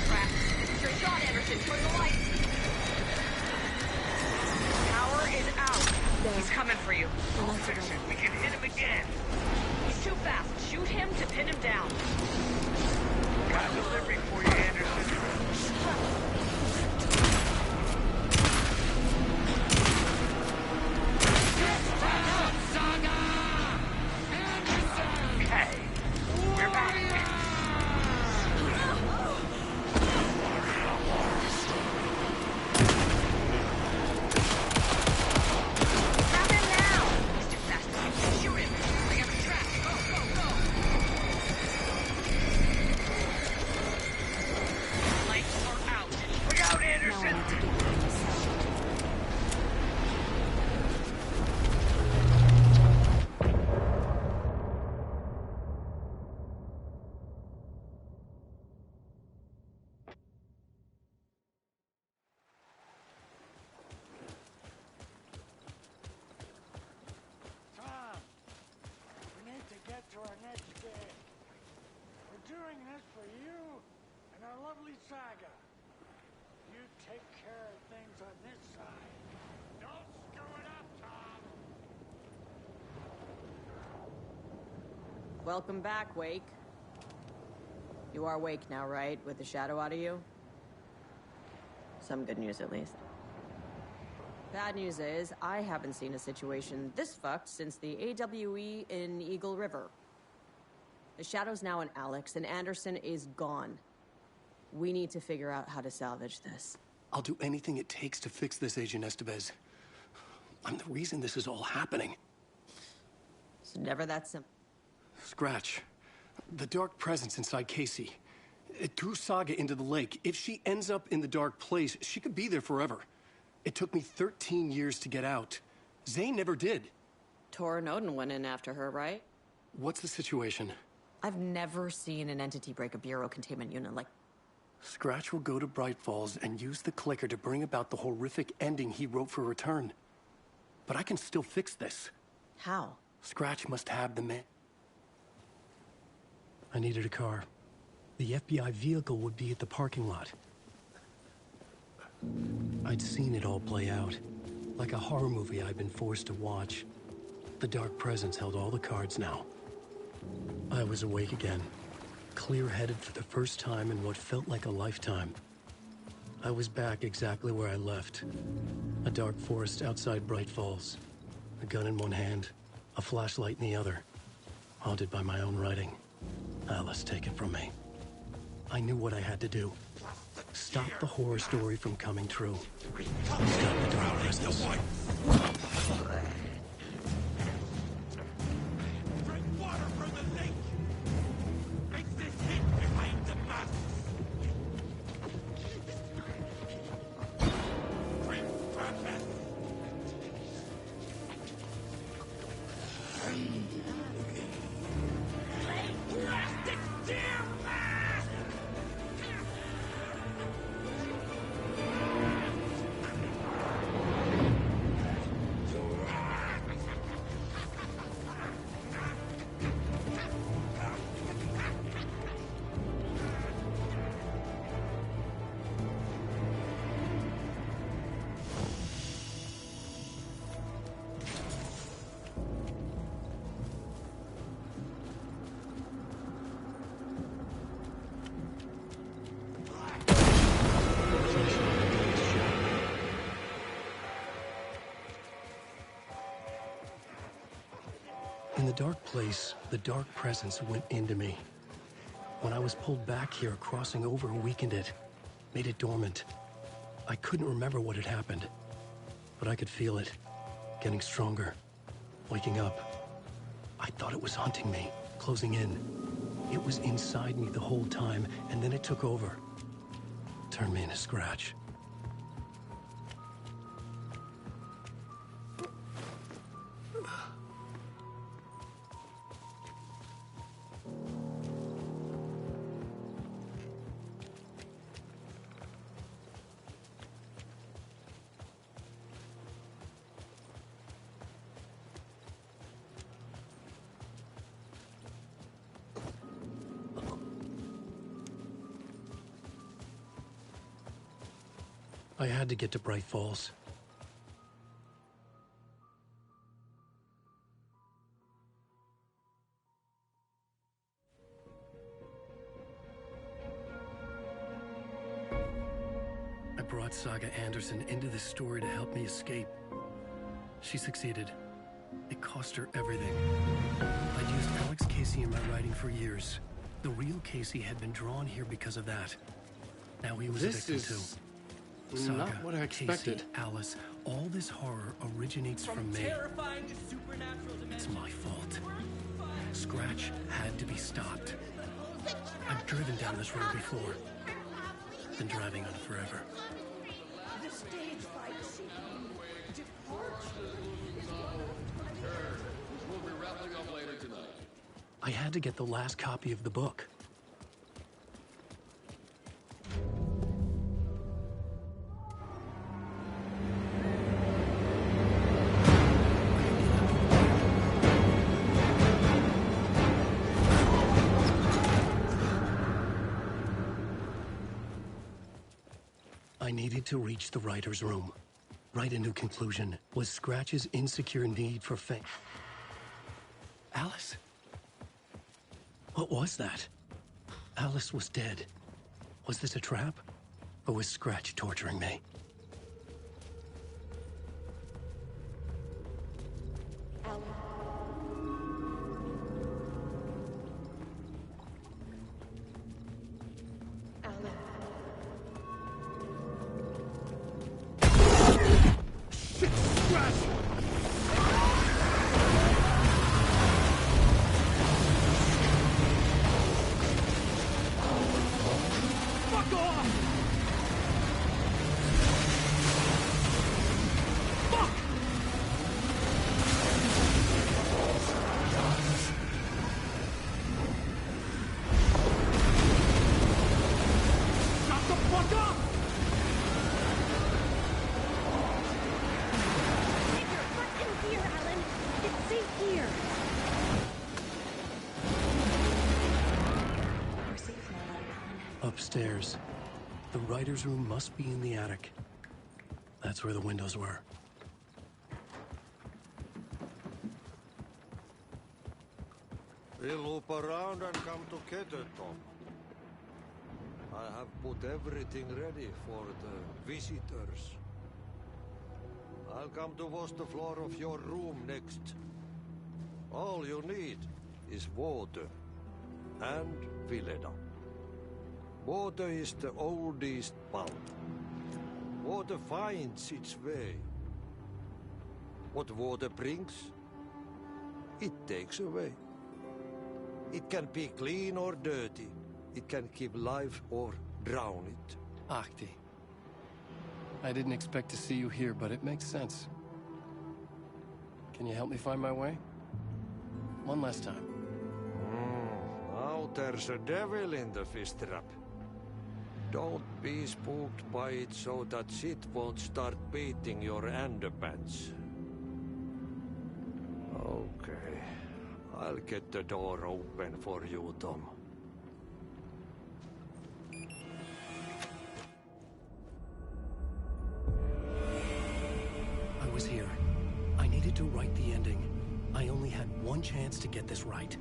[SPEAKER 22] Crap. Your shot, Anderson. Towards the light. Power is out. He's coming for you.
[SPEAKER 2] Anderson, we can hit him again.
[SPEAKER 22] He's too fast. Shoot him to pin him down.
[SPEAKER 2] Got a delivery for you, Anderson. Okay, we're back.
[SPEAKER 22] Grab him now! He's too fast. Shoot him! They have a trap. Go, go, go! Lights are out.
[SPEAKER 2] Look out, Anderson!
[SPEAKER 5] Tom, we need to get to our next game. We're doing this for you and our lovely saga. You take care of things on this side. Don't screw it up, Tom!
[SPEAKER 21] Welcome back, Wake. You are Wake now, right? With the shadow out of you? Some good news, at least. Bad news is, I haven't seen a situation this fucked since the AWE in Eagle River. The shadow's now in Alex, and Anderson is gone. We need to figure out how to salvage this.
[SPEAKER 10] I'll do anything it takes to fix this, Agent Estevez. I'm the reason this is all happening.
[SPEAKER 21] It's never that simple.
[SPEAKER 10] Scratch. The dark presence inside Casey. It threw Saga into the lake. If she ends up in the dark place, she could be there forever. It took me 13 years to get out. Zane never did.
[SPEAKER 21] Tor and Odin went in after her, right?
[SPEAKER 10] What's the situation?
[SPEAKER 21] I've never seen an entity break a bureau containment unit like...
[SPEAKER 10] Scratch will go to Bright Falls and use the clicker to bring about the horrific ending he wrote for Return. But I can still fix this.
[SPEAKER 21] How?
[SPEAKER 10] Scratch must have the man. I needed a car. The FBI vehicle would be at the parking lot. I'd seen it all play out. Like a horror movie I'd been forced to watch. The dark presence held all the cards now. I was awake again. Clear-headed for the first time in what felt like a lifetime. I was back exactly where I left. A dark forest outside Bright Falls. A gun in one hand, a flashlight in the other. Haunted by my own writing. Alice taken from me. I knew what I had to do. Stop the horror story from coming true. Stop the dark presence.
[SPEAKER 5] Drink water from the lake! Makes this hit behind the mask! Drink purpose! Plastic deer mask!
[SPEAKER 10] In the dark place, the dark presence went into me. When I was pulled back here, crossing over weakened it, made it dormant. I couldn't remember what had happened, but I could feel it, getting stronger, waking up. I thought it was hunting me, closing in. It was inside me the whole time, and then it took over. Turned me into Scratch. I had to get to Bright Falls. I brought Saga Anderson into this story to help me escape. She succeeded. It cost her everything. I'd used Alex Casey in my writing for years. The real Casey had been drawn here because of that. Now he was a victim too. Saga,
[SPEAKER 16] not what I expected.
[SPEAKER 10] Casey, Alice, all this horror originates from me.
[SPEAKER 17] Terrifying to supernatural
[SPEAKER 10] It's my fault. Scratch had to be stopped. I've driven down this road before. Been driving on it forever.
[SPEAKER 3] The stage fight scene. Departure is one of
[SPEAKER 15] We'll be wrapping up later tonight.
[SPEAKER 10] I had to get the last copy of the book. I needed to reach the writer's room. Write a new conclusion. Was Scratch's insecure need for fame? Alice? What was that? Alice was dead. Was this a trap? Or was Scratch torturing me? Upstairs. The writer's room must be in the attic. That's where the windows were.
[SPEAKER 12] We'll loop around and come together, Tom. I have put everything ready for the visitors. I'll come to wash the floor of your room next. All you need is water. And fill it up. Water is the oldest pulp. Water finds its way. What water brings, it takes away. It can be clean or dirty. It can keep life or drown it.
[SPEAKER 10] Ahti. I didn't expect to see you here, but it makes sense. Can you help me find my way? One last time.
[SPEAKER 12] Now there's a devil in the fish trap. Don't be spooked by it so that shit won't start beating your underpants. Okay. I'll get the door open for you, Tom.
[SPEAKER 10] I was here. I needed to write the ending. I only had one chance to get this right.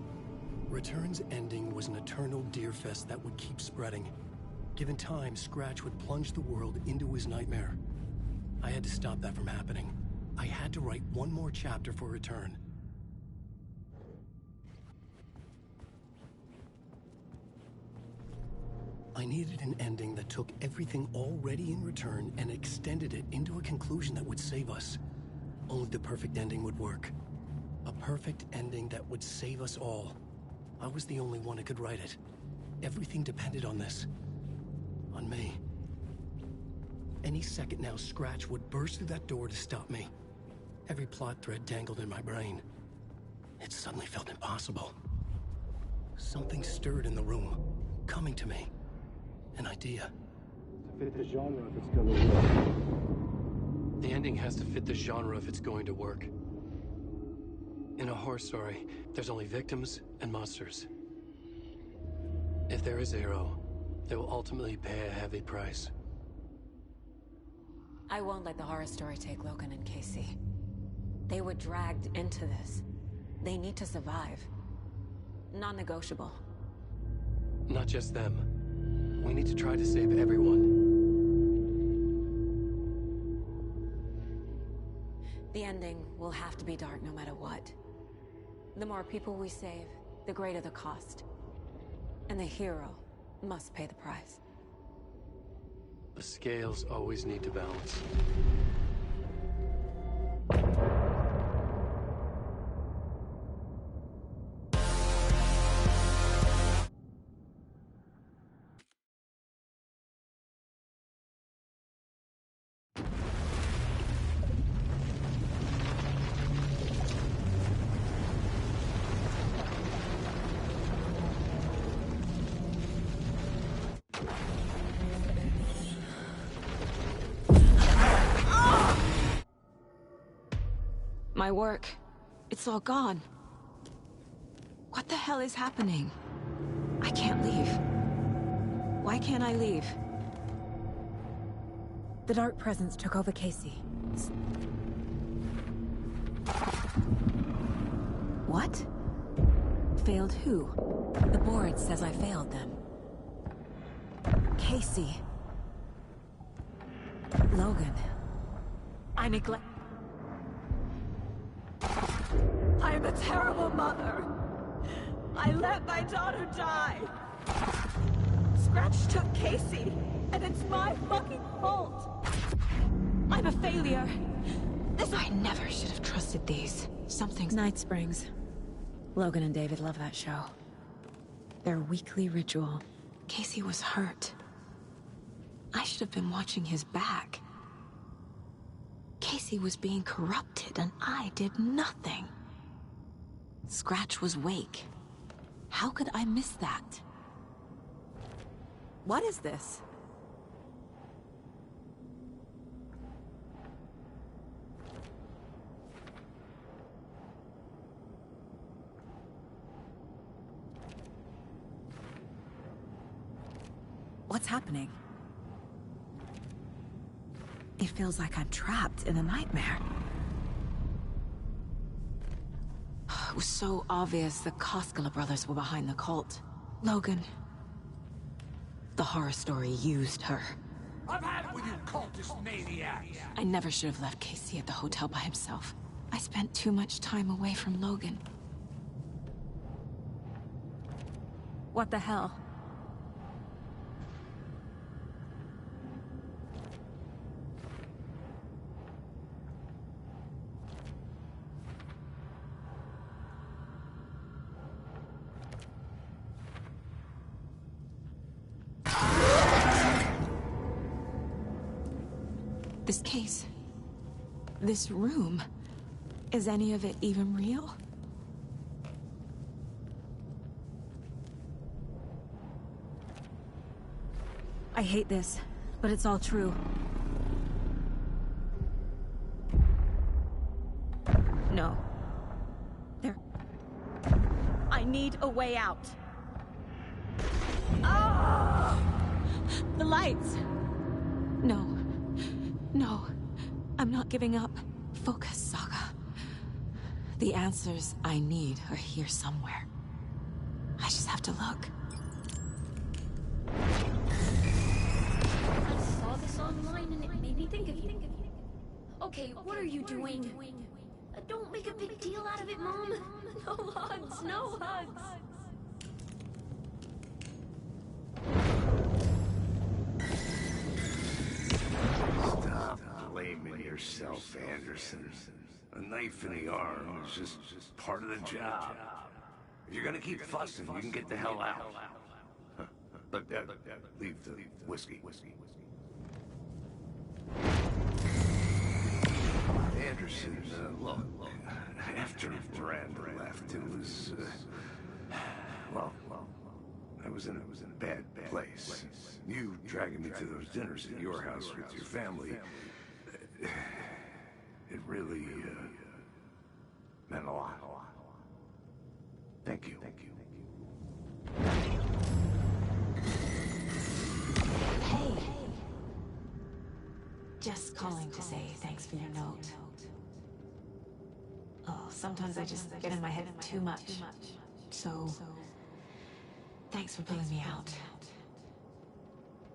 [SPEAKER 10] Return's ending was an eternal deerfest that would keep spreading. Given time, Scratch would plunge the world into his nightmare. I had to stop that from happening. I had to write one more chapter for Return. I needed an ending that took everything already in Return and extended it into a conclusion that would save us. Only the perfect ending would work. A perfect ending that would save us all. I was the only one who could write it. Everything depended on this. On me. Any second now, Scratch would burst through that door to stop me. Every plot thread dangled in my brain. It suddenly felt impossible. Something stirred in the room, coming to me. An idea.
[SPEAKER 16] To fit the genre if it's going to work.
[SPEAKER 10] The ending has to fit the genre if it's going to work. In a horror story, there's only victims and monsters. If there is Arrow, they will ultimately pay a heavy price.
[SPEAKER 4] I won't let the horror story take Logan and Casey. They were dragged into this. They need to survive. Non-negotiable.
[SPEAKER 10] Not just them. We need to try to save everyone.
[SPEAKER 4] The ending will have to be dark no matter what. The more people we save, the greater the cost. And the hero must pay the price.
[SPEAKER 10] The scales always need to balance.
[SPEAKER 4] My work, it's all gone. What the hell is happening? I can't leave. Why can't I leave? The dark presence took over Casey. What? Failed who? The board says I failed them. Casey. Logan. I neglect... I am a terrible mother. I let my daughter die. Scratch took Casey, and it's my fucking fault. I'm a failure. I never should have trusted these. Something's... Night Springs. Logan and David love that show. Their weekly ritual. Casey was hurt. I should have been watching his back. Casey was being corrupted, and I did nothing. Scratch was Wake. How could I miss that? What is this? What's happening? It feels like I'm trapped in a nightmare. It was so obvious the Koskela brothers were behind the cult. Logan. The horror story used her.
[SPEAKER 5] I've had it with you cultist maniacs!
[SPEAKER 4] I never should have left Casey at the hotel by himself. I spent too much time away from Logan. What the hell? This case. This room. Is any of it even real? I hate this, but it's all true. No. I need a way out. Oh! The lights! No. No. I'm not giving up. Focus, Saga. The answers I need are here somewhere. I just have to look.
[SPEAKER 9] I saw this online and it made me think of you. Okay, what are you doing? Don't make a big deal out of it, Mom. No hugs, no hugs.
[SPEAKER 14] Stop blaming yourself, Anderson. A knife in the arm is just part of the job. If you're gonna keep fussing, you can get the hell out. But leave the whiskey. Anderson, look, after Miranda left, it was, well, I was in a bad place. You dragging me to those dinners at your house with your family, it really, meant a lot. Thank you.
[SPEAKER 4] Hey. Just calling to say thanks for your note. Oh, sometimes I just get in my head too much. So, thanks for pulling me out.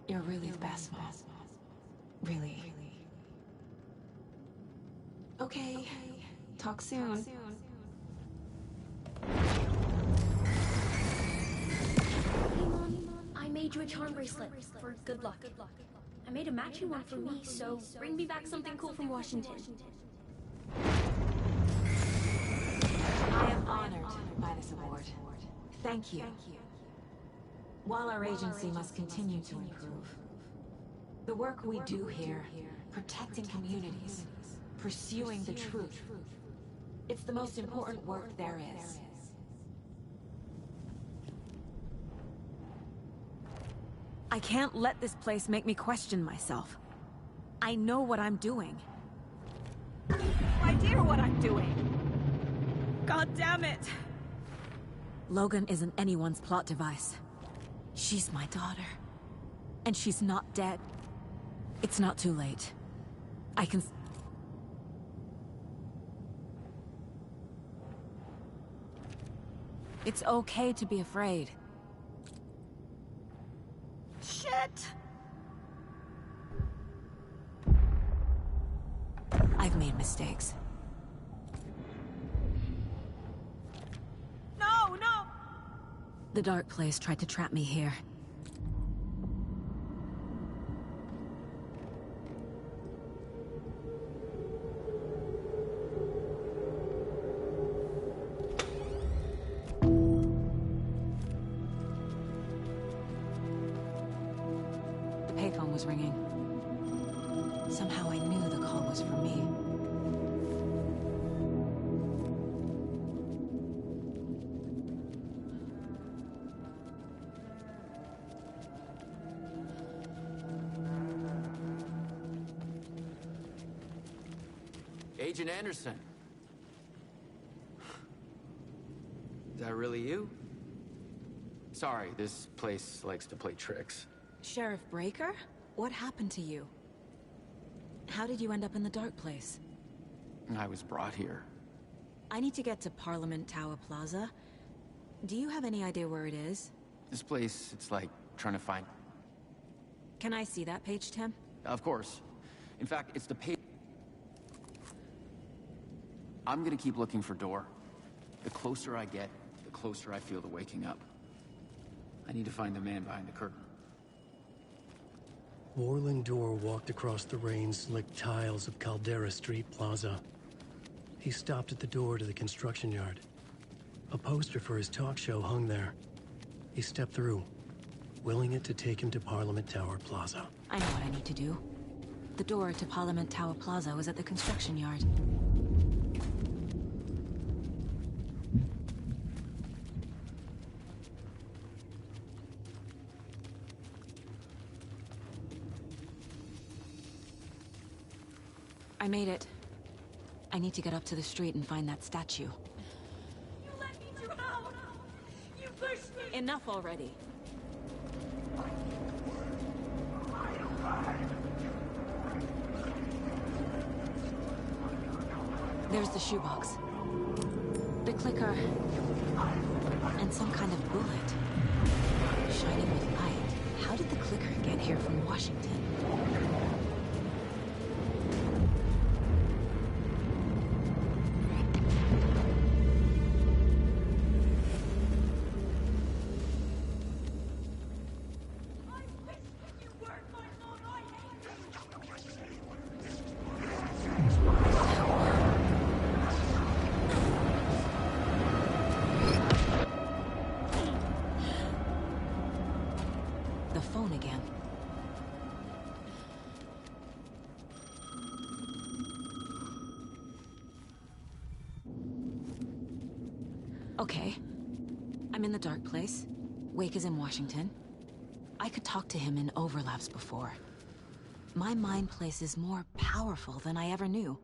[SPEAKER 4] You're really the best, Mom. Really. Okay. Talk soon.
[SPEAKER 9] Hey, Mom. I made you a charm bracelet for good luck. I made a matching one for me, so bring me back something cool from Washington.
[SPEAKER 4] I am honored by this award. Thank you. While our agency must continue to improve, the work we do here, protecting communities, pursuing the truth, it's the most important work there is. I can't let this place make me question myself. I know what I'm doing. No idea what I'm doing. God damn it! Logan isn't anyone's plot device. She's my daughter. And she's not dead. It's not too late. I can... It's okay to be afraid. Shit! I've made mistakes. No! The dark place tried to trap me here. The payphone was ringing. Somehow I knew the call was for me.
[SPEAKER 18] Agent Anderson. Is that really you? Sorry, this place likes to play tricks.
[SPEAKER 4] Sheriff Breaker? What happened to you? How did you end up in the dark place?
[SPEAKER 18] I was brought here.
[SPEAKER 4] I need to get to Parliament Tower Plaza. Do you have any idea where it is?
[SPEAKER 18] This place, it's like trying to find...
[SPEAKER 4] Can I see that page, Tim?
[SPEAKER 18] Of course. In fact, it's the page... I'm gonna keep looking for door. The closer I get, the closer I feel to waking up. I need to find the man behind the curtain.
[SPEAKER 10] Warland Dorr walked across the rain-slicked tiles of Caldera Street Plaza. He stopped at the door to the construction yard. A poster for his talk show hung there. He stepped through, willing it to take him to Parliament Tower Plaza.
[SPEAKER 4] I know what I need to do. The door to Parliament Tower Plaza was at the construction yard. I made it. I need to get up to the street and find that statue.
[SPEAKER 9] You let me drown! You pushed me!
[SPEAKER 4] Enough already. There's the shoebox. The clicker. And some kind of bullet. Shining with light. How did the clicker get here from Washington? The phone again. Okay. I'm in the dark place. Wake is in Washington. I could talk to him in overlaps before. My mind place is more powerful than I ever knew.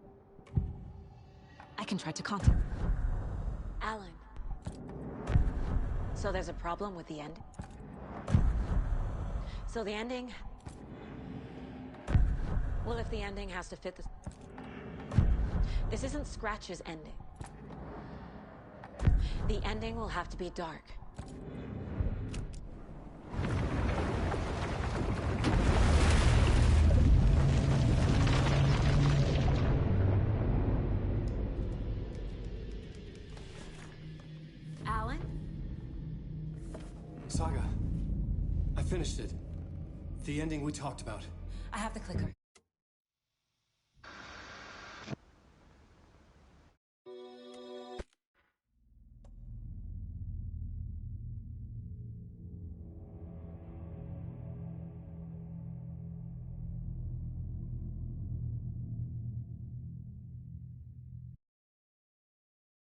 [SPEAKER 4] I can try to contact... Alan. So there's a problem with the end? So the ending... Well, if the ending has to fit the... This isn't Scratch's ending. The ending will have to be dark. Alan?
[SPEAKER 13] Saga, I finished it. The ending we talked about.
[SPEAKER 4] I have the clicker.